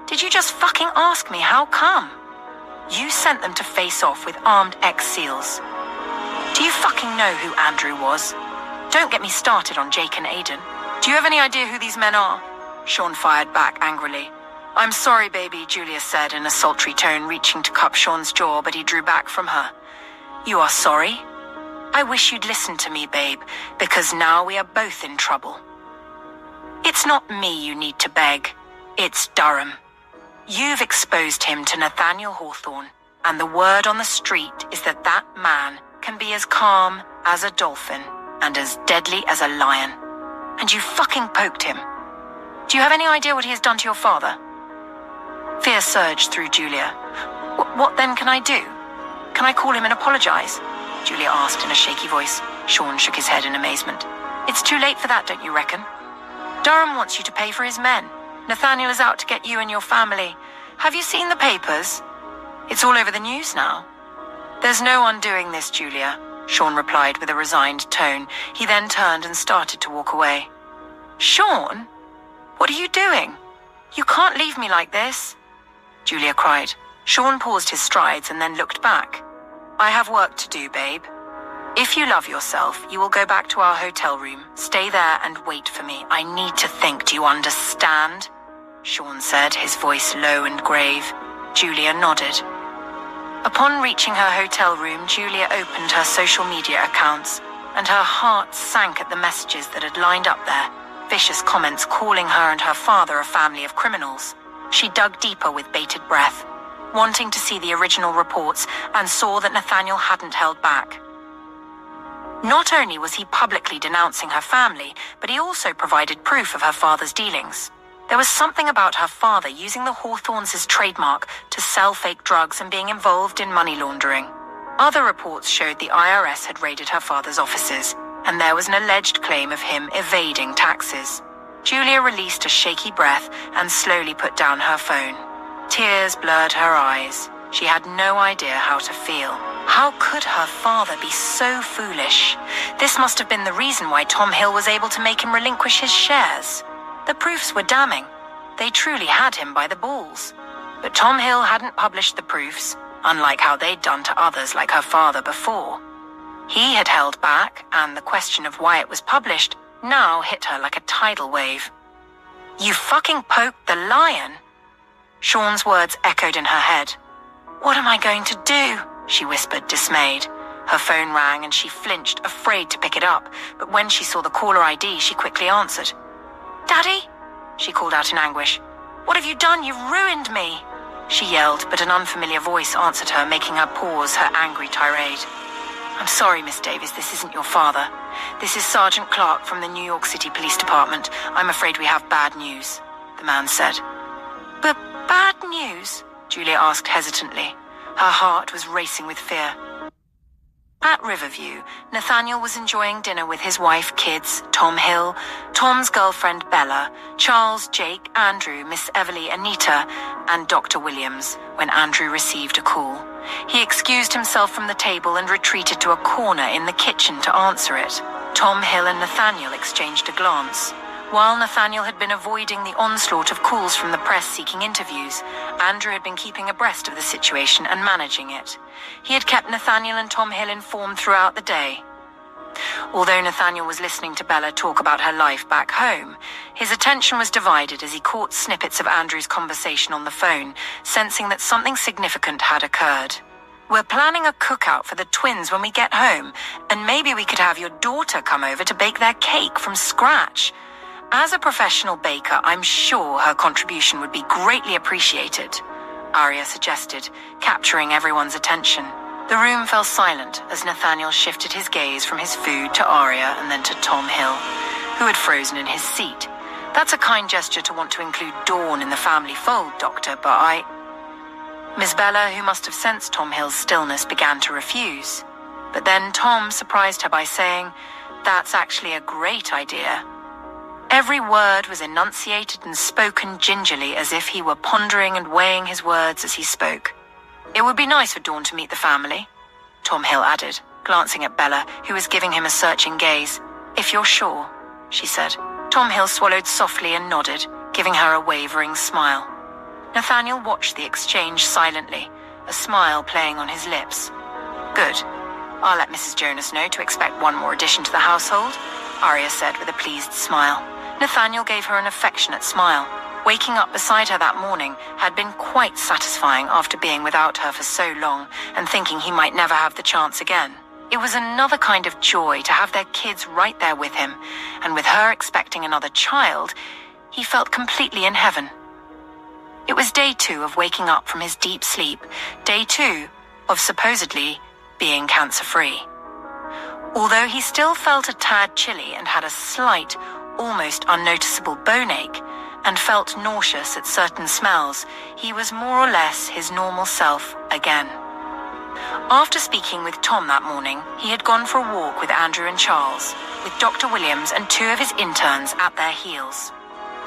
Speaker 1: Did you just fucking ask me how come? You sent them to face off with armed ex-SEALs. Do you fucking know who Andrew was? Don't get me started on Jake and Aiden. Do you have any idea who these men are? Sean fired back angrily. "I'm sorry, baby," Julia said in a sultry tone, reaching to cup Sean's jaw, but he drew back from her. "You are sorry? I wish you'd listen to me, babe, because now we are both in trouble. It's not me you need to beg. It's Durham. You've exposed him to Nathaniel Hawthorne, and the word on the street is that that man can be as calm as a dolphin and as deadly as a lion. And you fucking poked him. Do you have any idea what he has done to your father?" Fear surged through Julia. What then can I do? Can I call him and apologize?" Julia asked in a shaky voice. Sean shook his head in amazement. "It's too late for that, don't you reckon? Durham wants you to pay for his men. Nathaniel is out to get you and your family. Have you seen the papers? It's all over the news now." "There's no undoing this, Julia," Sean replied with a resigned tone. He then turned and started to walk away. "Sean? What are you doing? You can't leave me like this," Julia cried. Sean paused his strides and then looked back. "I have work to do, babe. If you love yourself, you will go back to our hotel room. Stay there and wait for me. I need to think, do you understand?" Sean said, his voice low and grave. Julia nodded. Upon reaching her hotel room, Julia opened her social media accounts, and her heart sank at the messages that had lined up there, vicious comments calling her and her father a family of criminals. She dug deeper with bated breath, wanting to see the original reports, and saw that Nathaniel hadn't held back. Not only was he publicly denouncing her family, but he also provided proof of her father's dealings. There was something about her father using the Hawthornes as trademark to sell fake drugs and being involved in money laundering. Other reports showed the IRS had raided her father's offices, and there was an alleged claim of him evading taxes. Julia released a shaky breath and slowly put down her phone. Tears blurred her eyes. She had no idea how to feel. How could her father be so foolish? This must have been the reason why Tom Hill was able to make him relinquish his shares. The proofs were damning. They truly had him by the balls. But Tom Hill hadn't published the proofs, unlike how they'd done to others like her father before. He had held back, and the question of why it was published now hit her like a tidal wave. "You fucking poked the lion?" Sean's words echoed in her head. "What am I going to do?" she whispered, dismayed. Her phone rang and she flinched, afraid to pick it up, but when she saw the caller ID, she quickly answered. "Daddy?" she called out in anguish. "What have you done? You've ruined me!" She yelled, but an unfamiliar voice answered her, making her pause her angry tirade. "I'm sorry, Miss Davis, this isn't your father. This is Sergeant Clark from the New York City Police Department. I'm afraid we have bad news," the man said. "But bad news?" Julia asked hesitantly. Her heart was racing with fear. At Riverview, Nathaniel was enjoying dinner with his wife, kids, Tom Hill, Tom's girlfriend Bella, Charles, Jake, Andrew, Miss Everly, Anita, and Dr. Williams, when Andrew received a call. He excused himself from the table and retreated to a corner in the kitchen to answer it. Tom Hill and Nathaniel exchanged a glance. While Nathaniel had been avoiding the onslaught of calls from the press seeking interviews, Andrew had been keeping abreast of the situation and managing it. He had kept Nathaniel and Tom Hill informed throughout the day. Although Nathaniel was listening to Bella talk about her life back home, his attention was divided as he caught snippets of Andrew's conversation on the phone, sensing that something significant had occurred. "We're planning a cookout for the twins when we get home, and maybe we could have your daughter come over to bake their cake from scratch. As a professional baker, I'm sure her contribution would be greatly appreciated," Aria suggested, capturing everyone's attention. The room fell silent as Nathaniel shifted his gaze from his food to Aria and then to Tom Hill, who had frozen in his seat. "That's a kind gesture to want to include Dawn in the family fold, Doctor, but Miss Bella, who must have sensed Tom Hill's stillness, began to refuse. But then Tom surprised her by saying, "That's actually a great idea." Every word was enunciated and spoken gingerly as if he were pondering and weighing his words as he spoke. "It would be nice for Dawn to meet the family," Tom Hill added, glancing at Bella, who was giving him a searching gaze. "If you're sure," she said. Tom Hill swallowed softly and nodded, giving her a wavering smile. Nathaniel watched the exchange silently, a smile playing on his lips. "Good. I'll let Mrs. Jonas know to expect one more addition to the household," Aria said with a pleased smile. Nathaniel gave her an affectionate smile. Waking up beside her that morning had been quite satisfying after being without her for so long and thinking he might never have the chance again. It was another kind of joy to have their kids right there with him, and with her expecting another child, he felt completely in heaven. It was day 2 of waking up from his deep sleep, day 2 of supposedly being cancer-free. Although he still felt a tad chilly and had a slight, almost unnoticeable bone ache, and felt nauseous at certain smells, he was more or less his normal self again. After speaking with Tom that morning, he had gone for a walk with Andrew and Charles, with Dr. Williams and 2 of his interns at their heels.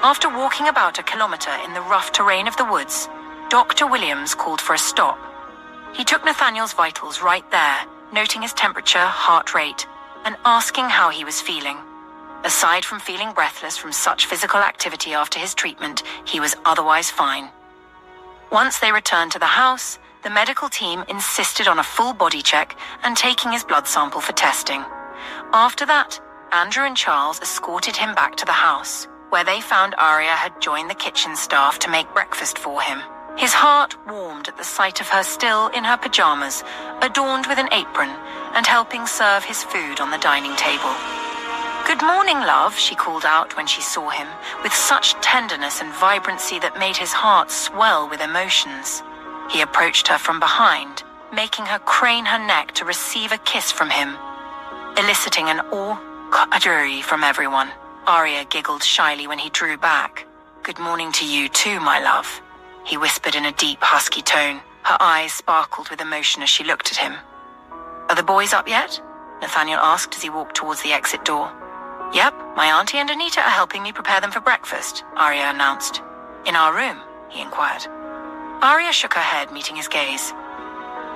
Speaker 1: After walking about a kilometer in the rough terrain of the woods, Dr. Williams called for a stop. He took Nathaniel's vitals right there, noting his temperature, heart rate, and asking how he was feeling. Aside from feeling breathless from such physical activity after his treatment, he was otherwise fine. Once they returned to the house, the medical team insisted on a full body check and taking his blood sample for testing. After that, Andrew and Charles escorted him back to the house, where they found Aria had joined the kitchen staff to make breakfast for him. His heart warmed at the sight of her still in her pajamas, adorned with an apron, and helping serve his food on the dining table. "Good morning, love," she called out when she saw him, with such tenderness and vibrancy that made his heart swell with emotions. He approached her from behind, making her crane her neck to receive a kiss from him, eliciting an "oh" from everyone. Aria giggled shyly when he drew back. "Good morning to you too, my love," he whispered in a deep, husky tone. Her eyes sparkled with emotion as she looked at him. "Are the boys up yet?" Nathaniel asked as he walked towards the exit door. "Yep, my auntie and Anita are helping me prepare them for breakfast," Aria announced. "In our room?" he inquired. Aria shook her head, meeting his gaze.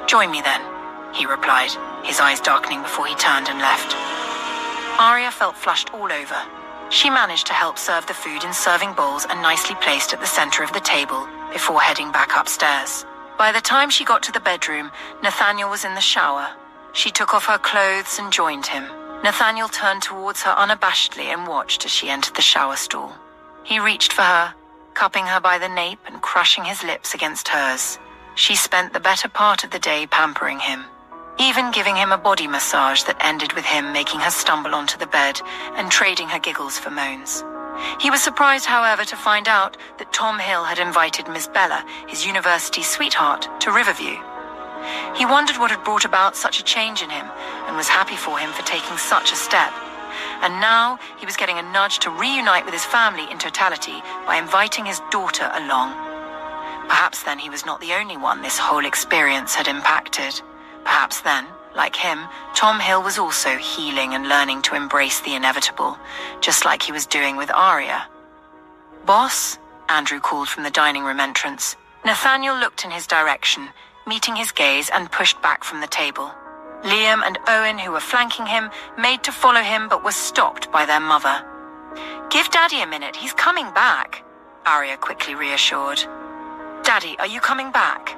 Speaker 1: "Join me then," he replied, his eyes darkening before he turned and left. Aria felt flushed all over. She managed to help serve the food in serving bowls and nicely placed at the center of the table before heading back upstairs. By the time she got to the bedroom, Nathaniel was in the shower. She took off her clothes and joined him. Nathaniel turned towards her unabashedly and watched as she entered the shower stall. He reached for her, cupping her by the nape and crushing his lips against hers. She spent the better part of the day pampering him, even giving him a body massage that ended with him making her stumble onto the bed and trading her giggles for moans. He was surprised, however, to find out that Tom Hill had invited Miss Bella, his university sweetheart, to Riverview. He wondered what had brought about such a change in him and was happy for him for taking such a step. And now he was getting a nudge to reunite with his family in totality by inviting his daughter along. Perhaps then he was not the only one this whole experience had impacted. Perhaps then, like him, Tom Hill was also healing and learning to embrace the inevitable, just like he was doing with Aria. "Boss?" Andrew called from the dining room entrance. Nathaniel looked in his direction, meeting his gaze, and pushed back from the table. Liam and Owen, who were flanking him, made to follow him but were stopped by their mother. "Give Daddy a minute, he's coming back," Aria quickly reassured. "Daddy, are you coming back?"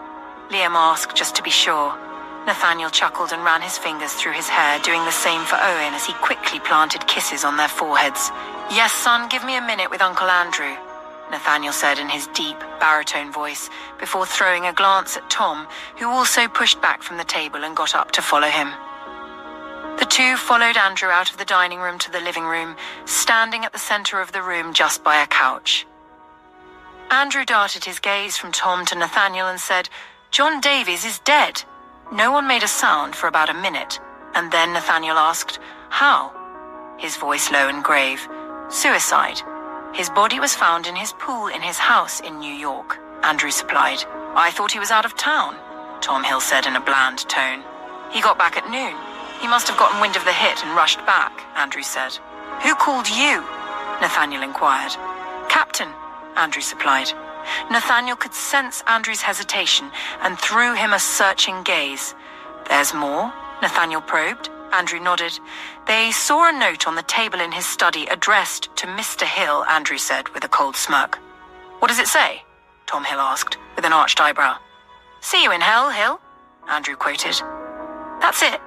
Speaker 1: Liam asked just to be sure. Nathaniel chuckled and ran his fingers through his hair, doing the same for Owen as he quickly planted kisses on their foreheads. "Yes, son, give me a minute with Uncle Andrew," Nathaniel said in his deep, baritone voice, before throwing a glance at Tom, who also pushed back from the table and got up to follow him. The two followed Andrew out of the dining room to the living room, standing at the center of the room just by a couch. Andrew darted his gaze from Tom to Nathaniel and said, "John Davies is dead." No one made a sound for about a minute, and then Nathaniel asked, "How?" His voice low and grave. "Suicide. His body was found in his pool in his house in New York," Andrew supplied. "I thought he was out of town," Tom Hill said in a bland tone. "He got back at noon. He must have gotten wind of the hit and rushed back," Andrew said. "Who called you?" Nathaniel inquired. "Captain," Andrew supplied. Nathaniel could sense Andrew's hesitation and threw him a searching gaze. "There's more?" Nathaniel probed. Andrew nodded. "They saw a note on the table in his study addressed to Mr. Hill," Andrew said with a cold smirk. "What does it say?" Tom Hill asked, with an arched eyebrow. "See you in hell, Hill," Andrew quoted. "That's it?"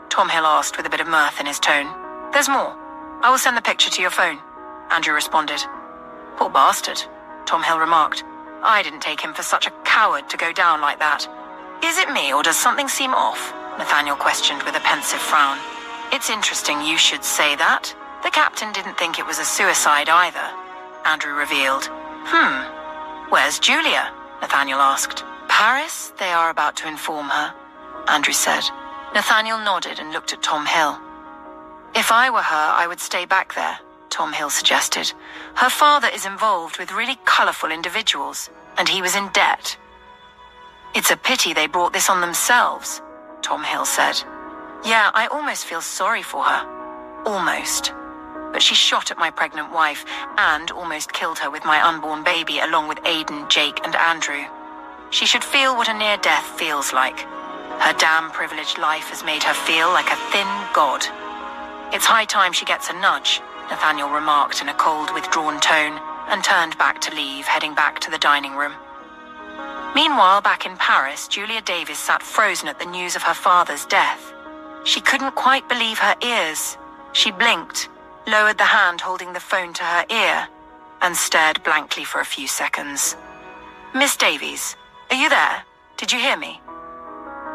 Speaker 1: Tom Hill asked with a bit of mirth in his tone. "There's more. I will send the picture to your phone." Andrew responded. Poor bastard, Tom Hill remarked. I didn't take him for such a coward to go down like that. Is it me, or does something seem off? Nathaniel questioned with a pensive frown. It's interesting you should say that. The captain didn't think it was a suicide either, Andrew revealed. Where's Julia? Nathaniel asked. Paris, they are about to inform her, Andrew said. Nathaniel nodded and looked at Tom Hill. If I were her, I would stay back there, Tom Hill suggested. Her father is involved with really colourful individuals, and he was in debt. It's a pity they brought this on themselves, Tom Hill said. Yeah, I almost feel sorry for her. Almost. But she shot at my pregnant wife and almost killed her with my unborn baby along with Aidan, Jake and Andrew. She should feel what a near death feels like. Her damn privileged life has made her feel like a thin god. It's high time she gets a nudge, Nathaniel remarked in a cold, withdrawn tone and turned back to leave, heading back to the dining room. Meanwhile, back in Paris, Julia Davis sat frozen at the news of her father's death. She couldn't quite believe her ears. She blinked, lowered the hand holding the phone to her ear, and stared blankly for a few seconds. Miss Davies, are you there? Did you hear me?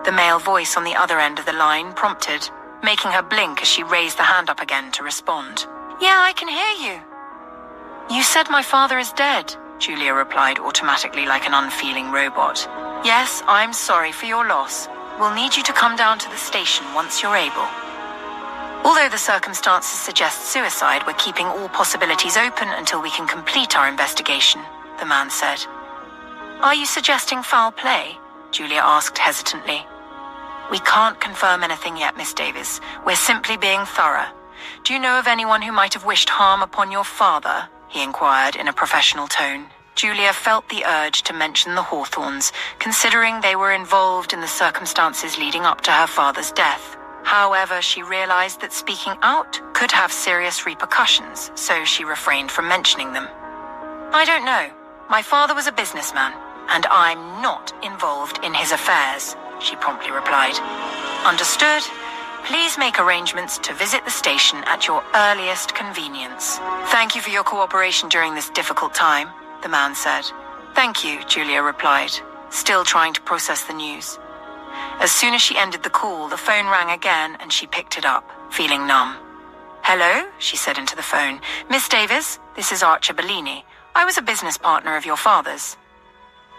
Speaker 1: The male voice on the other end of the line prompted, making her blink as she raised the hand up again to respond. Yeah, I can hear you. You said my father is dead, Julia replied automatically like an unfeeling robot. Yes, I'm sorry for your loss. We'll need you to come down to the station once you're able. Although the circumstances suggest suicide, we're keeping all possibilities open until we can complete our investigation, the man said. Are you suggesting foul play? Julia asked hesitantly. We can't confirm anything yet, Miss Davis. We're simply being thorough. Do you know of anyone who might have wished harm upon your father? He inquired in a professional tone. Julia felt the urge to mention the Hawthornes, considering they were involved in the circumstances leading up to her father's death. However, she realized that speaking out could have serious repercussions, so she refrained from mentioning them. I don't know. My father was a businessman, and I'm not involved in his affairs, she promptly replied. Understood. Please make arrangements to visit the station at your earliest convenience. Thank you for your cooperation during this difficult time, the man said. Thank you, Julia replied, still trying to process the news. As soon as she ended the call, the phone rang again and she picked it up, feeling numb. Hello, she said into the phone. Miss Davis, this is Aria Everly. I was a business partner of your father's.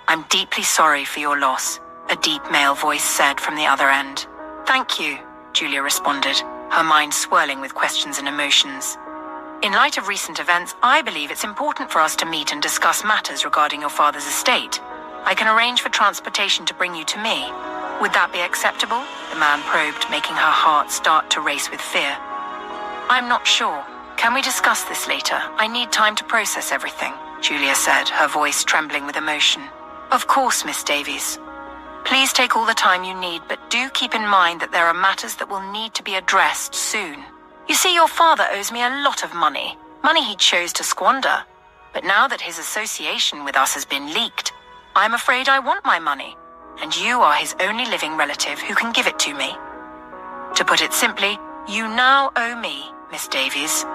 Speaker 1: I'm deeply sorry for your loss, a deep male voice said from the other end. Thank you, Julia responded, her mind swirling with questions and emotions. In light of recent events, I believe it's important for us to meet and discuss matters regarding your father's estate. I can arrange for transportation to bring you to me. Would that be acceptable? The man probed, making her heart start to race with fear. I'm not sure. Can we discuss this later? I need time to process everything, Julia said, her voice trembling with emotion. Of course, Miss Davies. Please take all the time you need, but do keep in mind that there are matters that will need to be addressed soon. You see, your father owes me a lot of money he chose to squander. But now that his association with us has been leaked, I'm afraid I want my money, and you are his only living relative who can give it to me. To put it simply, you now owe me, Miss Davies,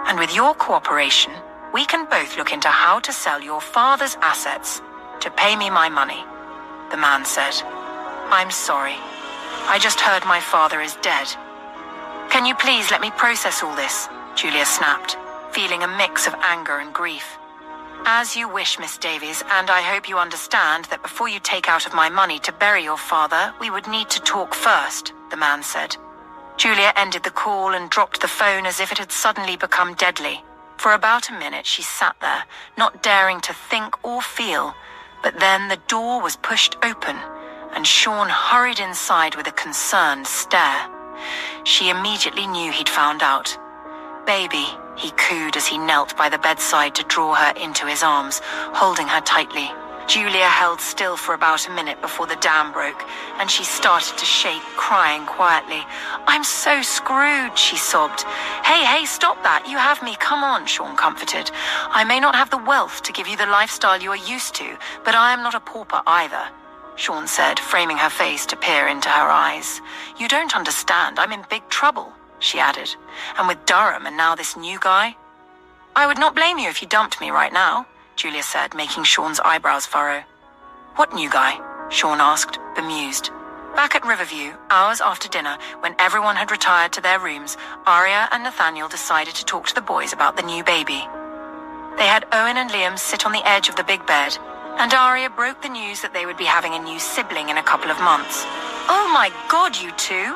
Speaker 1: and with your cooperation, we can both look into how to sell your father's assets to pay me my money, the man said. I'm sorry. I just heard my father is dead. Can you please let me process all this? Julia snapped, feeling a mix of anger and grief. As you wish, Miss Davies, and I hope you understand that before you take out of my money to bury your father, we would need to talk first, the man said. Julia ended the call and dropped the phone as if it had suddenly become deadly. For about a minute she sat there, not daring to think or feel, but then the door was pushed open, and Sean hurried inside with a concerned stare. She immediately knew he'd found out. Baby, he cooed as he knelt by the bedside to draw her into his arms, holding her tightly. Julia held still for about a minute before the dam broke, and she started to shake, crying quietly. I'm so screwed, she sobbed. Hey, stop that. You have me. Come on, Sean comforted. I may not have the wealth to give you the lifestyle you are used to, but I am not a pauper either, Sean said, framing her face to peer into her eyes. You don't understand. I'm in big trouble, she added. And with Durham and now this new guy? I would not blame you if you dumped me right now, Julia said, making Sean's eyebrows furrow. What new guy? Sean asked, bemused. Back at Riverview, hours after dinner, when everyone had retired to their rooms, Aria and Nathaniel decided to talk to the boys about the new baby. They had Owen and Liam sit on the edge of the big bed, and Aria broke the news that they would be having a new sibling in a couple of months. Oh my God, you two!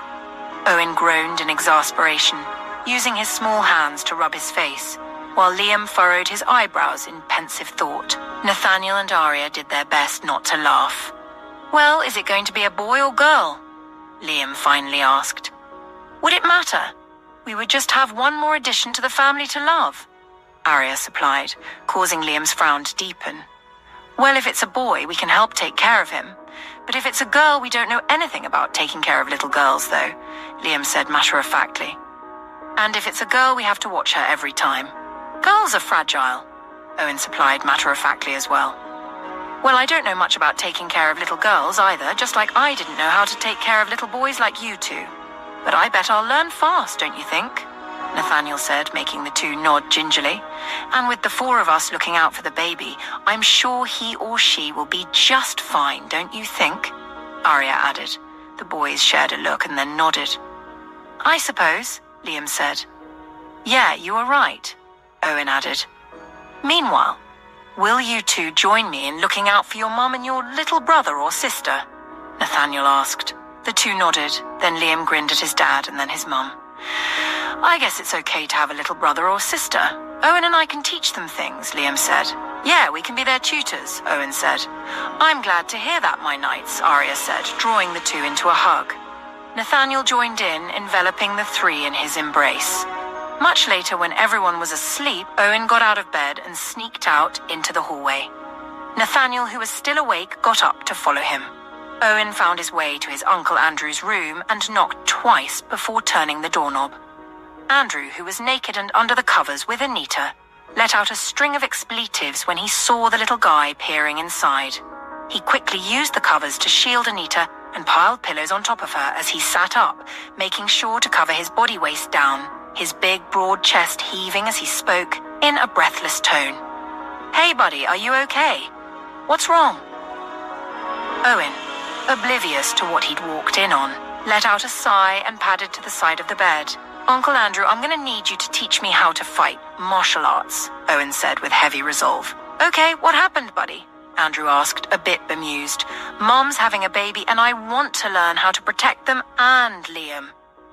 Speaker 1: Owen groaned in exasperation, using his small hands to rub his face, while Liam furrowed his eyebrows in pensive thought. Nathaniel and Aria did their best not to laugh. Well, is it going to be a boy or girl? Liam finally asked. Would it matter? We would just have one more addition to the family to love, Aria supplied, causing Liam's frown to deepen. Well, if it's a boy, we can help take care of him. But if it's a girl, we don't know anything about taking care of little girls, though, Liam said matter-of-factly. And if it's a girl, we have to watch her every time. Girls are fragile, Owen supplied matter-of-factly as well. Well, I don't know much about taking care of little girls either, just like I didn't know how to take care of little boys like you two. But I bet I'll learn fast, don't you think? Nathaniel said, making the two nod gingerly. And with the four of us looking out for the baby, I'm sure he or she will be just fine, don't you think? Aria added. The boys shared a look and then nodded. I suppose, Liam said. Yeah, you are right, Owen added. Meanwhile, will you two join me in looking out for your mum and your little brother or sister? Nathaniel asked. The two nodded, then Liam grinned at his dad and then his mum. I guess it's okay to have a little brother or sister. Owen and I can teach them things, Liam said. Yeah, we can be their tutors, Owen said. I'm glad to hear that, my knights, Aria said, drawing the two into a hug. Nathaniel joined in, enveloping the three in his embrace. Much later, when everyone was asleep, Owen got out of bed and sneaked out into the hallway. Nathaniel, who was still awake, got up to follow him. Owen found his way to his Uncle Andrew's room and knocked twice before turning the doorknob. Andrew, who was naked and under the covers with Anita, let out a string of expletives when he saw the little guy peering inside. He quickly used the covers to shield Anita and piled pillows on top of her as he sat up, making sure to cover his body waist down, his big, broad chest heaving as he spoke in a breathless tone. Hey, buddy, are you okay? What's wrong? Owen, oblivious to what he'd walked in on, let out a sigh and padded to the side of the bed. Uncle Andrew, I'm going to need you to teach me how to fight martial arts, Owen said with heavy resolve. Okay, what happened, buddy? Andrew asked, a bit bemused. Mom's having a baby and I want to learn how to protect them and Liam.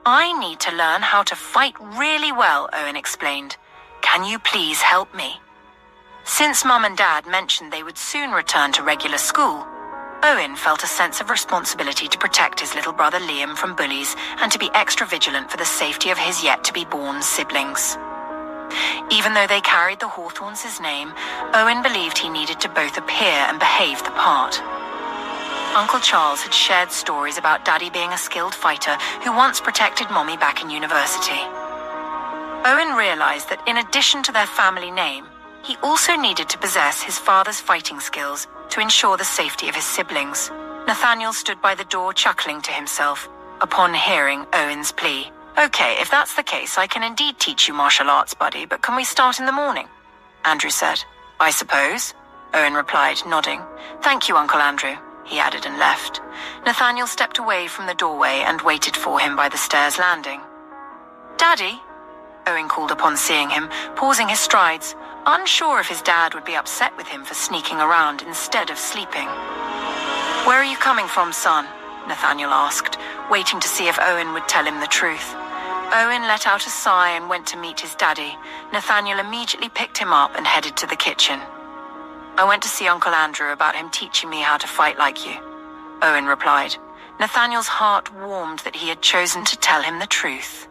Speaker 1: I need to learn how to fight really well, Owen explained. Can you please help me? Since Mum and Dad mentioned they would soon return to regular school, Owen felt a sense of responsibility to protect his little brother Liam from bullies and to be extra vigilant for the safety of his yet-to-be-born siblings. Even though they carried the Hawthornes' name, Owen believed he needed to both appear and behave the part. Uncle Charles had shared stories about Daddy being a skilled fighter who once protected Mommy back in university. Owen realized that in addition to their family name, he also needed to possess his father's fighting skills to ensure the safety of his siblings. Nathaniel stood by the door chuckling to himself upon hearing Owen's plea. Okay, if that's the case, I can indeed teach you martial arts, buddy, but can we start in the morning? Andrew said. I suppose, Owen replied, nodding. Thank you, Uncle Andrew, he added and left. Nathaniel stepped away from the doorway and waited for him by the stairs landing. Daddy? Owen called upon seeing him, pausing his strides, unsure if his dad would be upset with him for sneaking around instead of sleeping. Where are you coming from, son? Nathaniel asked, waiting to see if Owen would tell him the truth. Owen let out a sigh and went to meet his daddy. Nathaniel immediately picked him up and headed to the kitchen. I went to see Uncle Andrew about him teaching me how to fight like you, Owen replied. Nathaniel's heart warmed that he had chosen to tell him the truth.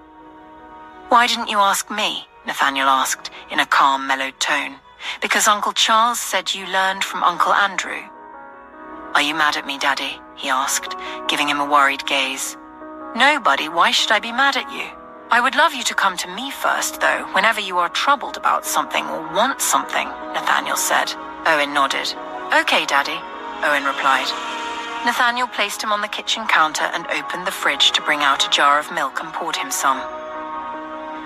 Speaker 1: Why didn't you ask me? Nathaniel asked, in a calm, mellowed tone. Because Uncle Charles said you learned from Uncle Andrew. Are you mad at me, Daddy? He asked, giving him a worried gaze. No, buddy, why should I be mad at you? I would love you to come to me first, though, whenever you are troubled about something or want something, Nathaniel said. Owen nodded. Okay, Daddy, Owen replied. Nathaniel placed him on the kitchen counter and opened the fridge to bring out a jar of milk and poured him some.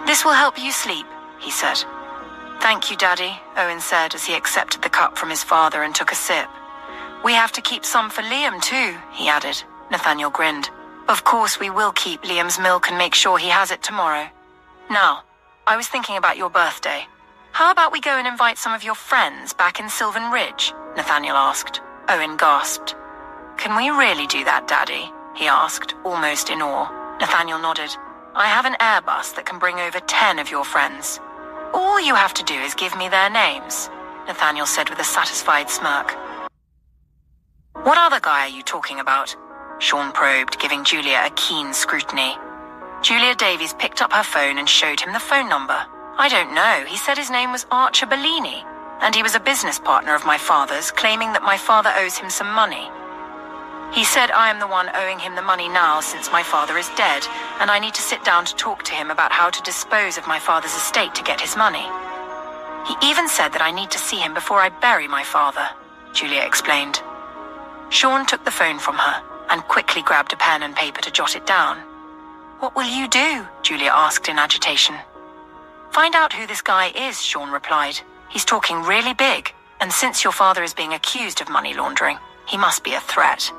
Speaker 1: This will help you sleep, he said. "Thank you, Daddy," Owen said as he accepted the cup from his father and took a sip. "We have to keep some for Liam too," he added. Nathaniel grinned. "Of course we will keep Liam's milk and make sure he has it tomorrow. Now, I was thinking about your birthday. How about we go and invite some of your friends back in Sylvan Ridge?" Nathaniel asked. Owen gasped. "Can we really do that, Daddy?" he asked, almost in awe. Nathaniel nodded. "I have an Airbus that can bring over 10 of your friends. All you have to do is give me their names," Nathaniel said with a satisfied smirk. "What other guy are you talking about?" Sean probed, giving Julia a keen scrutiny. Julia Davies picked up her phone and showed him the phone number. "I don't know. He said his name was Aria Everly, and he was a business partner of my father's, claiming that my father owes him some money. He said I am the one owing him the money now since my father is dead, and I need to sit down to talk to him about how to dispose of my father's estate to get his money. He even said that I need to see him before I bury my father," Julia explained. Sean took the phone from her and quickly grabbed a pen and paper to jot it down. "What will you do?" Julia asked in agitation. "Find out who this guy is," Sean replied. "He's talking really big, and since your father is being accused of money laundering, he must be a threat."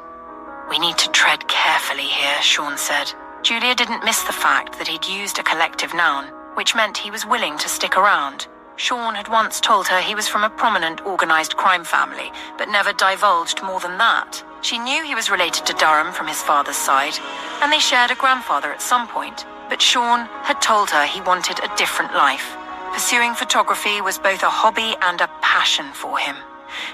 Speaker 1: "We need to tread carefully here," Sean said. Julia didn't miss the fact that he'd used a collective noun, which meant he was willing to stick around. Sean had once told her he was from a prominent organized crime family, but never divulged more than that. She knew he was related to Durham from his father's side, and they shared a grandfather at some point, but Sean had told her he wanted a different life. Pursuing photography was both a hobby and a passion for him.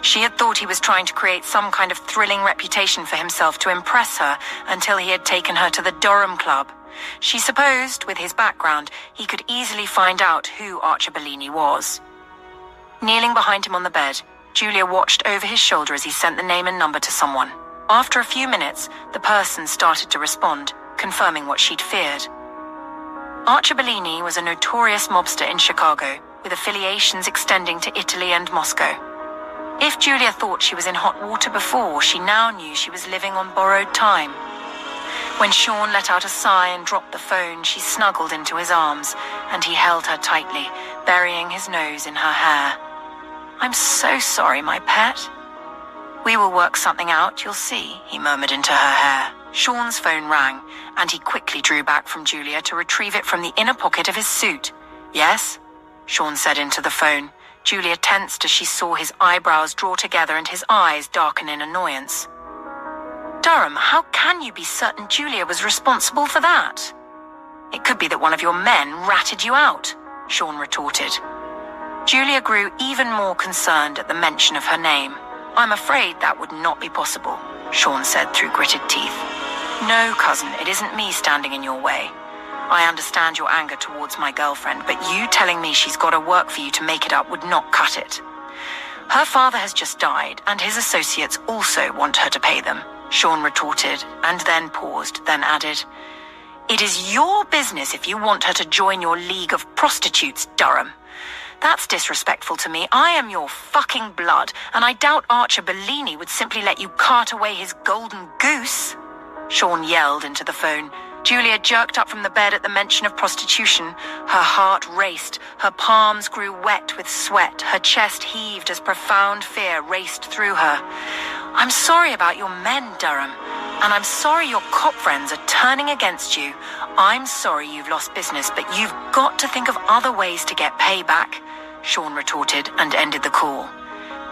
Speaker 1: She had thought he was trying to create some kind of thrilling reputation for himself to impress her until he had taken her to the Durham Club. She supposed, with his background, he could easily find out who Aria Everly was. Kneeling behind him on the bed, Julia watched over his shoulder as he sent the name and number to someone. After a few minutes, the person started to respond, confirming what she'd feared. Aria Everly was a notorious mobster in Chicago, with affiliations extending to Italy and Moscow. If Julia thought she was in hot water before, she now knew she was living on borrowed time. When Sean let out a sigh and dropped the phone, she snuggled into his arms, and he held her tightly, burying his nose in her hair. "I'm so sorry, my pet." "We will work something out, you'll see," he murmured into her hair. Sean's phone rang, and he quickly drew back from Julia to retrieve it from the inner pocket of his suit. "Yes?" Sean said into the phone. Julia tensed as she saw his eyebrows draw together and his eyes darken in annoyance. "Durham, how can you be certain Julia was responsible for that?" "It could be that one of your men ratted you out," Sean retorted. Julia grew even more concerned at the mention of her name. "I'm afraid that would not be possible," Sean said through gritted teeth. "No, cousin, it isn't me standing in your way. I understand your anger towards my girlfriend, but you telling me she's got to work for you to make it up would not cut it. Her father has just died, and his associates also want her to pay them," Sean retorted, and then paused, then added, "It is your business if you want her to join your league of prostitutes, Durham. That's disrespectful to me. I am your fucking blood, and I doubt Aria Everly would simply let you cart away his golden goose," Sean yelled into the phone. Julia jerked up from the bed at the mention of prostitution. Her heart raced, her palms grew wet with sweat, her chest heaved as profound fear raced through her. "I'm sorry about your men, Durham, and I'm sorry your cop friends are turning against you. I'm sorry you've lost business, but you've got to think of other ways to get payback," Sean retorted and ended the call.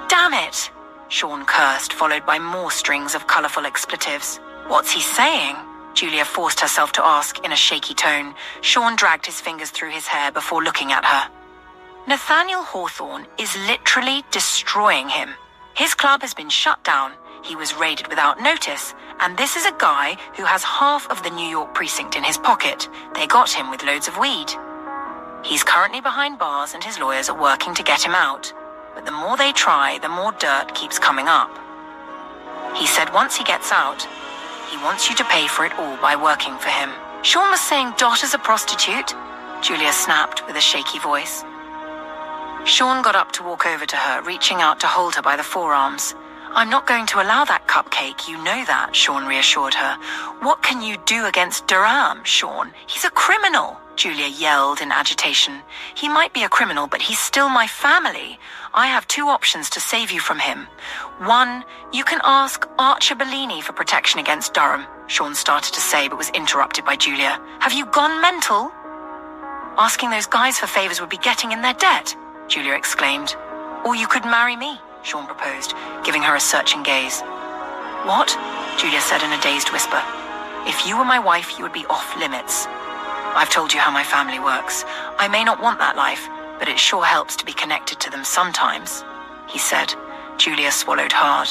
Speaker 1: "Damn it!" Sean cursed, followed by more strings of colourful expletives. "What's he saying?" Julia forced herself to ask in a shaky tone. Sean dragged his fingers through his hair before looking at her. "Nathaniel Hawthorne is literally destroying him. His club has been shut down, he was raided without notice, and this is a guy who has half of the New York precinct in his pocket. They got him with loads of weed. He's currently behind bars and his lawyers are working to get him out, but the more they try, the more dirt keeps coming up. He said once he gets out, he wants you to pay for it all by working for him." "Sean was saying Dot is a prostitute?" Julia snapped with a shaky voice. Sean got up to walk over to her, reaching out to hold her by the forearms. I'm not going to allow that cupcake, you know that, Sean reassured her. What can you do against Durham, Sean? He's a criminal, Julia yelled in agitation. He might be a criminal, but he's still my family. I have two options to save you from him. One, you can ask Archer Bellini for protection against Durham, Sean started to say, but was interrupted by Julia. Have you gone mental? Asking those guys for favors would be getting in their debt, Julia exclaimed. Or you could marry me, Sean proposed, giving her a searching gaze. What? Julia said in a dazed whisper. If you were my wife, you would be off limits. I've told you how my family works. I may not want that life, but it sure helps to be connected to them sometimes, he said. Julia swallowed hard.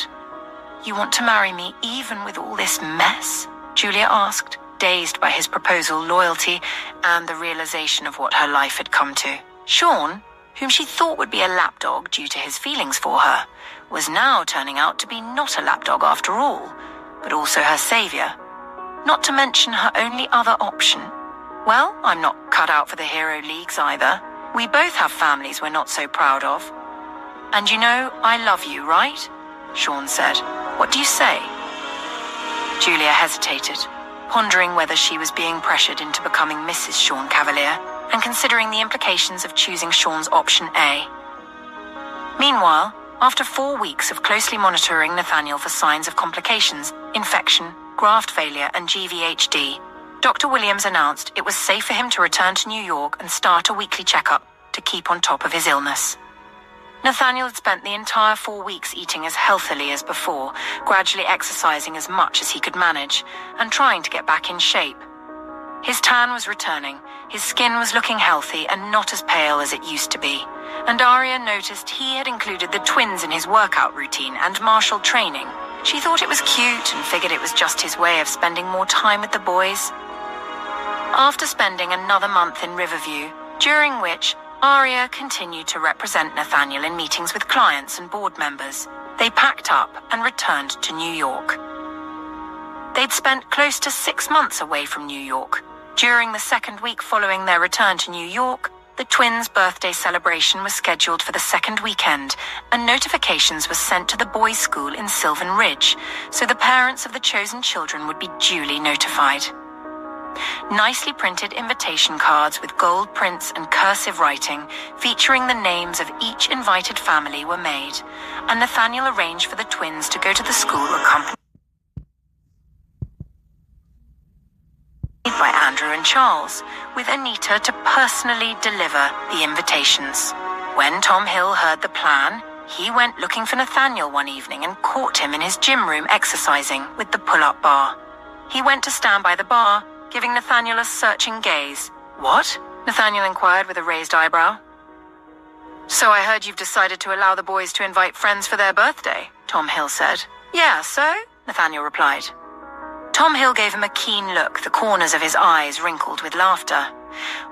Speaker 1: You want to marry me even with all this mess? Julia asked, dazed by his proposal, loyalty, and the realization of what her life had come to. Sean, whom she thought would be a lapdog due to his feelings for her, was now turning out to be not a lapdog after all, but also her savior. Not to mention her only other option. Well, I'm not cut out for the hero leagues either. We both have families we're not so proud of. And you know, I love you, right? Sean said. What do you say? Julia hesitated, pondering whether she was being pressured into becoming Mrs. Sean Cavalier, and considering the implications of choosing Sean's option A. Meanwhile, after 4 weeks of closely monitoring Nathaniel for signs of complications, infection, graft failure, and GVHD, Dr. Williams announced it was safe for him to return to New York and start a weekly checkup to keep on top of his illness. Nathaniel had spent the entire 4 weeks eating as healthily as before, gradually exercising as much as he could manage, and trying to get back in shape. His tan was returning, his skin was looking healthy and not as pale as it used to be, and Aria noticed he had included the twins in his workout routine and martial training. She thought it was cute and figured it was just his way of spending more time with the boys. After spending another month in Riverview, during which Aria continued to represent Nathaniel in meetings with clients and board members, they packed up and returned to New York. They'd spent close to 6 months away from New York. During the second week following their return to New York, the twins' birthday celebration was scheduled for the second weekend, and notifications were sent to the boys' school in Sylvan Ridge, so the parents of the chosen children would be duly notified. Nicely printed invitation cards with gold prints and cursive writing featuring the names of each invited family were made, and Nathaniel arranged for the twins to go to the school accompanied by Andrew and Charles, with Anita to personally deliver the invitations. When Tom Hill heard the plan, he went looking for Nathaniel one evening and caught him in his gym room exercising with the pull-up bar. He went to stand by the bar, giving Nathaniel a searching gaze. What? Nathaniel inquired with a raised eyebrow. So I heard you've decided to allow the boys to invite friends for their birthday, Tom Hill said. Yeah, so? Nathaniel replied. Tom Hill gave him a keen look, the corners of his eyes wrinkled with laughter.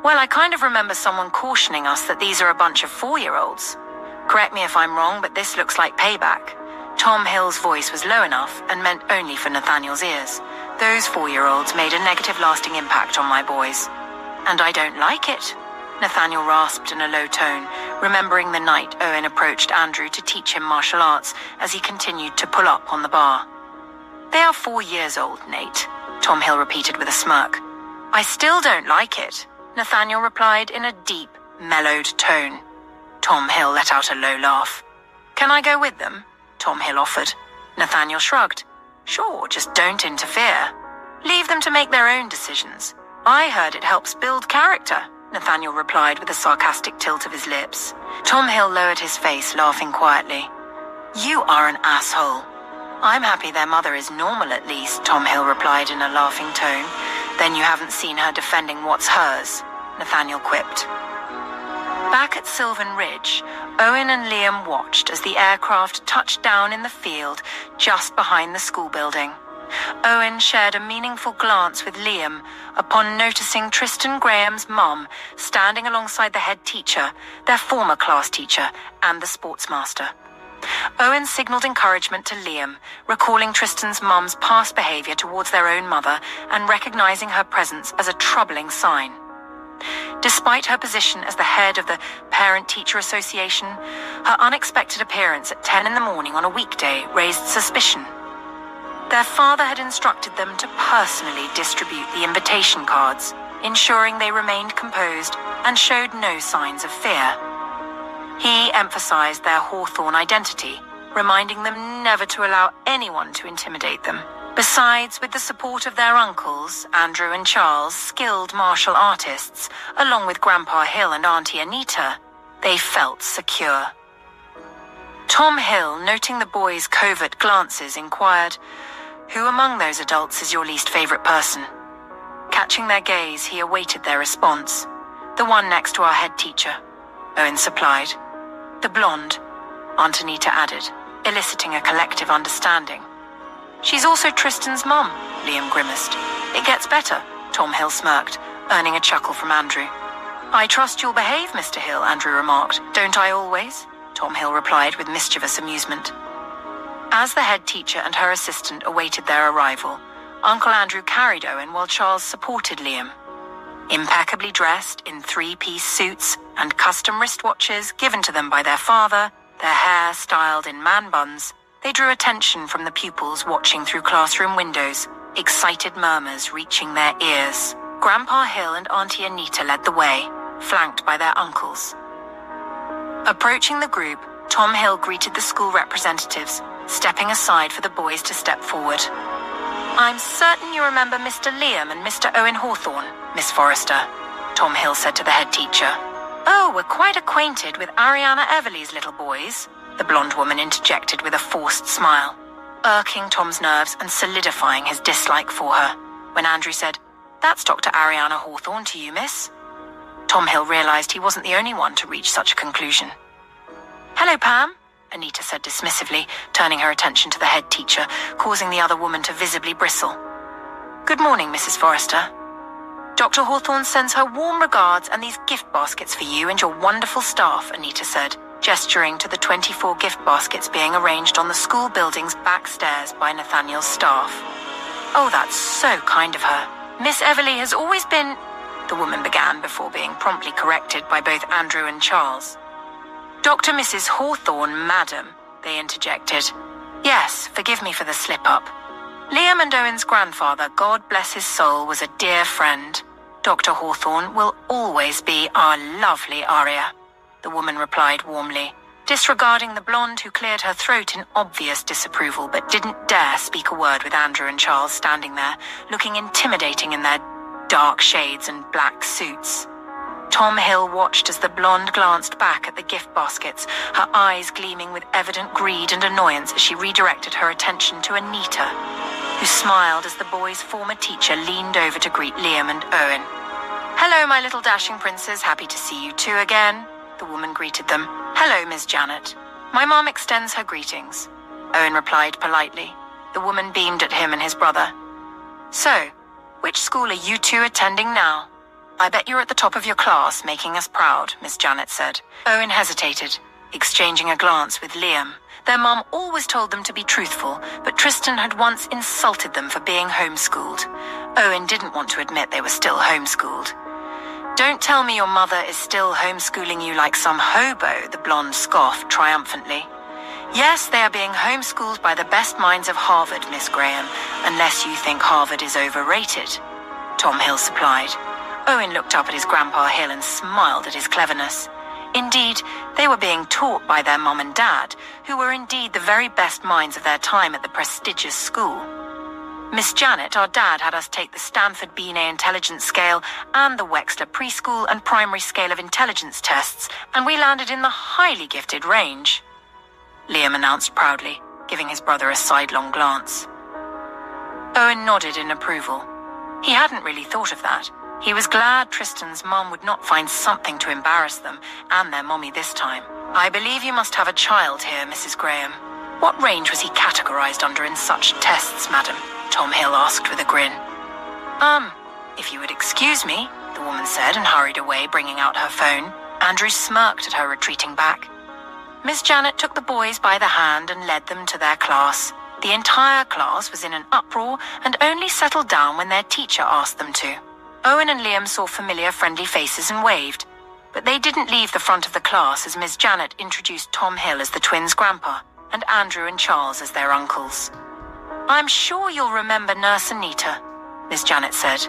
Speaker 1: Well, I kind of remember someone cautioning us that these are a bunch of 4-year-olds. Correct me if I'm wrong, but this looks like payback. Tom Hill's voice was low enough and meant only for Nathaniel's ears. Those 4-year-olds made a negative lasting impact on my boys. And I don't like it, Nathaniel rasped in a low tone, remembering the night Owen approached Andrew to teach him martial arts as he continued to pull up on the bar. They are 4 years old, Nate, Tom Hill repeated with a smirk. I still don't like it, Nathaniel replied in a deep, mellowed tone. Tom Hill let out a low laugh. Can I go with them? Tom Hill offered. Nathaniel shrugged. Sure, just don't interfere. Leave them to make their own decisions. I heard it helps build character, Nathaniel replied with a sarcastic tilt of his lips. Tom Hill lowered his face, laughing quietly. You are an asshole. I'm happy their mother is normal at least, Tom Hill replied in a laughing tone. Then you haven't seen her defending what's hers, Nathaniel quipped. Back at Sylvan Ridge, Owen and Liam watched as the aircraft touched down in the field just behind the school building. Owen shared a meaningful glance with Liam upon noticing Tristan Graham's mum standing alongside the head teacher, their former class teacher, and the sportsmaster. Owen signaled encouragement to Liam, recalling Tristan's mum's past behavior towards their own mother and recognizing her presence as a troubling sign. Despite her position as the head of the Parent-Teacher Association, her unexpected appearance at 10 in the morning on a weekday raised suspicion. Their father had instructed them to personally distribute the invitation cards, ensuring they remained composed and showed no signs of fear. He emphasized their Hawthorne identity, reminding them never to allow anyone to intimidate them. Besides, with the support of their uncles, Andrew and Charles, skilled martial artists, along with Grandpa Hill and Auntie Anita, they felt secure. Tom Hill, noting the boys' covert glances, inquired, "Who among those adults is your least favorite person?" Catching their gaze, he awaited their response. "The one next to our head teacher," Owen supplied. "The blonde," Aunt Anita added, eliciting a collective understanding. "She's also Tristan's mum," Liam grimaced. "It gets better," Tom Hill smirked, earning a chuckle from Andrew. "I trust you'll behave, Mr. Hill," Andrew remarked. "Don't I always?" Tom Hill replied with mischievous amusement. As the head teacher and her assistant awaited their arrival, Uncle Andrew carried Owen while Charles supported Liam. Impeccably dressed in three-piece suits and custom wristwatches given to them by their father, their hair styled in man buns, they drew attention from the pupils watching through classroom windows, excited murmurs reaching their ears. Grandpa Hill and Auntie Anita led the way, flanked by their uncles. Approaching the group, Tom Hill greeted the school representatives, stepping aside for the boys to step forward. "I'm certain you remember Mr. Liam and Mr. Owen Hawthorne, Miss Forrester," Tom Hill said to the head teacher. "Oh, we're quite acquainted with Aria Everly's little boys," the blonde woman interjected with a forced smile, irking Tom's nerves and solidifying his dislike for her. When Andrew said, "That's Dr. Ariana Hawthorne to you, miss," Tom Hill realized he wasn't the only one to reach such a conclusion. "Hello, Pam," Anita said dismissively, turning her attention to the head teacher, causing the other woman to visibly bristle. "Good morning, Mrs. Forrester. Dr. Hawthorne sends her warm regards and these gift baskets for you and your wonderful staff," Anita said, gesturing to the 24 gift baskets being arranged on the school building's back stairs by Nathaniel's staff. "Oh, that's so kind of her. Miss Everly has always been—" the woman began before being promptly corrected by both Andrew and Charles. "Dr. and Mrs. Hawthorne, madam," they interjected. "Yes, forgive me for the slip-up. Liam and Owen's grandfather, God bless his soul, was a dear friend. Dr. Hawthorne will always be our lovely Aria," the woman replied warmly, disregarding the blonde who cleared her throat in obvious disapproval but didn't dare speak a word with Andrew and Charles standing there, looking intimidating in their dark shades and black suits. Tom Hill watched as the blonde glanced back at the gift baskets, her eyes gleaming with evident greed and annoyance as she redirected her attention to Anita, who smiled as the boys' former teacher leaned over to greet Liam and Owen. "Hello, my little dashing princes. Happy to see you two again," the woman greeted them. "Hello, Miss Janet. My mom extends her greetings," Owen replied politely. The woman beamed at him and his brother. "So, which school are you two attending now? I bet you're at the top of your class, making us proud," Miss Janet said. Owen hesitated, exchanging a glance with Liam. Their mom always told them to be truthful, but Tristan had once insulted them for being homeschooled. Owen didn't want to admit they were still homeschooled. "Don't tell me your mother is still homeschooling you like some hobo," the blonde scoffed triumphantly. "Yes, they are being homeschooled by the best minds of Harvard, Miss Graham, unless you think Harvard is overrated," Tom Hill supplied. Owen looked up at his Grandpa Hill and smiled at his cleverness. Indeed, they were being taught by their mom and dad, who were indeed the very best minds of their time at the prestigious school. "Miss Janet, our dad had us take the Stanford Binet Intelligence Scale and the Wexler Preschool and Primary Scale of Intelligence tests, and we landed in the highly gifted range," Liam announced proudly, giving his brother a sidelong glance. Owen nodded in approval. He hadn't really thought of that. He was glad Tristan's mom would not find something to embarrass them, and their mommy this time. "I believe you must have a child here, Mrs. Graham. What range was he categorized under in such tests, madam?" Tom Hill asked with a grin. If you would excuse me," the woman said and hurried away, bringing out her phone. Andrew smirked at her retreating back. Miss Janet took the boys by the hand and led them to their class. The entire class was in an uproar and only settled down when their teacher asked them to. Owen and Liam saw familiar, friendly faces and waved, but they didn't leave the front of the class as Miss Janet introduced Tom Hill as the twins' grandpa and Andrew and Charles as their uncles. "I'm sure you'll remember Nurse Anita," Miss Janet said.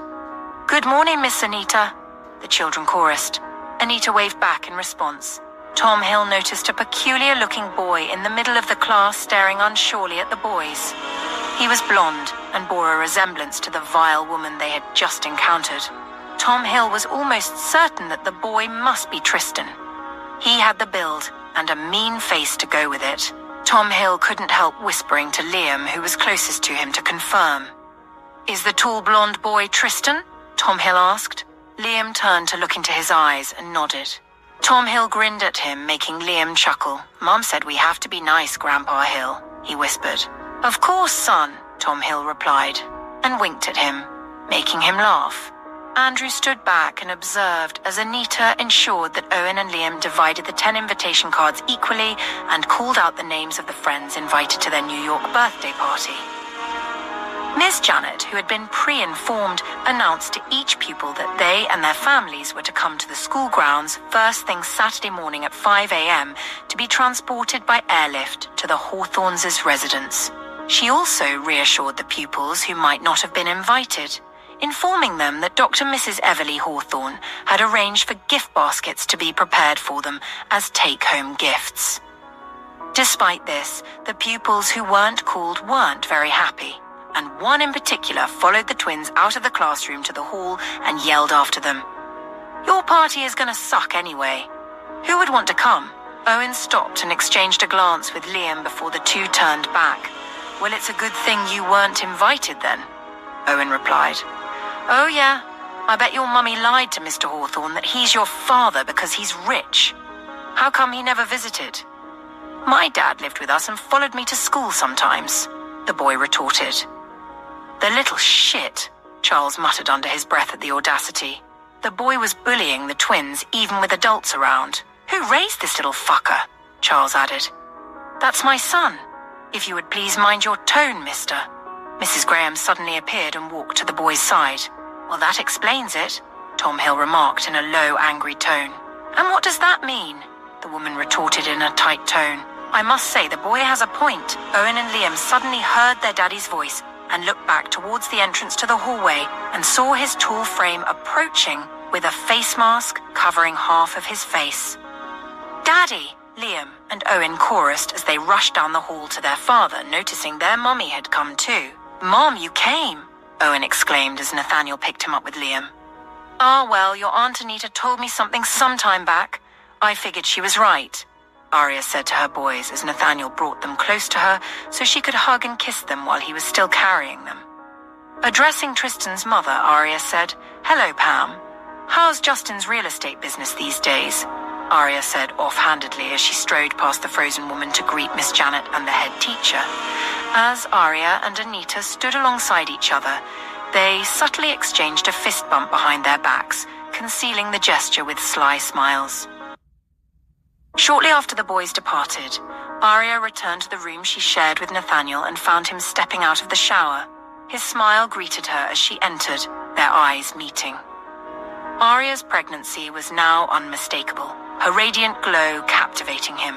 Speaker 1: "Good morning, Miss Anita," the children chorused. Anita waved back in response. Tom Hill noticed a peculiar-looking boy in the middle of the class staring unsurely at the boys. He was blonde and bore a resemblance to the vile woman they had just encountered. Tom Hill was almost certain that the boy must be Tristan. He had the build and a mean face to go with it. Tom Hill couldn't help whispering to Liam, who was closest to him, to confirm. "Is the tall blonde boy Tristan?" Tom Hill asked. Liam turned to look into his eyes and nodded. Tom Hill grinned at him, making Liam chuckle. "Mom said we have to be nice, Grandpa Hill," he whispered. "Of course, son," Tom Hill replied, and winked at him, making him laugh. Andrew stood back and observed as Anita ensured that Owen and Liam divided the 10 invitation cards equally and called out the names of the friends invited to their New York birthday party. Miss Janet, who had been pre-informed, announced to each pupil that they and their families were to come to the school grounds first thing Saturday morning at 5 a.m. to be transported by airlift to the Hawthornes' residence. She also reassured the pupils who might not have been invited, informing them that Dr. and Mrs. Everly Hawthorne had arranged for gift baskets to be prepared for them as take-home gifts. Despite this, the pupils who weren't called weren't very happy, and one in particular followed the twins out of the classroom to the hall and yelled after them, "Your party is gonna suck anyway. Who would want to come?" Owen stopped and exchanged a glance with Liam before the two turned back. "Well, it's a good thing you weren't invited then," Owen replied. "Oh yeah, I bet your mummy lied to Mr. Hawthorne that he's your father because he's rich. How come he never visited?" "My dad lived with us and followed me to school sometimes," the boy retorted. "The little shit," Charles muttered under his breath at the audacity. The boy was bullying the twins even with adults around. "Who raised this little fucker?" Charles added. "That's my son. If you would please mind your tone, mister." Mrs. Graham suddenly appeared and walked to the boy's side. "Well, that explains it," Tom Hill remarked in a low, angry tone. "And what does that mean?" the woman retorted in a tight tone. "I must say the boy has a point." Owen and Liam suddenly heard their daddy's voice and looked back towards the entrance to the hallway and saw his tall frame approaching with a face mask covering half of his face. "Daddy!" Liam and Owen chorused as they rushed down the hall to their father, noticing their mummy had come too. "Mom, you came!" Owen exclaimed as Nathaniel picked him up with Liam. "Ah, well, your Aunt Anita told me something some time back. I figured she was right," Aria said to her boys as Nathaniel brought them close to her so she could hug and kiss them while he was still carrying them. Addressing Tristan's mother, Aria said, "Hello, Pam. How's Justin's real estate business these days?" Aria said offhandedly as she strode past the frozen woman to greet Miss Janet and the head teacher. As Aria and Anita stood alongside each other, they subtly exchanged a fist bump behind their backs, concealing the gesture with sly smiles. Shortly after the boys departed, Aria returned to the room she shared with Nathaniel and found him stepping out of the shower. His smile greeted her as she entered, their eyes meeting. Aria's pregnancy was now unmistakable, her radiant glow captivating him.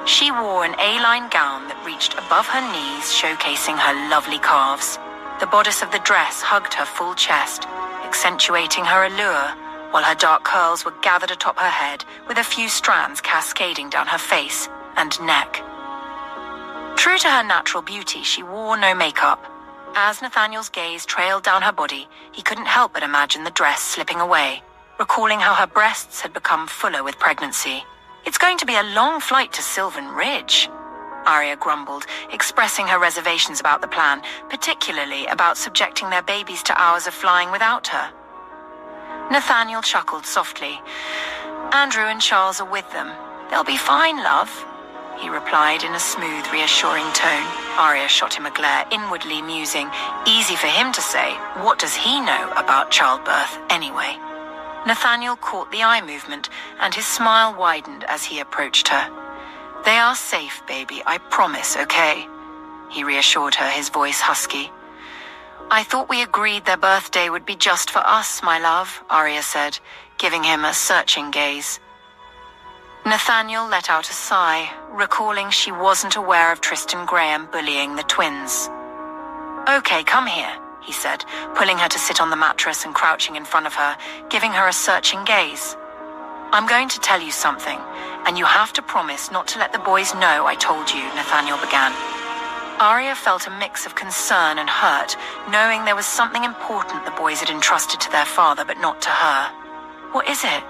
Speaker 1: She wore an A-line gown that reached above her knees, showcasing her lovely calves. The bodice of the dress hugged her full chest, accentuating her allure, while her dark curls were gathered atop her head with a few strands cascading down her face and neck. True to her natural beauty, she wore no makeup. As Nathaniel's gaze trailed down her body, he couldn't help but imagine the dress slipping away, recalling how her breasts had become fuller with pregnancy. "It's going to be a long flight to Sylvan Ridge," Aria grumbled, expressing her reservations about the plan, particularly about subjecting their babies to hours of flying without her. Nathaniel chuckled softly. "Andrew and Charles are with them. They'll be fine, love," he replied in a smooth, reassuring tone. Aria shot him a glare, inwardly musing, easy for him to say, what does he know about childbirth anyway? Nathaniel caught the eye movement, and his smile widened as he approached her. "They are safe, baby, I promise, okay?" He reassured her, his voice husky. I thought we agreed their birthday would be just for us, my love, Aria said, giving him a searching gaze. Nathaniel let out a sigh, recalling she wasn't aware of Tristan Graham bullying the twins. Okay, come here, he said, pulling her to sit on the mattress and crouching in front of her, giving her a searching gaze. I'm going to tell you something, and you have to promise not to let the boys know I told you, Nathaniel began. Aria felt a mix of concern and hurt, knowing there was something important the boys had entrusted to their father, but not to her. What is it?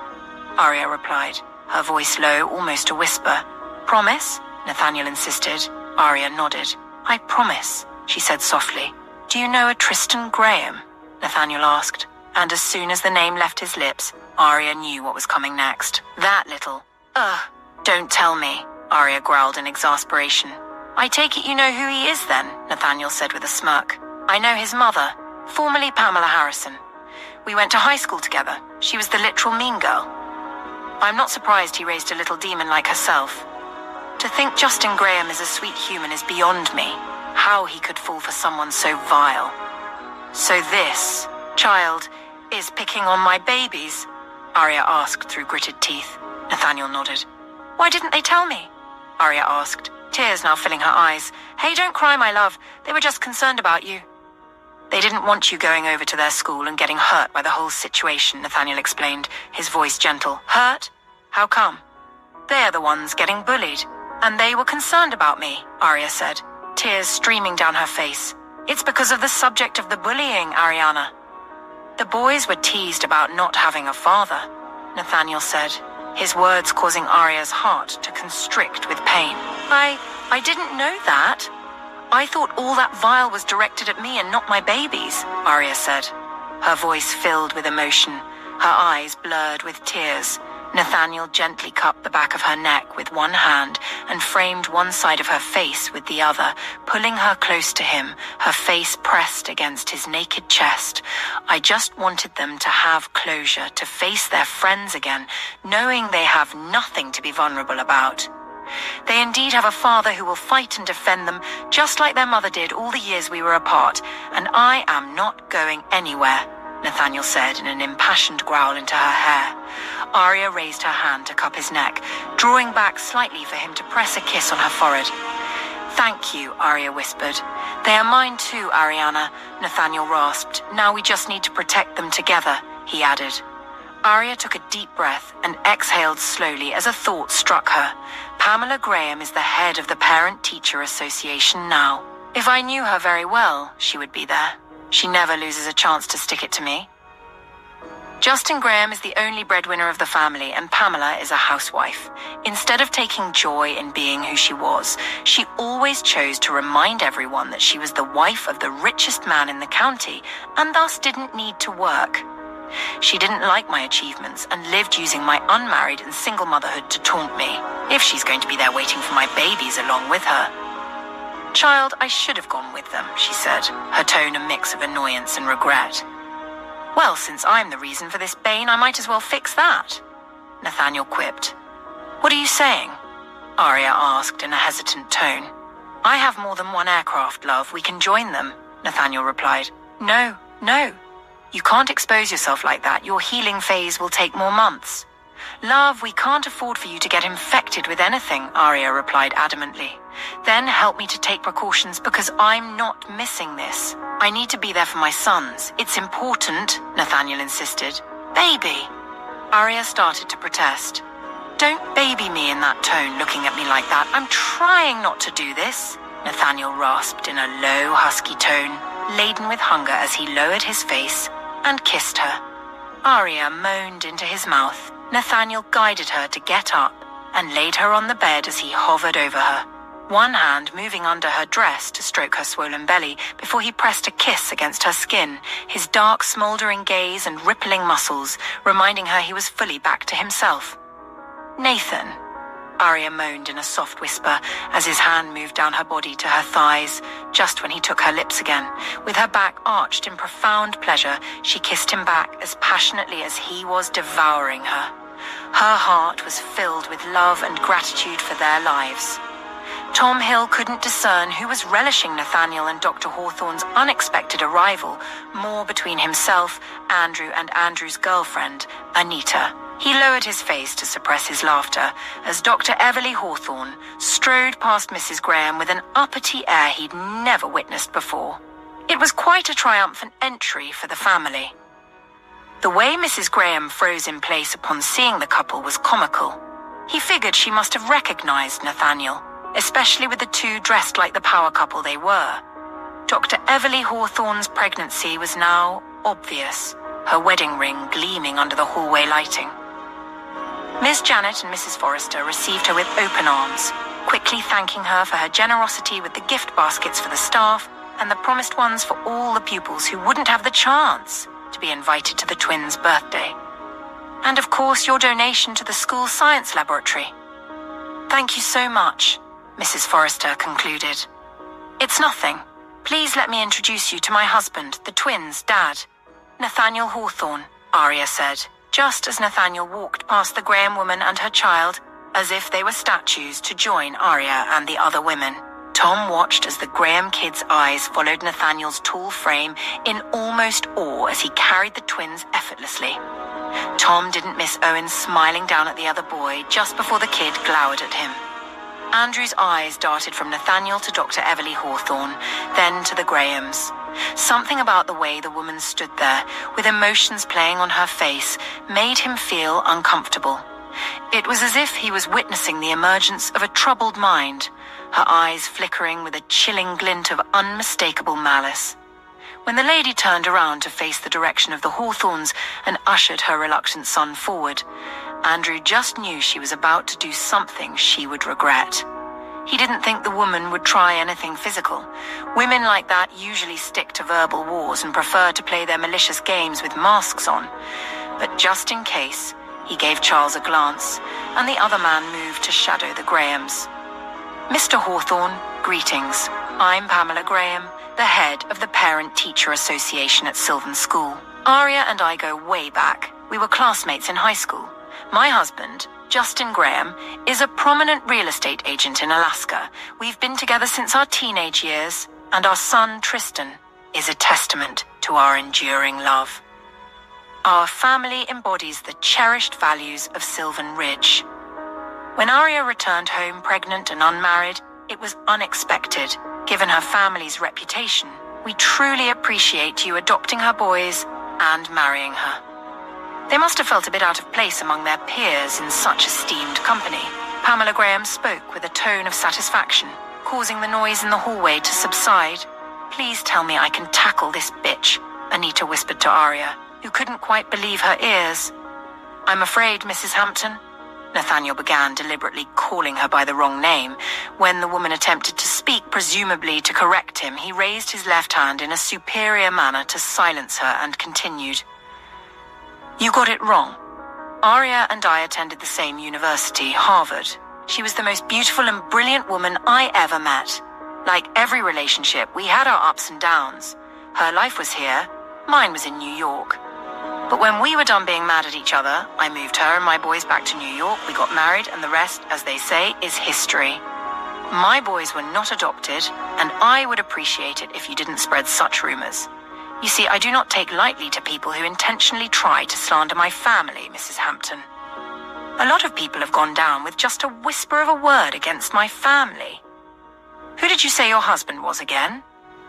Speaker 1: Aria replied, her voice low, almost a whisper. Promise? Nathaniel insisted. Aria nodded. I promise, she said softly. Do you know a Tristan Graham? Nathaniel asked, and as soon as the name left his lips, Aria knew what was coming next. That little. Don't tell me, Aria growled in exasperation. I take it you know who he is then, Nathaniel said with a smirk. I know his mother, formerly Pamela Harrison. We went to high school together. She was the literal mean girl. I'm not surprised he raised a little demon like herself. To think Justin Graham is a sweet human is beyond me. How he could fall for someone so vile. So this child is picking on my babies? Aria asked through gritted teeth. Nathaniel nodded. Why didn't they tell me? Aria asked, tears now filling her eyes. Hey, don't cry, my love. They were just concerned about you. They didn't want you going over to their school and getting hurt by the whole situation, Nathaniel explained, his voice gentle. Hurt? How come? They're the ones getting bullied. And they were concerned about me, Aria said, tears streaming down her face. It's because of the subject of the bullying, Ariana. The boys were teased about not having a father, Nathaniel said, his words causing Aria's heart to constrict with pain. I didn't know that. I thought all that vile was directed at me and not my babies, Aria said, her voice filled with emotion, her eyes blurred with tears. Nathaniel gently cupped the back of her neck with one hand and framed one side of her face with the other, pulling her close to him, her face pressed against his naked chest. I just wanted them to have closure, to face their friends again, knowing they have nothing to be vulnerable about. They indeed have a father who will fight and defend them, just like their mother did all the years we were apart, and I am not going anywhere, Nathaniel said in an impassioned growl into her hair. Aria raised her hand to cup his neck, drawing back slightly for him to press a kiss on her forehead. Thank you, Aria whispered. They are mine too, Ariana, Nathaniel rasped. Now we just need to protect them together, he added. Aria took a deep breath and exhaled slowly as a thought struck her. Pamela Graham is the head of the Parent-Teacher Association now. If I knew her very well, she would be there. She never loses a chance to stick it to me. Justin Graham is the only breadwinner of the family, and Pamela is a housewife. Instead of taking joy in being who she was, she always chose to remind everyone that she was the wife of the richest man in the county, and thus didn't need to work. She didn't like my achievements and lived using my unmarried and single motherhood to taunt me, if she's going to be there waiting for my babies along with her. Child, I should have gone with them, she said, her tone a mix of annoyance and regret. Well, since I'm the reason for this bane, I might as well fix that, Nathaniel quipped. What are you saying? Aria asked in a hesitant tone. I have more than one aircraft, love. We can join them, Nathaniel replied. No. You can't expose yourself like that. Your healing phase will take more months. Love, we can't afford for you to get infected with anything, Aria replied adamantly. Then help me to take precautions because I'm not missing this. I need to be there for my sons. It's important, Nathaniel insisted. Baby. Aria started to protest. Don't baby me in that tone, looking at me like that. I'm trying not to do this, Nathaniel rasped in a low, husky tone, laden with hunger as he lowered his face and kissed her. Aria moaned into his mouth. Nathaniel guided her to get up and laid her on the bed as he hovered over her, one hand moving under her dress to stroke her swollen belly before he pressed a kiss against her skin, his dark, smoldering gaze and rippling muscles reminding her he was fully back to himself. Nathan, Aria moaned in a soft whisper as his hand moved down her body to her thighs, just when he took her lips again. With her back arched in profound pleasure, she kissed him back as passionately as he was devouring her. Her heart was filled with love and gratitude for their lives. Tom Hill couldn't discern who was relishing Nathaniel and Dr. Hawthorne's unexpected arrival more between himself, Andrew, and Andrew's girlfriend, Anita. He lowered his face to suppress his laughter as Dr. Everly Hawthorne strode past Mrs. Graham with an uppity air he'd never witnessed before. It was quite a triumphant entry for the family. The way Mrs. Graham froze in place upon seeing the couple was comical. He figured she must have recognized Nathaniel, especially with the two dressed like the power couple they were. Dr. Everly Hawthorne's pregnancy was now obvious, her wedding ring gleaming under the hallway lighting. Miss Janet and Mrs. Forrester received her with open arms, quickly thanking her for her generosity with the gift baskets for the staff and the promised ones for all the pupils who wouldn't have the chance to be invited to the twins' birthday. And of course, your donation to the school science laboratory. Thank you so much, Mrs. Forrester concluded. It's nothing. Please let me introduce you to my husband, the twins' dad, Nathaniel Hawthorne, Aria said, just as Nathaniel walked past the Graham woman and her child, as if they were statues, to join Aria and the other women. Tom watched as the Graham kids' eyes followed Nathaniel's tall frame in almost awe as he carried the twins effortlessly. Tom didn't miss Owen smiling down at the other boy just before the kid glowered at him. Andrew's eyes darted from Nathaniel to Dr. Everly Hawthorne, then to the Grahams. Something about the way the woman stood there, with emotions playing on her face, made him feel uncomfortable. It was as if he was witnessing the emergence of a troubled mind, her eyes flickering with a chilling glint of unmistakable malice. When the lady turned around to face the direction of the Hawthornes and ushered her reluctant son forward, Andrew just knew she was about to do something she would regret. He didn't think the woman would try anything physical. Women like that usually stick to verbal wars and prefer to play their malicious games with masks on. But just in case, he gave Charles a glance, and the other man moved to shadow the Grahams. Mr. Hawthorne, greetings. I'm Pamela Graham, the head of the Parent-Teacher Association at Sylvan School. Aria and I go way back. We were classmates in high school. My husband, Justin Graham, is a prominent real estate agent in Alaska. We've been together since our teenage years, and our son, Tristan, is a testament to our enduring love. Our family embodies the cherished values of Sylvan Ridge. When Aria returned home pregnant and unmarried, it was unexpected, given her family's reputation. We truly appreciate you adopting her boys and marrying her. They must have felt a bit out of place among their peers in such esteemed company. Pamela Graham spoke with a tone of satisfaction, causing the noise in the hallway to subside. Please tell me I can tackle this bitch, Anita whispered to Aria, who couldn't quite believe her ears. I'm afraid, Mrs. Hampton, Nathaniel began, deliberately calling her by the wrong name. When the woman attempted to speak, presumably to correct him, he raised his left hand in a superior manner to silence her and continued. You got it wrong. Aria and I attended the same university, Harvard. She was the most beautiful and brilliant woman I ever met. Like every relationship, we had our ups and downs. Her life was here, mine was in New York. But when we were done being mad at each other, I moved her and my boys back to New York, we got married, and the rest, as they say, is history. My boys were not adopted, and I would appreciate it if you didn't spread such rumors. You see, I do not take lightly to people who intentionally try to slander my family, Mrs. Hampton. A lot of people have gone down with just a whisper of a word against my family. Who did you say your husband was again?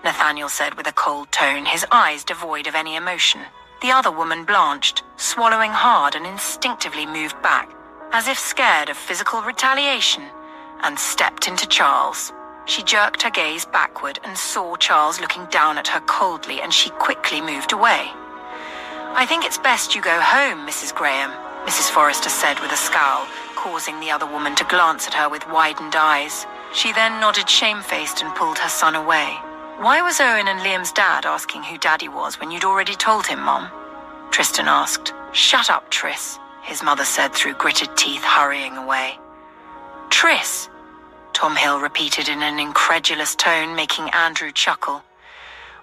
Speaker 1: Nathaniel said with a cold tone, his eyes devoid of any emotion. The other woman blanched, swallowing hard, and instinctively moved back, as if scared of physical retaliation, and stepped into Charles. She jerked her gaze backward and saw Charles looking down at her coldly, and she quickly moved away. I think it's best you go home, Mrs. Graham, Mrs. Forrester said with a scowl, causing the other woman to glance at her with widened eyes. She then nodded shamefaced and pulled her son away. Why was Owen and Liam's dad asking who Daddy was when you'd already told him, Mom? Tristan asked. Shut up, Tris, his mother said through gritted teeth, hurrying away. Tris, Tom Hill repeated in an incredulous tone, making Andrew chuckle.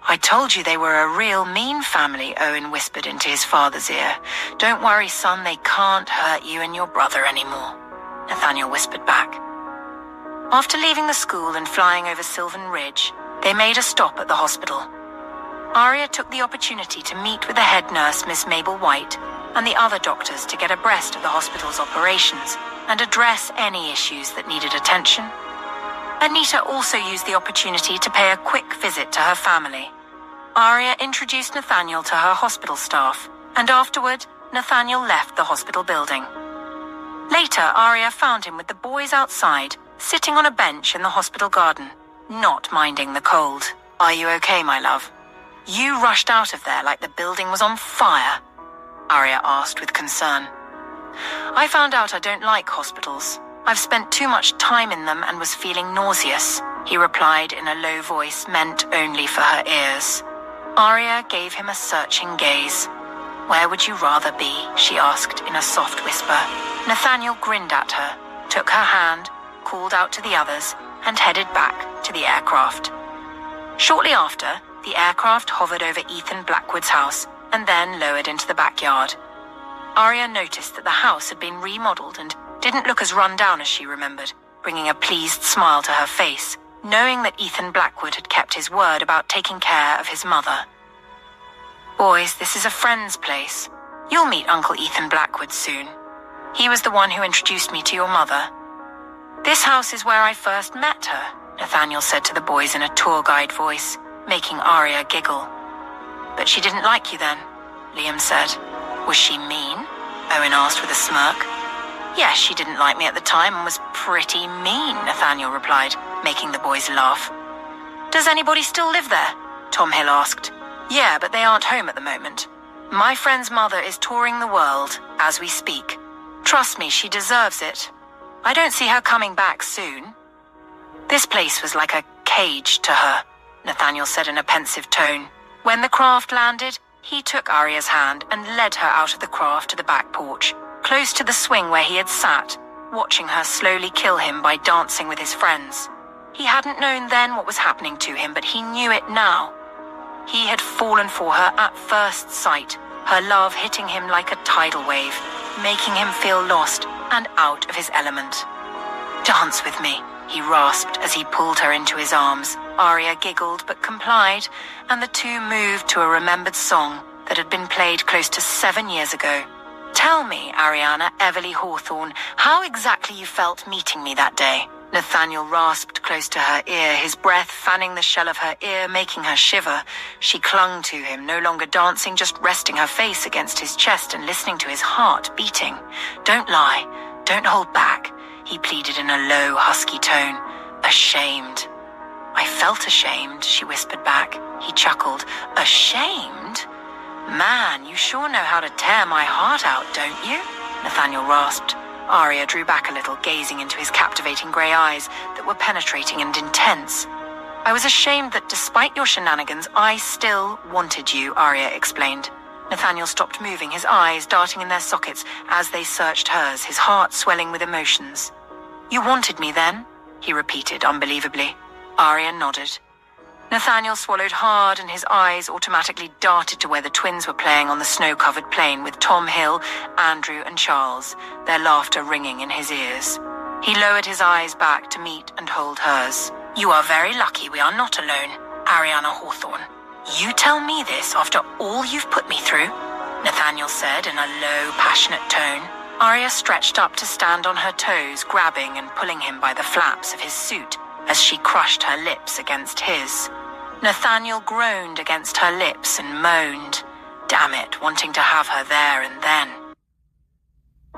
Speaker 1: I told you they were a real mean family, Owen whispered into his father's ear. Don't worry, son, they can't hurt you and your brother anymore, Nathaniel whispered back. After leaving the school and flying over Sylvan Ridge, they made a stop at the hospital. Aria took the opportunity to meet with the head nurse, Miss Mabel White, and the other doctors to get abreast of the hospital's operations and address any issues that needed attention. Anita also used the opportunity to pay a quick visit to her family. Aria introduced Nathaniel to her hospital staff, and afterward, Nathaniel left the hospital building. Later, Aria found him with the boys outside, sitting on a bench in the hospital garden, not minding the cold. "Are you okay, my love? You rushed out of there like the building was on fire," Aria asked with concern. "I found out I don't like hospitals. I've spent too much time in them and was feeling nauseous," he replied in a low voice meant only for her ears. Aria gave him a searching gaze. "Where would you rather be?" she asked in a soft whisper. Nathaniel grinned at her, took her hand, called out to the others, and headed back to the aircraft. Shortly after, the aircraft hovered over Ethan Blackwood's house and then lowered into the backyard. Aria noticed that the house had been remodeled and didn't look as run down as she remembered, bringing a pleased smile to her face, knowing that Ethan Blackwood had kept his word about taking care of his mother. "Boys, this is a friend's place. You'll meet Uncle Ethan Blackwood soon. He was the one who introduced me to your mother." "This house is where I first met her," Nathaniel said to the boys in a tour guide voice, making Aria giggle. "But she didn't like you then," Liam said. "Was she mean?" Owen asked with a smirk. "Yes, she didn't like me at the time and was pretty mean," Nathaniel replied, making the boys laugh. "Does anybody still live there?" Tom Hill asked. "Yeah, but they aren't home at the moment. My friend's mother is touring the world as we speak. Trust me, she deserves it. I don't see her coming back soon." "This place was like a cage to her," Nathaniel said in a pensive tone. When the craft landed, he took Aria's hand and led her out of the craft to the back porch, close to the swing where he had sat, watching her slowly kill him by dancing with his friends. He hadn't known then what was happening to him, but he knew it now. He had fallen for her at first sight, her love hitting him like a tidal wave, making him feel lost and out of his element. "Dance with me," he rasped as he pulled her into his arms. Aria giggled but complied, and the two moved to a remembered song that had been played close to 7 years ago. "Tell me, Aria Everly Hawthorne, how exactly you felt meeting me that day." Nathaniel rasped close to her ear, his breath fanning the shell of her ear, making her shiver. She clung to him, no longer dancing, just resting her face against his chest and listening to his heart beating. "Don't lie, don't hold back," he pleaded in a low, husky tone. "Ashamed." "I felt ashamed," she whispered back. He chuckled. "Ashamed? Man, you sure know how to tear my heart out, don't you?" Nathaniel rasped. Aria drew back a little, gazing into his captivating grey eyes that were penetrating and intense. "I was ashamed that despite your shenanigans, I still wanted you," Aria explained. Nathaniel stopped moving, his eyes darting in their sockets as they searched hers, his heart swelling with emotions. "You wanted me then?" he repeated unbelievably. Aria nodded. Nathaniel swallowed hard and his eyes automatically darted to where the twins were playing on the snow-covered plain with Tom Hill, Andrew and Charles, their laughter ringing in his ears. He lowered his eyes back to meet and hold hers. "You are very lucky we are not alone, Aria Hawthorne. You tell me this after all you've put me through?" Nathaniel said in a low, passionate tone. Aria stretched up to stand on her toes, grabbing and pulling him by the flaps of his suit as she crushed her lips against his. Nathaniel groaned against her lips and moaned, damn it, wanting to have her there and then.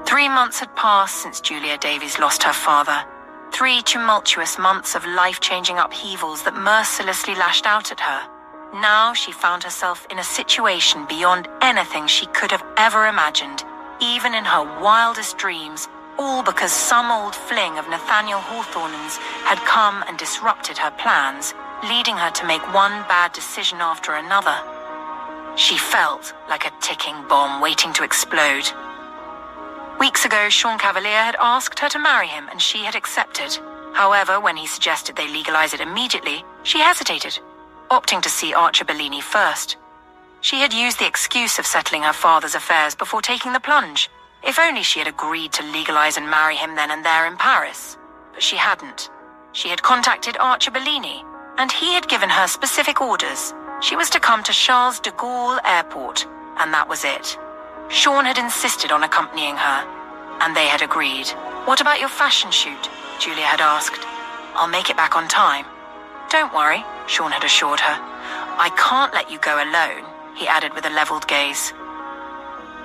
Speaker 1: 3 months had passed since Julia Davies lost her father. 3 tumultuous months of life-changing upheavals that mercilessly lashed out at her. Now she found herself in a situation beyond anything she could have ever imagined, even in her wildest dreams, all because some old fling of Nathaniel Hawthorne's had come and disrupted her plans, leading her to make one bad decision after another. She felt like a ticking bomb waiting to explode. Weeks ago, Sean Cavalier had asked her to marry him, and she had accepted. However, when he suggested they legalize it immediately, she hesitated, opting to see Archer Bellini first. She had used the excuse of settling her father's affairs before taking the plunge. If only she had agreed to legalize and marry him then and there in Paris. But she hadn't. She had contacted Aria Everly, and he had given her specific orders. She was to come to Charles de Gaulle Airport, and that was it. Sean had insisted on accompanying her, and they had agreed. "What about your fashion shoot?" Julia had asked. "I'll make it back on time." "Don't worry," Sean had assured her. "I can't let you go alone," he added with a leveled gaze.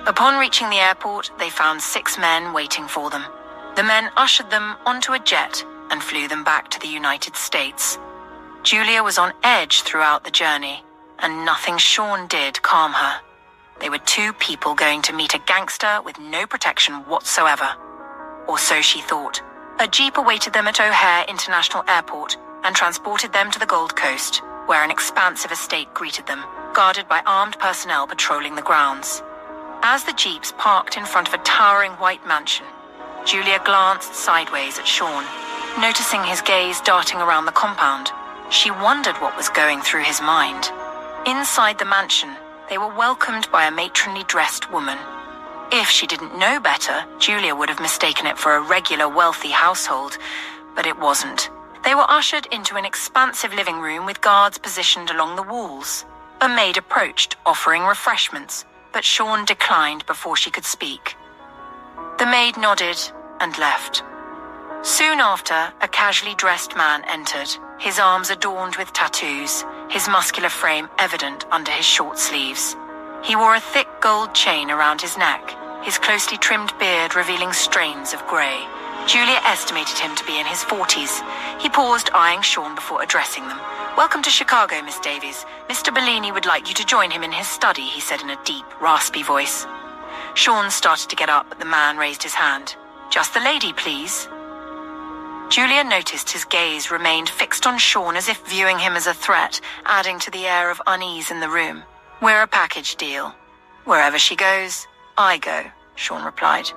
Speaker 1: Upon reaching the airport, they found 6 men waiting for them. The men ushered them onto a jet and flew them back to the United States. Julia was on edge throughout the journey, and nothing Sean did calm her. They were 2 people going to meet a gangster with no protection whatsoever. Or so she thought. A jeep awaited them at O'Hare International Airport and transported them to the Gold Coast, where an expansive estate greeted them, guarded by armed personnel patrolling the grounds. As the jeeps parked in front of a towering white mansion, Julia glanced sideways at Sean, noticing his gaze darting around the compound. She wondered what was going through his mind. Inside the mansion, they were welcomed by a matronly dressed woman. If she didn't know better, Julia would have mistaken it for a regular wealthy household, but it wasn't. They were ushered into an expansive living room with guards positioned along the walls. A maid approached, offering refreshments, but Sean declined before she could speak. The maid nodded and left. Soon after, a casually dressed man entered, his arms adorned with tattoos, his muscular frame evident under his short sleeves. He wore a thick gold chain around his neck, his closely trimmed beard revealing strains of grey. Julia estimated him to be in his 40s. He paused, eyeing Sean before addressing them. "Welcome to Chicago, Miss Davies. Mr. Bellini would like you to join him in his study," he said in a deep, raspy voice. Sean started to get up, but the man raised his hand. "Just the lady, please." Julia noticed his gaze remained fixed on Sean as if viewing him as a threat, adding to the air of unease in the room. "We're a package deal. Wherever she goes, I go," Sean replied.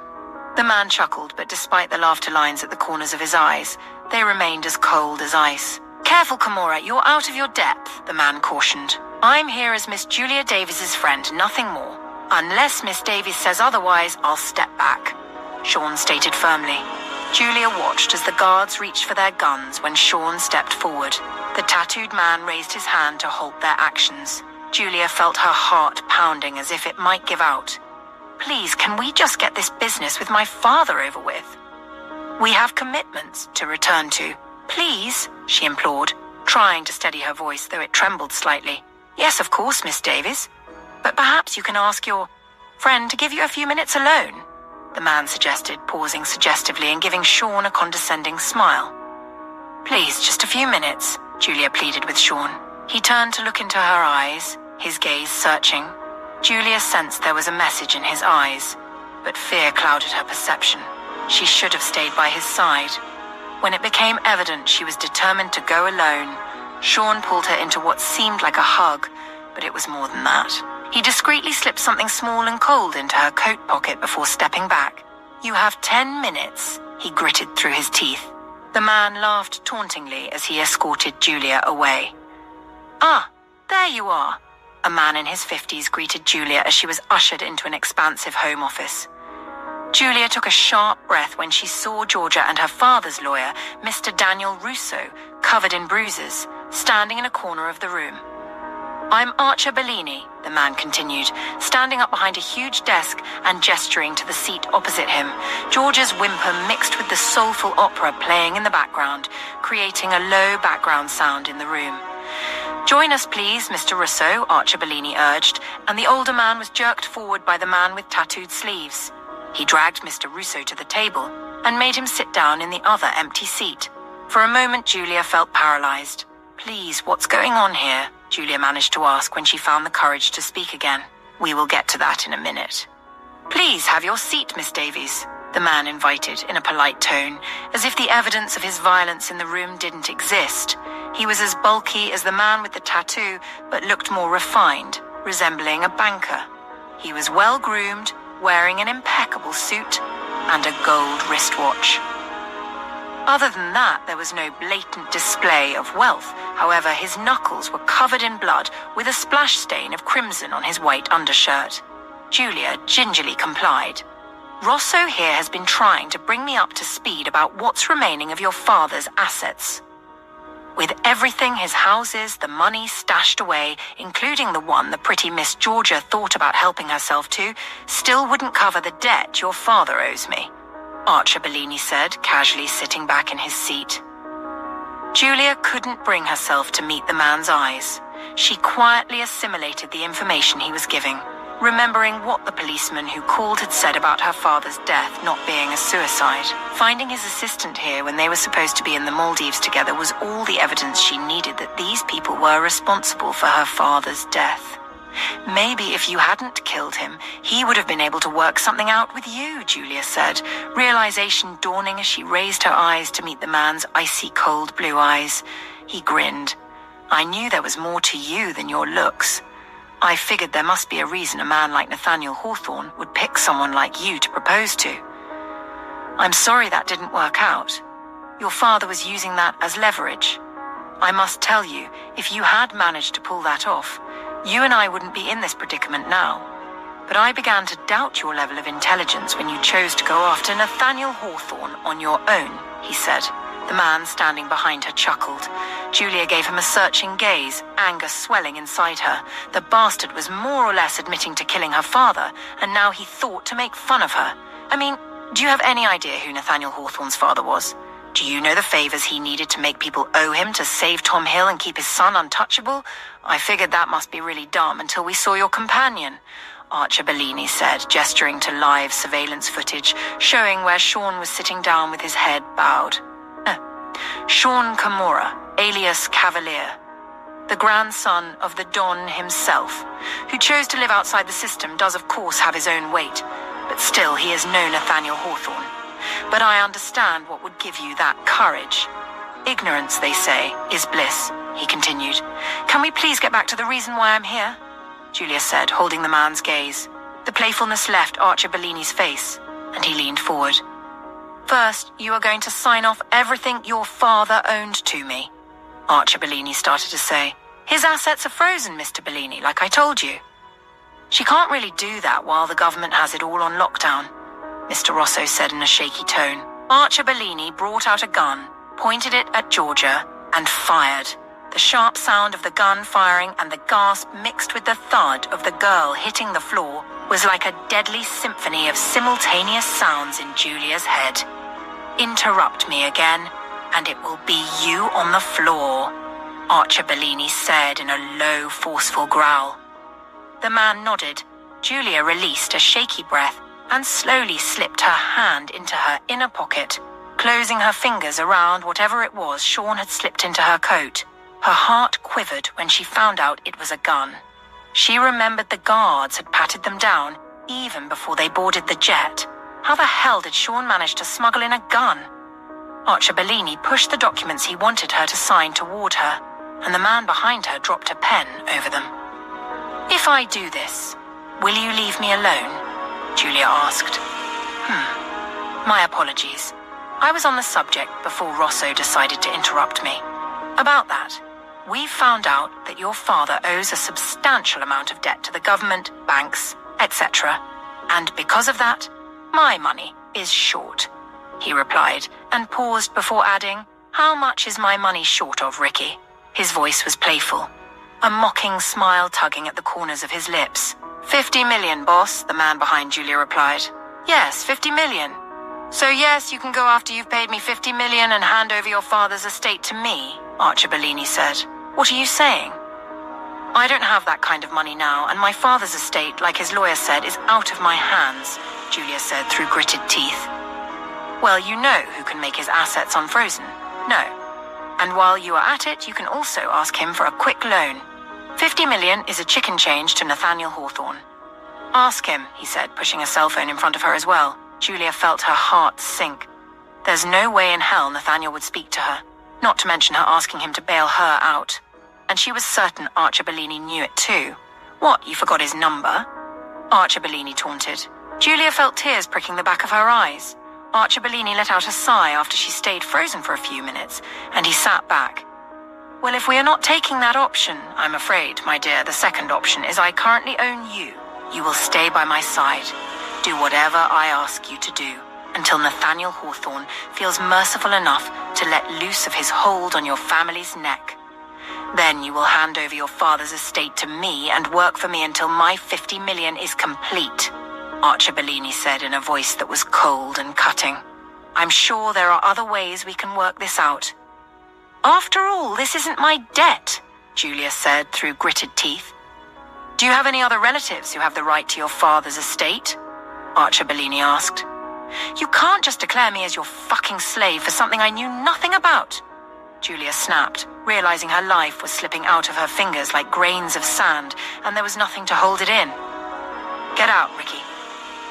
Speaker 1: The man chuckled, but despite the laughter lines at the corners of his eyes, they remained as cold as ice. "Careful, Kimura, you're out of your depth," the man cautioned. "I'm here as Miss Julia Davies's friend, nothing more. Unless Miss Davies says otherwise, I'll step back," Sean stated firmly. Julia watched as the guards reached for their guns when Sean stepped forward. The tattooed man raised his hand to halt their actions. Julia felt her heart pounding as if it might give out. "Please, can we just get this business with my father over with? We have commitments to return to. Please," she implored, trying to steady her voice, though it trembled slightly. "Yes, of course, Miss Davies. But perhaps you can ask your friend to give you a few minutes alone," the man suggested, pausing suggestively and giving Sean a condescending smile. "Please, just a few minutes," Julia pleaded with Sean. He turned to look into her eyes, his gaze searching. Julia sensed there was a message in his eyes, but fear clouded her perception. She should have stayed by his side. When it became evident she was determined to go alone, Sean pulled her into what seemed like a hug, but it was more than that. He discreetly slipped something small and cold into her coat pocket before stepping back. "You have 10 minutes, he gritted through his teeth. The man laughed tauntingly as he escorted Julia away. "Ah, there you are," a man in his 50s greeted Julia as she was ushered into an expansive home office. Julia took a sharp breath when she saw Georgia and her father's lawyer, Mr. Daniel Russo, covered in bruises, standing in a corner of the room. "I'm Aria Everly," the man continued, standing up behind a huge desk and gesturing to the seat opposite him, Georgia's whimper mixed with the soulful opera playing in the background, creating a low background sound in the room. "Join us, please, Mr. Russo," Aria Everly urged, and the older man was jerked forward by the man with tattooed sleeves. He dragged Mr. Russo to the table and made him sit down in the other empty seat. For a moment, Julia felt paralyzed. "Please, what's going on here?" Julia managed to ask when she found the courage to speak again. "We will get to that in a minute." "Please have your seat, Miss Davies," the man invited in a polite tone, as if the evidence of his violence in the room didn't exist. He was as bulky as the man with the tattoo, but looked more refined, resembling a banker. He was well-groomed, wearing an impeccable suit and a gold wristwatch. Other than that, there was no blatant display of wealth. However, his knuckles were covered in blood, with a splash stain of crimson on his white undershirt. Julia gingerly complied. Rosso here has been trying to bring me up to speed about what's remaining of your father's assets. With everything, his houses, the money stashed away, including the one the pretty Miss Georgia thought about helping herself to, still wouldn't cover the debt your father owes me, Archer Bellini said, casually sitting back in his seat. Julia couldn't bring herself to meet the man's eyes. She quietly assimilated the information he was giving, remembering what the policeman who called had said about her father's death not being a suicide. Finding his assistant here when they were supposed to be in the Maldives together was all the evidence she needed that these people were responsible for her father's death. Maybe if you hadn't killed him, he would have been able to work something out with you, Julia said, realization dawning as she raised her eyes to meet the man's icy cold blue eyes. He grinned. I knew there was more to you than your looks. I figured there must be a reason a man like Nathaniel Hawthorne would pick someone like you to propose to. I'm sorry that didn't work out. Your father was using that as leverage. I must tell you, if you had managed to pull that off, you and I wouldn't be in this predicament now. But I began to doubt your level of intelligence when you chose to go after Nathaniel Hawthorne on your own, he said. The man standing behind her chuckled. Julia gave him a searching gaze, anger swelling inside her. The bastard was more or less admitting to killing her father, and now he thought to make fun of her. I mean, do you have any idea who Nathaniel Hawthorne's father was? Do you know the favors he needed to make people owe him to save Tom Hill and keep his son untouchable? I figured that must be really dumb until we saw your companion, Archer Bellini said, gesturing to live surveillance footage, showing where Sean was sitting down with his head bowed. Sean Kimura, alias Cavalier, the grandson of the Don himself, who chose to live outside the system, does of course have his own weight, but still he is no Nathaniel Hawthorne. But I understand what would give you that courage. Ignorance, they say, is bliss, he continued. Can we please get back to the reason why I'm here? Julia said, holding the man's gaze. The playfulness left Archer Bellini's face, and he leaned forward. First, you are going to sign off everything your father owned to me, Archer Bellini started to say. His assets are frozen, Mr. Bellini, like I told you. She can't really do that while the government has it all on lockdown, Mr. Rosso said in a shaky tone. Archer Bellini brought out a gun, pointed it at Georgia, and fired. The sharp sound of the gun firing and the gasp mixed with the thud of the girl hitting the floor was like a deadly symphony of simultaneous sounds in Julia's head. Interrupt me again, and it will be you on the floor, Archer Bellini said in a low, forceful growl. The man nodded. Julia released a shaky breath and slowly slipped her hand into her inner pocket, closing her fingers around whatever it was Sean had slipped into her coat. Her heart quivered when she found out it was a gun. She remembered the guards had patted them down even before they boarded the jet. How the hell did Sean manage to smuggle in a gun? Archer Bellini pushed the documents he wanted her to sign toward her, and the man behind her dropped a pen over them. If I do this, will you leave me alone? Julia asked. My apologies. I was on the subject before Rosso decided to interrupt me. About that, we've found out that your father owes a substantial amount of debt to the government, banks, etc. And because of that, my money is short, he replied, and paused before adding, How much is my money short of, Ricky? His voice was playful, a mocking smile tugging at the corners of his lips. 50 million, boss, the man behind Julia replied. Yes, 50 million. So yes, you can go after you've paid me 50 million and hand over your father's estate to me, Archer Bellini said. What are you saying? I don't have that kind of money now, and my father's estate, like his lawyer said, is out of my hands, Julia said through gritted teeth. Well, you know who can make his assets unfrozen. No. And while you are at it, you can also ask him for a quick loan. 50 million is a chicken change to Nathaniel Hawthorne. Ask him, he said, pushing a cell phone in front of her as well. Julia felt her heart sink. There's no way in hell Nathaniel would speak to her, not to mention her asking him to bail her out. And she was certain Archer Bellini knew it too. What, you forgot his number? Archer Bellini taunted. Julia felt tears pricking the back of her eyes. Archer Bellini let out a sigh after she stayed frozen for a few minutes, and he sat back. Well, if we are not taking that option, I'm afraid, my dear, the second option is I currently own you. You will stay by my side. Do whatever I ask you to do, until Nathaniel Hawthorne feels merciful enough to let loose of his hold on your family's neck. Then you will hand over your father's estate to me and work for me until my 50 million is complete, Archer Bellini said in a voice that was cold and cutting. I'm sure there are other ways we can work this out. After all, this isn't my debt, Julia said through gritted teeth. Do you have any other relatives who have the right to your father's estate? Archer Bellini asked. You can't just declare me as your fucking slave for something I knew nothing about, Julia snapped, realizing her life was slipping out of her fingers like grains of sand, and there was nothing to hold it in. Get out, Ricky.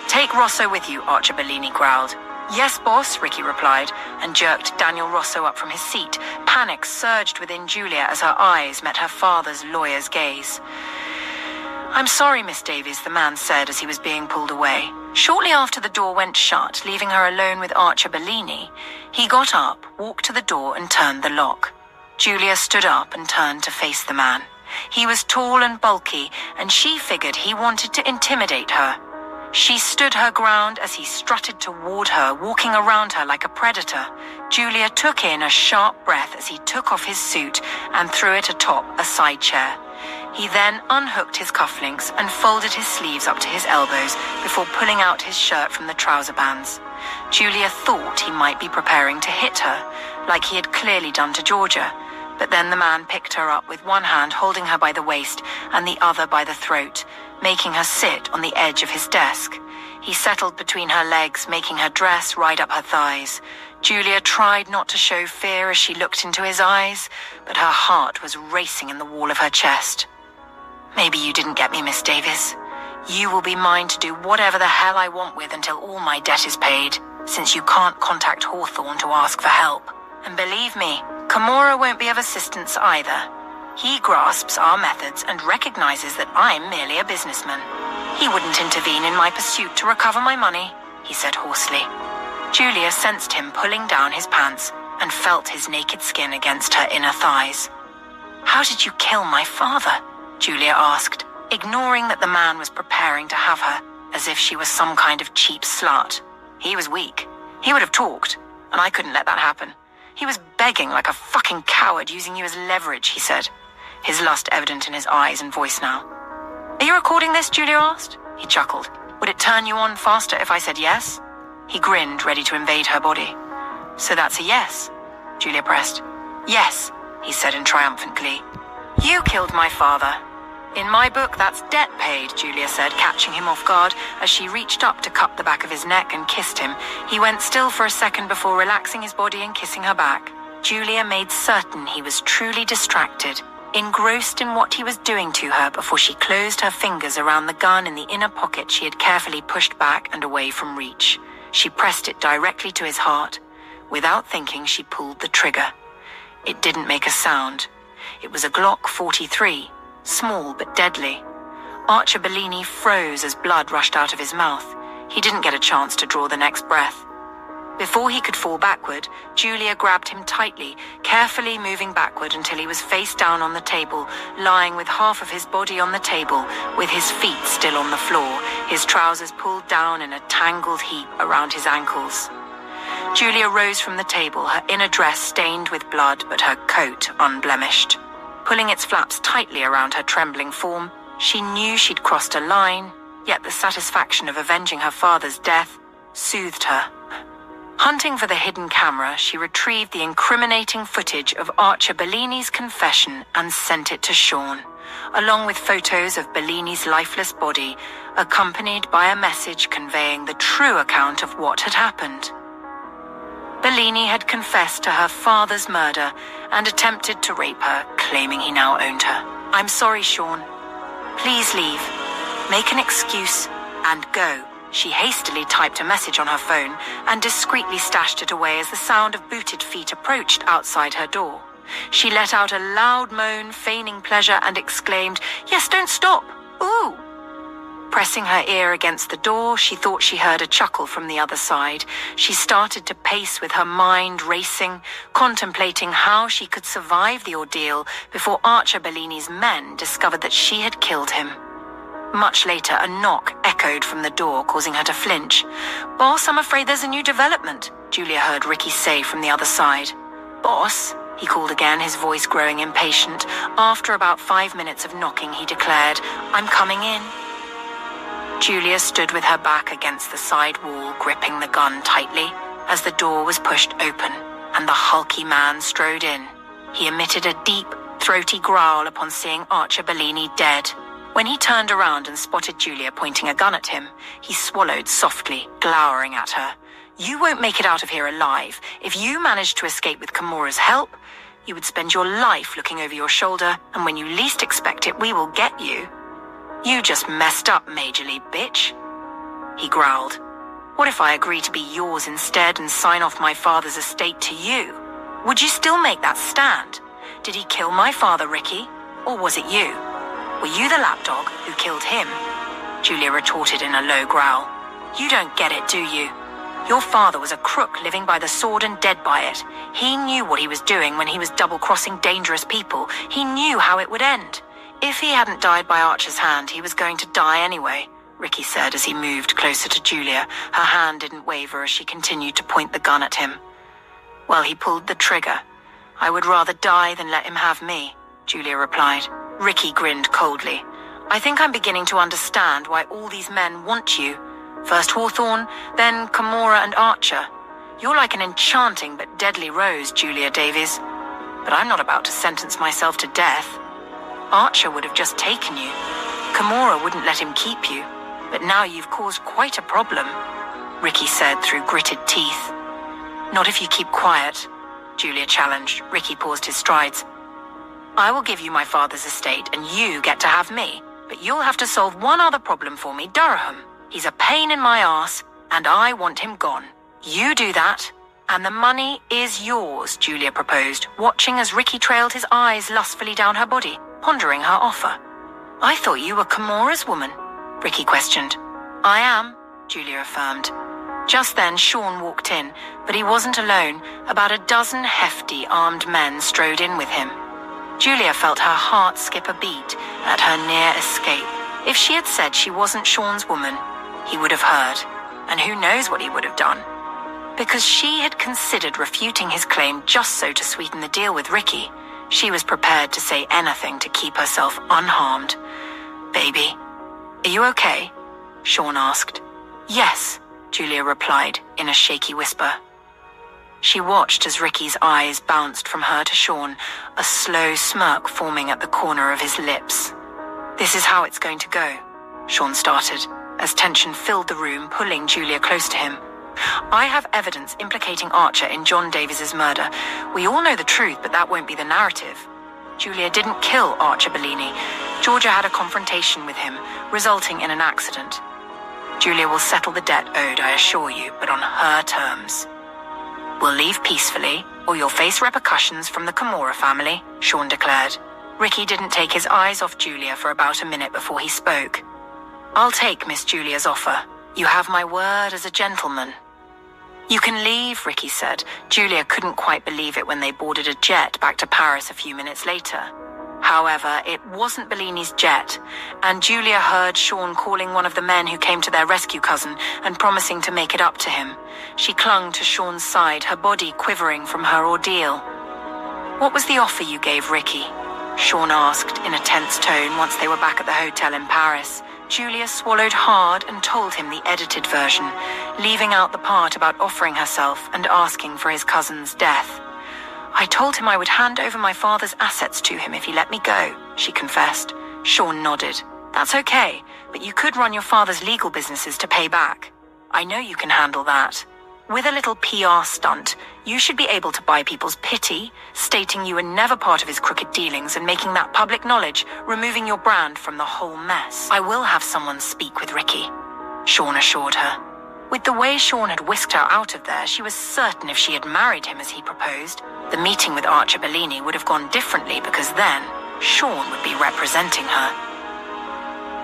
Speaker 1: Take Rosso with you, Archer Bellini growled. Yes, boss, Ricky replied, and jerked Daniel Rosso up from his seat. Panic surged within Julia as her eyes met her father's lawyer's gaze. I'm sorry, Miss Davies, the man said as he was being pulled away. Shortly after the door went shut, leaving her alone with Archer Bellini, he got up, walked to the door and turned the lock. Julia stood up and turned to face the man. He was tall and bulky, and she figured he wanted to intimidate her. She stood her ground as he strutted toward her, walking around her like a predator. Julia took in a sharp breath as he took off his suit and threw it atop a side chair. He then unhooked his cufflinks and folded his sleeves up to his elbows before pulling out his shirt from the trouser bands. Julia thought he might be preparing to hit her, like he had clearly done to Georgia, but then the man picked her up with one hand holding her by the waist and the other by the throat, making her sit on the edge of his desk. He settled between her legs, making her dress right up her thighs. Julia tried not to show fear as she looked into his eyes, but her heart was racing in the wall of her chest. Maybe you didn't get me, Miss Davis. You will be mine to do whatever the hell I want with until all my debt is paid, since you can't contact Hawthorne to ask for help. And believe me, Kimura won't be of assistance either. He grasps our methods and recognizes that I'm merely a businessman. He wouldn't intervene in my pursuit to recover my money, he said hoarsely. Julia sensed him pulling down his pants and felt his naked skin against her inner thighs. How did you kill my father? Julia asked, ignoring that the man was preparing to have her, as if she was some kind of cheap slut. He was weak. He would have talked, and I couldn't let that happen. He was begging like a fucking coward, using you as leverage, he said, his lust evident in his eyes and voice now. Are you recording this? Julia asked. He chuckled. Would it turn you on faster if I said yes? He grinned, ready to invade her body. So that's a yes? Julia pressed. Yes, he said in triumphant glee. You killed my father. In my book, that's debt paid, Julia said, catching him off guard as she reached up to cup the back of his neck and kissed him. He went still for a second before relaxing his body and kissing her back. Julia made certain he was truly distracted, engrossed in what he was doing to her before she closed her fingers around the gun in the inner pocket she had carefully pushed back and away from reach. She pressed it directly to his heart. Without thinking, she pulled the trigger. It didn't make a sound. It was a Glock 43. Small but deadly. Archer Bellini froze as blood rushed out of his mouth. He didn't get a chance to draw the next breath. Before he could fall backward, Julia grabbed him tightly, carefully moving backward until he was face down on the table, lying with half of his body on the table, with his feet still on the floor, his trousers pulled down in a tangled heap around his ankles. Julia rose from the table, her inner dress stained with blood but her coat unblemished. Pulling its flaps tightly around her trembling form, she knew she'd crossed a line, yet the satisfaction of avenging her father's death soothed her. Hunting for the hidden camera, she retrieved the incriminating footage of Archer Bellini's confession and sent it to Sean, along with photos of Bellini's lifeless body, accompanied by a message conveying the true account of what had happened. Bellini had confessed to her father's murder and attempted to rape her, claiming he now owned her. I'm sorry, Sean. Please leave. Make an excuse and go. She hastily typed a message on her phone and discreetly stashed it away as the sound of booted feet approached outside her door. She let out a loud moan, feigning pleasure, and exclaimed, "Yes, don't stop! Ooh!" Pressing her ear against the door, she thought she heard a chuckle from the other side. She started to pace with her mind racing, contemplating how she could survive the ordeal before Archer Bellini's men discovered that she had killed him. Much later, a knock echoed from the door, causing her to flinch. "Boss, I'm afraid there's a new development," Julia heard Ricky say from the other side. "Boss?" he called again, his voice growing impatient. After about 5 minutes of knocking, he declared, "I'm coming in." Julia stood with her back against the side wall, gripping the gun tightly, as the door was pushed open, and the hulky man strode in. He emitted a deep, throaty growl upon seeing Archer Bellini dead. When he turned around and spotted Julia pointing a gun at him, he swallowed softly, glowering at her. "You won't make it out of here alive. If you manage to escape with Kimura's help, you would spend your life looking over your shoulder, and when you least expect it, we will get you. You just messed up majorly, bitch," he growled. "What if I agree to be yours instead and sign off my father's estate to you? Would you still make that stand? Did he kill my father, Ricky? Or was it you? Were you the lapdog who killed him?" Julia retorted in a low growl. "You don't get it, do you? Your father was a crook living by the sword and dead by it. He knew what he was doing when he was double-crossing dangerous people. He knew how it would end. If he hadn't died by Archer's hand, he was going to die anyway," Ricky said as he moved closer to Julia. Her hand didn't waver as she continued to point the gun at him. "Well, he pulled the trigger. I would rather die than let him have me," Julia replied. Ricky grinned coldly. "I think I'm beginning to understand why all these men want you. First Hawthorne, then Kimura and Archer. You're like an enchanting but deadly rose, Julia Davies. But I'm not about to sentence myself to death. Archer would have just taken you. Kimura wouldn't let him keep you. But now you've caused quite a problem," Ricky said through gritted teeth. "Not if you keep quiet," Julia challenged. Ricky paused his strides. "I will give you my father's estate and you get to have me. But you'll have to solve one other problem for me, Durham. He's a pain in my ass and I want him gone. You do that and the money is yours," Julia proposed, watching as Ricky trailed his eyes lustfully down her body, pondering her offer. "I thought you were Kimura's woman," Ricky questioned. "I am," Julia affirmed. Just then, Sean walked in, but he wasn't alone. About a dozen hefty, armed men strode in with him. Julia felt her heart skip a beat at her near escape. If she had said she wasn't Sean's woman, he would have heard, and who knows what he would have done. Because she had considered refuting his claim just so to sweeten the deal with Ricky, she was prepared to say anything to keep herself unharmed. "Baby, are you okay?" Sean asked. "Yes," Julia replied in a shaky whisper. She watched as Ricky's eyes bounced from her to Sean, a slow smirk forming at the corner of his lips. "This is how it's going to go," Sean started, as tension filled the room, pulling Julia close to him. "I have evidence implicating Archer in John Davies's murder. We all know the truth, but that won't be the narrative. Julia didn't kill Archer Bellini. Georgia had a confrontation with him, resulting in an accident. Julia will settle the debt owed, I assure you, but on her terms. We'll leave peacefully, or you'll face repercussions from the Kimura family," Sean declared. Ricky didn't take his eyes off Julia for about a minute before he spoke. "I'll take Miss Julia's offer. You have my word as a gentleman." "You can leave," Ricky said. Julia couldn't quite believe it when they boarded a jet back to Paris a few minutes later. However, it wasn't Bellini's jet, and Julia heard Sean calling one of the men who came to their rescue cousin and promising to make it up to him. She clung to Sean's side, her body quivering from her ordeal. "What was the offer you gave Ricky?" Sean asked in a tense tone once they were back at the hotel in Paris. Julia swallowed hard and told him the edited version, leaving out the part about offering herself and asking for his cousin's death. "I told him I would hand over my father's assets to him if he let me go," she confessed. Sean nodded. "That's okay, but you could run your father's legal businesses to pay back. I know you can handle that. With a little PR stunt, you should be able to buy people's pity, stating you were never part of his crooked dealings and making that public knowledge, removing your brand from the whole mess. I will have someone speak with Ricky," Sean assured her. With the way Sean had whisked her out of there, she was certain if she had married him as he proposed, the meeting with Archer Bellini would have gone differently because then Sean would be representing her.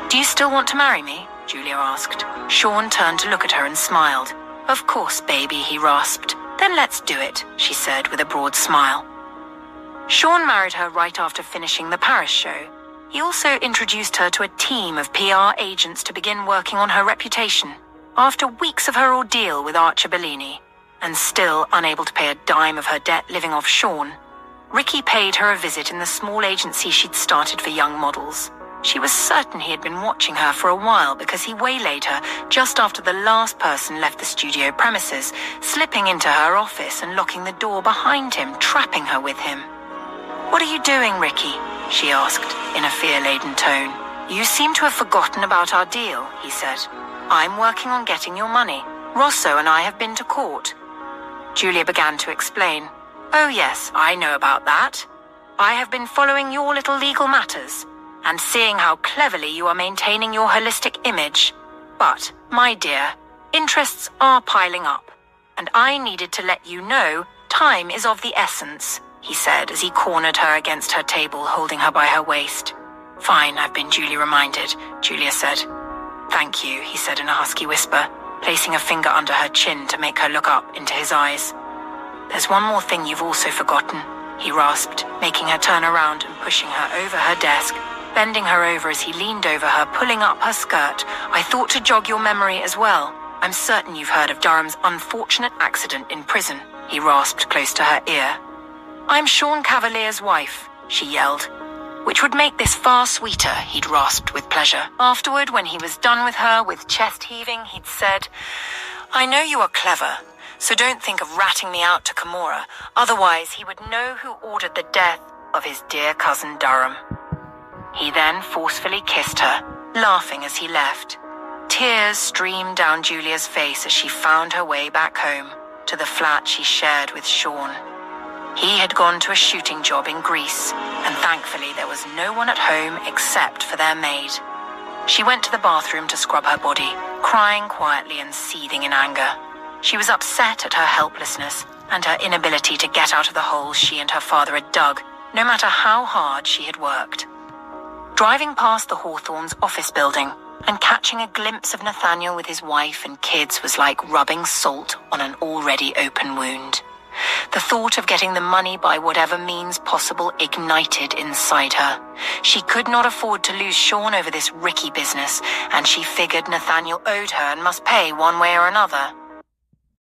Speaker 1: "Do you still want to marry me?" Julia asked. Sean turned to look at her and smiled. "Of course, baby," he rasped. "Then let's do it," she said with a broad smile. Sean married her right after finishing the Paris show. He also introduced her to a team of PR agents to begin working on her reputation. After weeks of her ordeal with Archer Bellini, and still unable to pay a dime of her debt living off Sean, Ricky paid her a visit in the small agency she'd started for young models. She was certain he had been watching her for a while because he waylaid her just after the last person left the studio premises, slipping into her office and locking the door behind him, trapping her with him. "What are you doing, Ricky?" she asked, in a fear-laden tone. "You seem to have forgotten about our deal," he said. "I'm working on getting your money. Rosso and I have been to court." Julia began to explain. "Oh yes, I know about that. I have been following your little legal matters and seeing how cleverly you are maintaining your holistic image. But, my dear, interests are piling up, and I needed to let you know time is of the essence," he said as he cornered her against her table, holding her by her waist. "Fine, I've been duly reminded," Julia said. "Thank you," he said in a husky whisper, placing a finger under her chin to make her look up into his eyes. "There's one more thing you've also forgotten," he rasped, making her turn around and pushing her over her desk, bending her over as he leaned over her, pulling up her skirt. "I thought to jog your memory as well. I'm certain you've heard of Durham's unfortunate accident in prison," he rasped close to her ear. "I'm Sean Cavalier's wife," she yelled. "Which would make this far sweeter," he'd rasped with pleasure. Afterward, when he was done with her, with chest heaving, he'd said, "I know you are clever, so don't think of ratting me out to Kimura, otherwise he would know who ordered the death of his dear cousin Durham." He then forcefully kissed her, laughing as he left. Tears streamed down Julia's face as she found her way back home, to the flat she shared with Sean. He had gone to a shooting job in Greece, and thankfully there was no one at home except for their maid. She went to the bathroom to scrub her body, crying quietly and seething in anger. She was upset at her helplessness and her inability to get out of the hole she and her father had dug, no matter how hard she had worked. Driving past the Hawthornes' office building and catching a glimpse of Nathaniel with his wife and kids was like rubbing salt on an already open wound. The thought of getting the money by whatever means possible ignited inside her. She could not afford to lose Sean over this Ricky business, and she figured Nathaniel owed her and must pay one way or another.